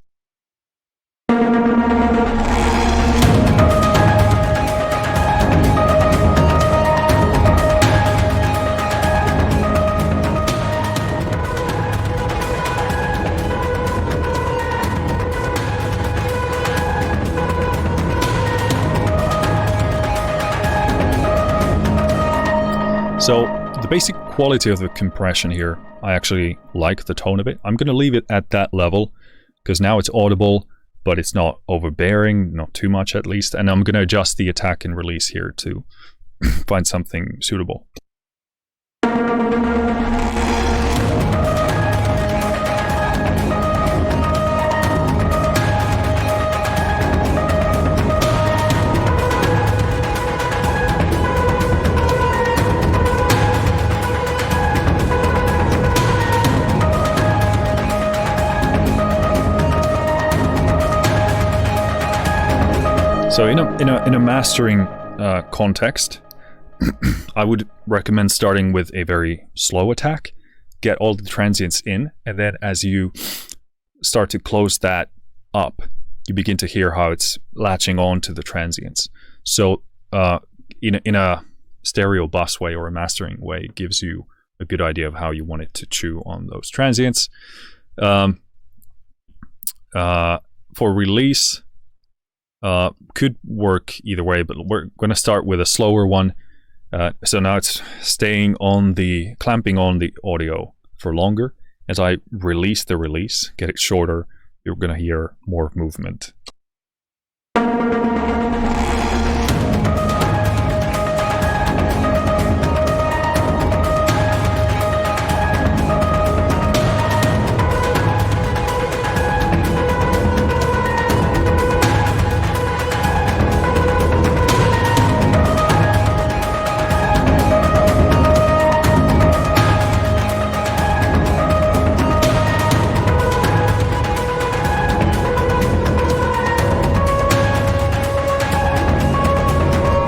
So the basic quality of the compression here, I actually like the tone of it. I'm going to leave it at that level because now it's audible, but it's not overbearing, not too much at least. And I'm going to adjust the attack and release here to find something suitable. So in a mastering context, I would recommend starting with a very slow attack, get all the transients in, and then as you start to close that up, you begin to hear how it's latching on to the transients. So in a stereo bus way or a mastering way, it gives you a good idea of how you want it to chew on those transients. For release, could work either way, but we're going to start with a slower one. So now it's clamping on the audio for longer. As I release the release, get it shorter, you're going to hear more movement.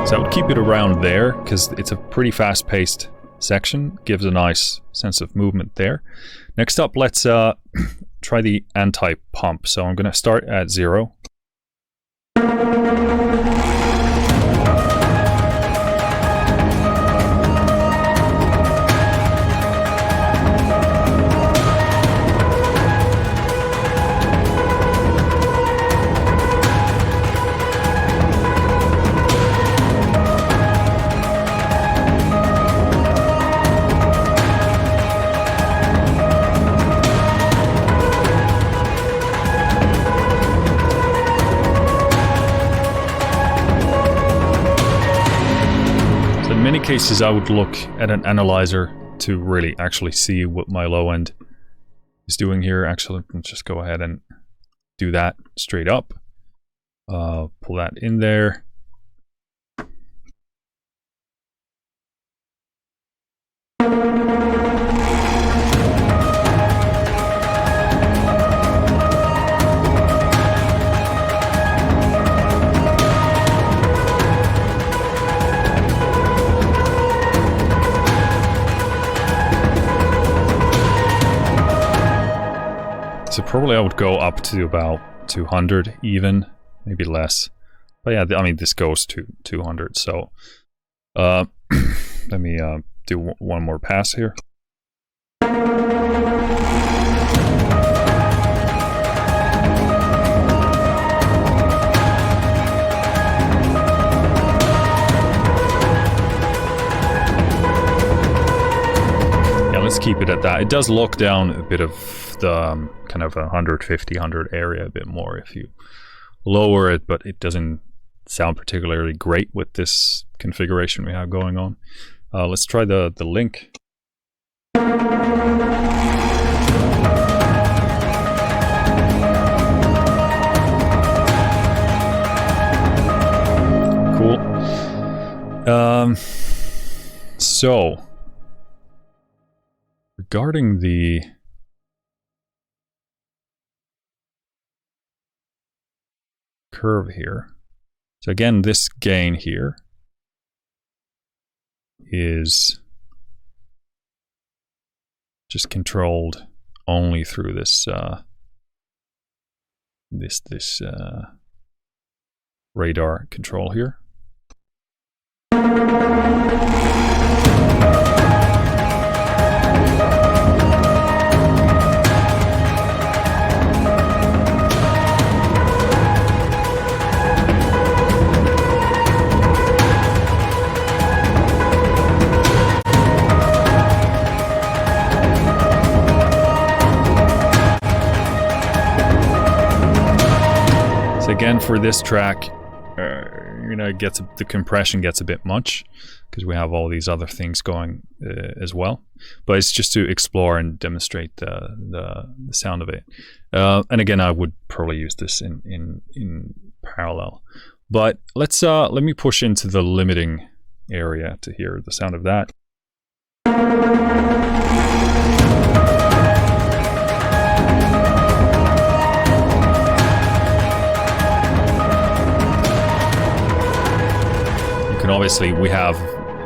So I would keep it around there because it's a pretty fast-paced section, gives a nice sense of movement there. Next up, let's try the anti-pump. So I'm going to start at 0. Cases I would look at an analyzer to really actually see what my low end is doing here. Actually, let's just go ahead and do that straight up. Pull that in there. So probably I would go up to about 200 even, maybe less. But yeah, I mean, this goes to 200, so let me do one more pass here. Let's keep it at that. It does lock down a bit of the kind of 150, 100 area a bit more if you lower it, but it doesn't sound particularly great with this configuration we have going on. Let's try the link. Cool. So regarding the curve here, so again, this gain here is just controlled only through this this radar control here. So again, for this track, the compression gets a bit much because we have all these other things going as well. But it's just to explore and demonstrate the sound of it. And again, I would probably use this in parallel. But let me push into the limiting area to hear the sound of that. And obviously we have,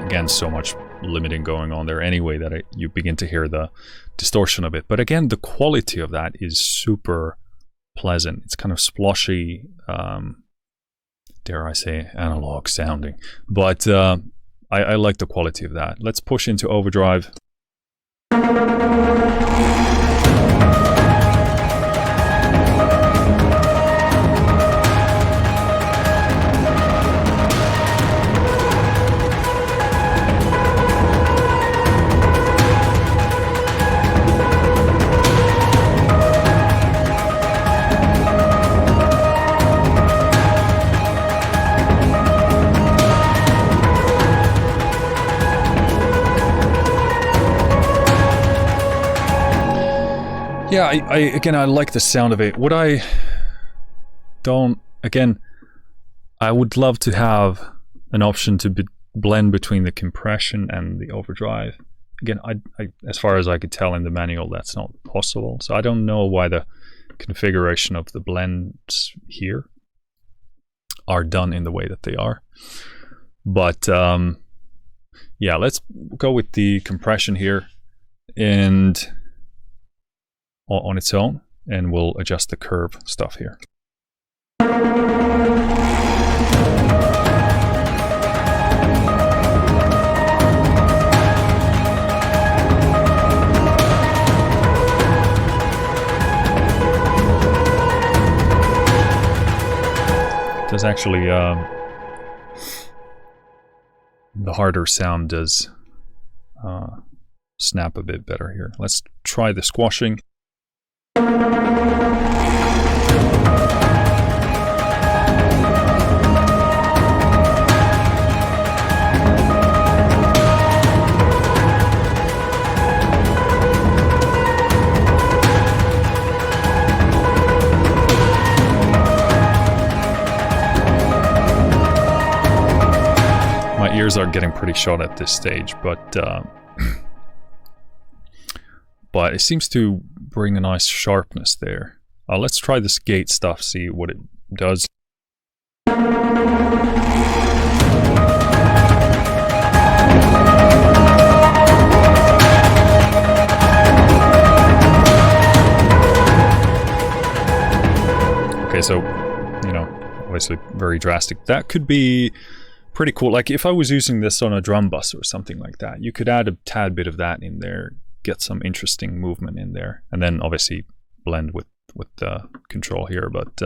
again, so much limiting going on there anyway that you begin to hear the distortion of it. But again, the quality of that is super pleasant. It's kind of sploshy, dare I say, analog sounding. But I like the quality of that. Let's push into overdrive. Yeah, I like the sound of it. What I would love to have an option to blend between the compression and the overdrive. Again, as far as I could tell in the manual, that's not possible. So I don't know why the configuration of the blends here are done in the way that they are. But yeah, let's go with the compression here and on its own, and we'll adjust the curve stuff here. Does actually the harder sound does snap a bit better here. Let's try the squashing. My ears are getting pretty shot at this stage, but it seems to bring a nice sharpness there. Let's try this gate stuff, see what it does. So, you know, obviously very drastic. That could be pretty cool. Like if I was using this on a drum bus or something like that, you could add a tad bit of that in there, get some interesting movement in there, and then obviously blend with the control here. But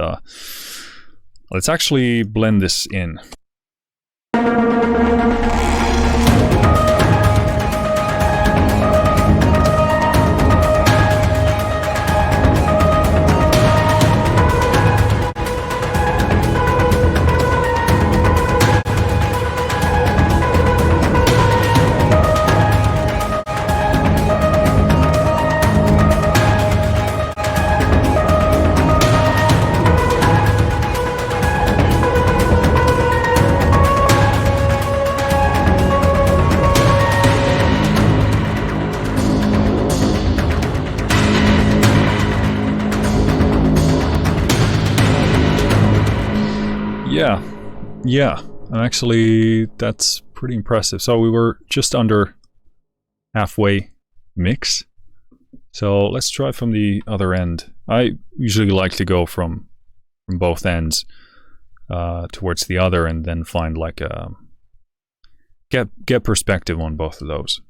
let's actually blend this in. Yeah, actually that's pretty impressive. So we were just under halfway mix. So let's try from the other end. I usually like to go from both ends towards the other, and then find like a get perspective on both of those.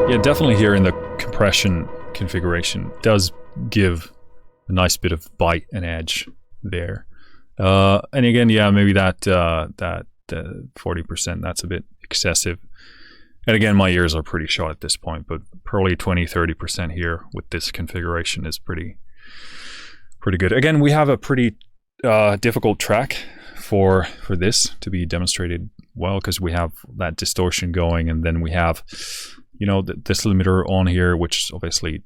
Yeah, definitely here in the compression configuration does give a nice bit of bite and edge there. And again, yeah, maybe that 40%, that's a bit excessive. And again, my ears are pretty shot at this point, but probably 20-30% here with this configuration is pretty good. Again, we have a pretty difficult track for this to be demonstrated well, because we have that distortion going, and then we have, you know, this limiter on here, which is obviously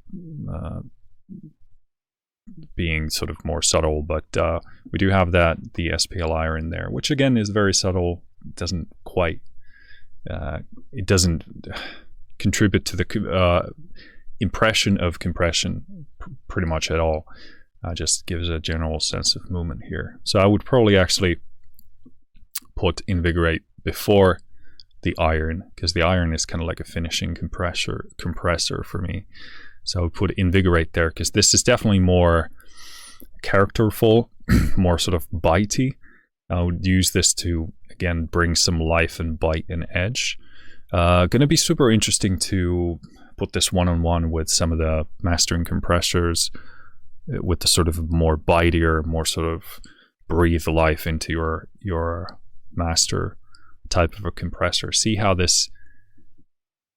being sort of more subtle, but we do have the SPLI in there, which again is very subtle. It doesn't quite, it doesn't contribute to the impression of compression pretty much at all. Just gives a general sense of movement here. So I would probably actually put Invigorate before the iron, because the iron is kind of like a finishing compressor for me. So I would put Invigorate there, because this is definitely more characterful, more sort of bitey. I would use this to, again, bring some life and bite and edge. Going to be super interesting to put this one-on-one with some of the mastering compressors, with the sort of more bitier, more sort of breathe life into your master type of a compressor. See how this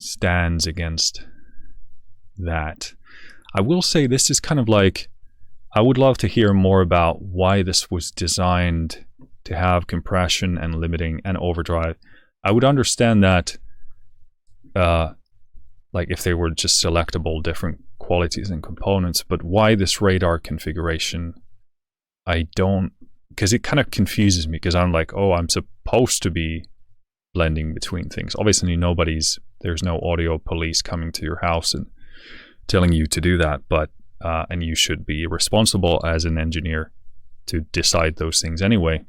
stands against that. I will say this is kind of like, I would love to hear more about why this was designed to have compression and limiting and overdrive. I would understand that like if they were just selectable different qualities and components, but why this radar configuration, I don't, because it kind of confuses me, because I'm like, oh, I'm supposed to be blending between things. Obviously there's no audio police coming to your house and telling you to do that, but and you should be responsible as an engineer to decide those things anyway.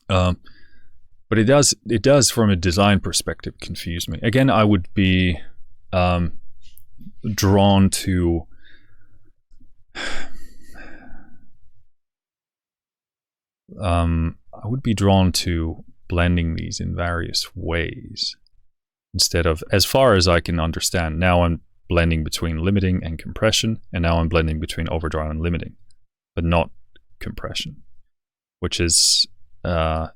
But it does from a design perspective confuse me. Again, I would be drawn to blending these in various ways, instead of, as far as I can understand, now I'm blending between limiting and compression, and now I'm blending between overdrive and limiting, but not compression, which is a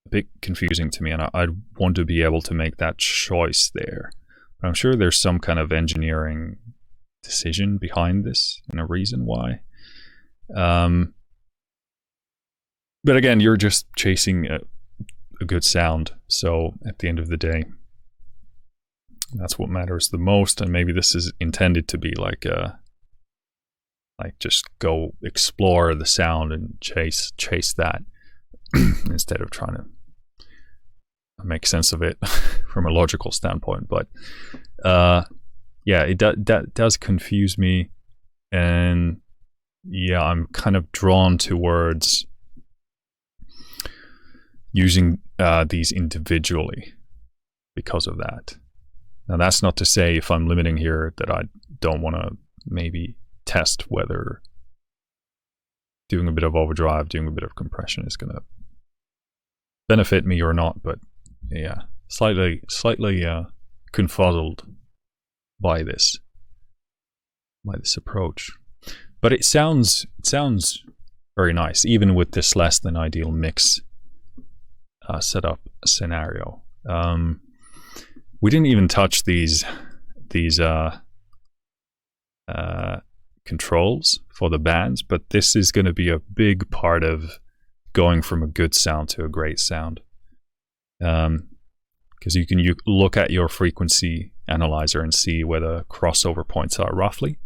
bit confusing to me, and I want to be able to make that choice there. But I'm sure there's some kind of engineering decision behind this and a reason why. But again, you're just chasing a good sound, so at the end of the day, that's what matters the most. And maybe this is intended to be like just go explore the sound and chase that instead of trying to make sense of it from a logical standpoint. But yeah, that does confuse me, and yeah, I'm kind of drawn towards using these individually because of that. Now, that's not to say, if I'm limiting here, that I don't want to maybe test whether doing a bit of overdrive, doing a bit of compression is going to benefit me or not. But yeah, slightly confuzzled by this approach. But it sounds very nice, even with this less than ideal mix setup scenario. We didn't even touch these controls for the bands, but this is going to be a big part of going from a good sound to a great sound. Because you can look at your frequency analyzer and see where the crossover points are roughly,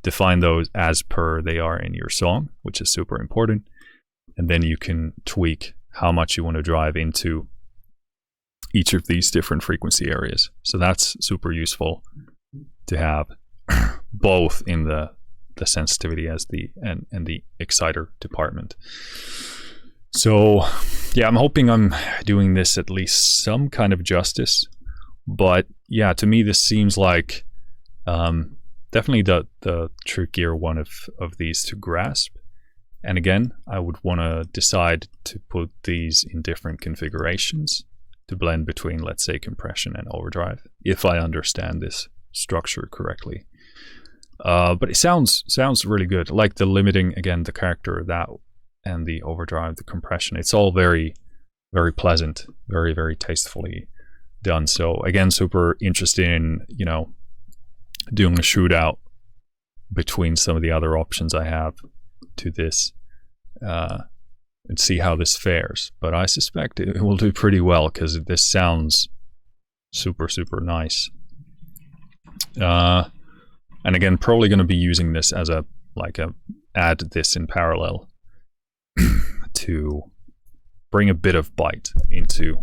define those as per they are in your song, which is super important, and then you can tweak how much you want to drive into each of these different frequency areas. So that's super useful to have both in the sensitivity as and the exciter department. So yeah, I'm hoping I'm doing this at least some kind of justice. But yeah, to me this seems like definitely the trickier one of these to grasp. And again, I would want to decide to put these in different configurations to blend between, let's say, compression and overdrive, if I understand this structure correctly. But it sounds really good. Like the limiting, again, the character of that, and the overdrive, the compression. It's all very, very pleasant, very, very tastefully done. So again, super interested in, doing a shootout between some of the other options I have to this, and see how this fares. But I suspect it will do pretty well, because this sounds super, super nice. And again, probably going to be using this as add this in parallel to bring a bit of bite into,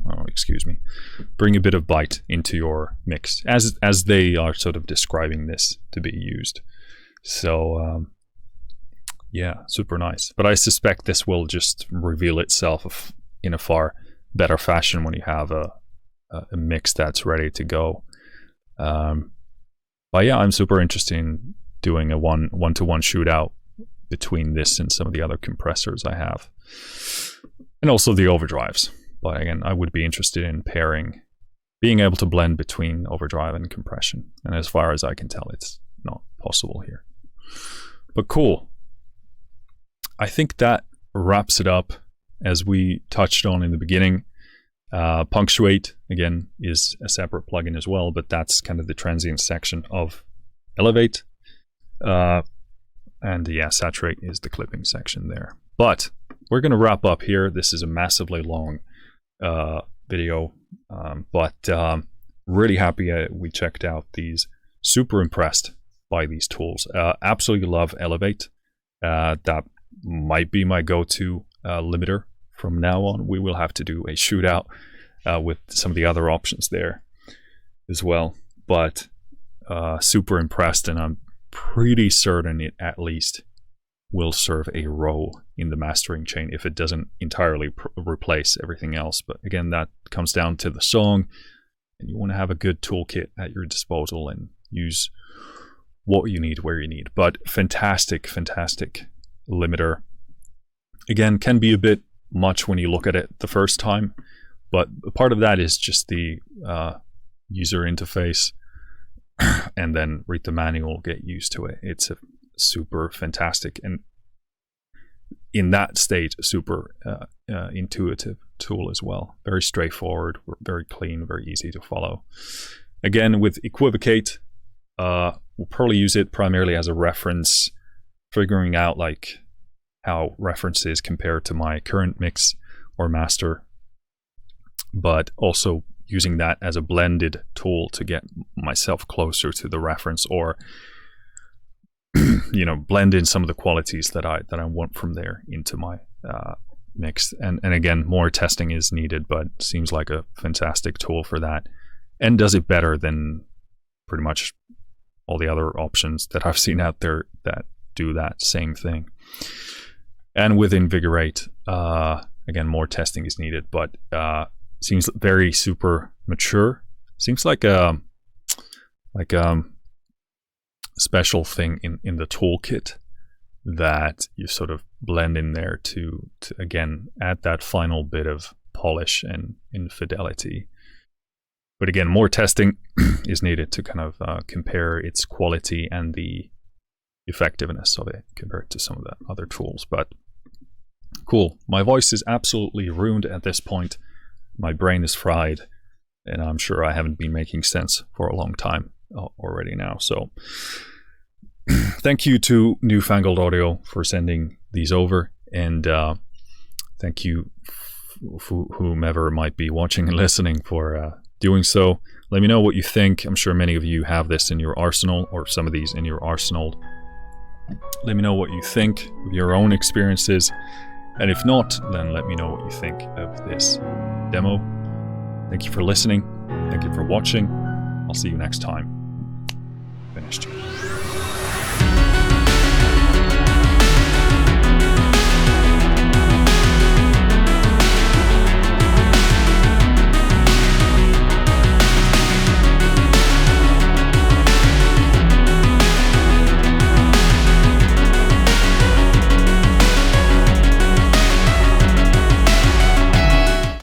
bring a bit of bite into your mix as they are sort of describing this to be used. So yeah, super nice. But I suspect this will just reveal itself in a far better fashion when you have a mix that's ready to go. But yeah, I'm super interested in doing a one-to-one shootout between this and some of the other compressors I have, and also the overdrives. But again, I would be interested in being able to blend between overdrive and compression. And as far as I can tell, it's not possible here. But cool. I think that wraps it up. As we touched on in the beginning, Punctuate, again, is a separate plugin as well, but that's kind of the transient section of Elevate. And yeah, Saturate is the clipping section there. But we're going to wrap up here. This is a massively long video, but really happy we checked out these. Super impressed by these tools. Absolutely love Elevate. That might be my go-to limiter from now on. We will have to do a shootout with some of the other options there as well. But super impressed, and I'm pretty certain it at least will serve a role in the mastering chain if it doesn't entirely replace everything else. But again, that comes down to the song, and you want to have a good toolkit at your disposal and use what you need where you need. But fantastic limiter. Again, can be a bit much when you look at it the first time, but part of that is just the user interface, and then read the manual, get used to it. It's a super fantastic, and in that state, super intuitive tool as well. Very straightforward, very clean, very easy to follow. Again, with EQuivocate, we'll probably use it primarily as a reference, figuring out how references compare to my current mix or master, but also using that as a blended tool to get myself closer to the reference, or blend in some of the qualities that I want from there into my mix. And again, more testing is needed, but seems like a fantastic tool for that, and does it better than pretty much all the other options that I've seen out there that do that same thing. And with Invigorate, again, more testing is needed, but seems very super mature. Seems like a special thing in the toolkit that you sort of blend in there to again add that final bit of polish and infidelity. But again, more testing is needed to kind of compare its quality and the effectiveness of it compared to some of the other tools. But cool. My voice is absolutely ruined at this point. My brain is fried, and I'm sure I haven't been making sense for a long time already now. So thank you to Newfangled Audio for sending these over, and thank you whomever might be watching and listening for doing so. Let me know what you think. I'm sure many of you have this in your arsenal, or some of these in your arsenal. Let me know what you think of your own experiences, and if not, then let me know what you think of this demo. Thank you for listening. Thank you for watching. I'll see you next time. Finished.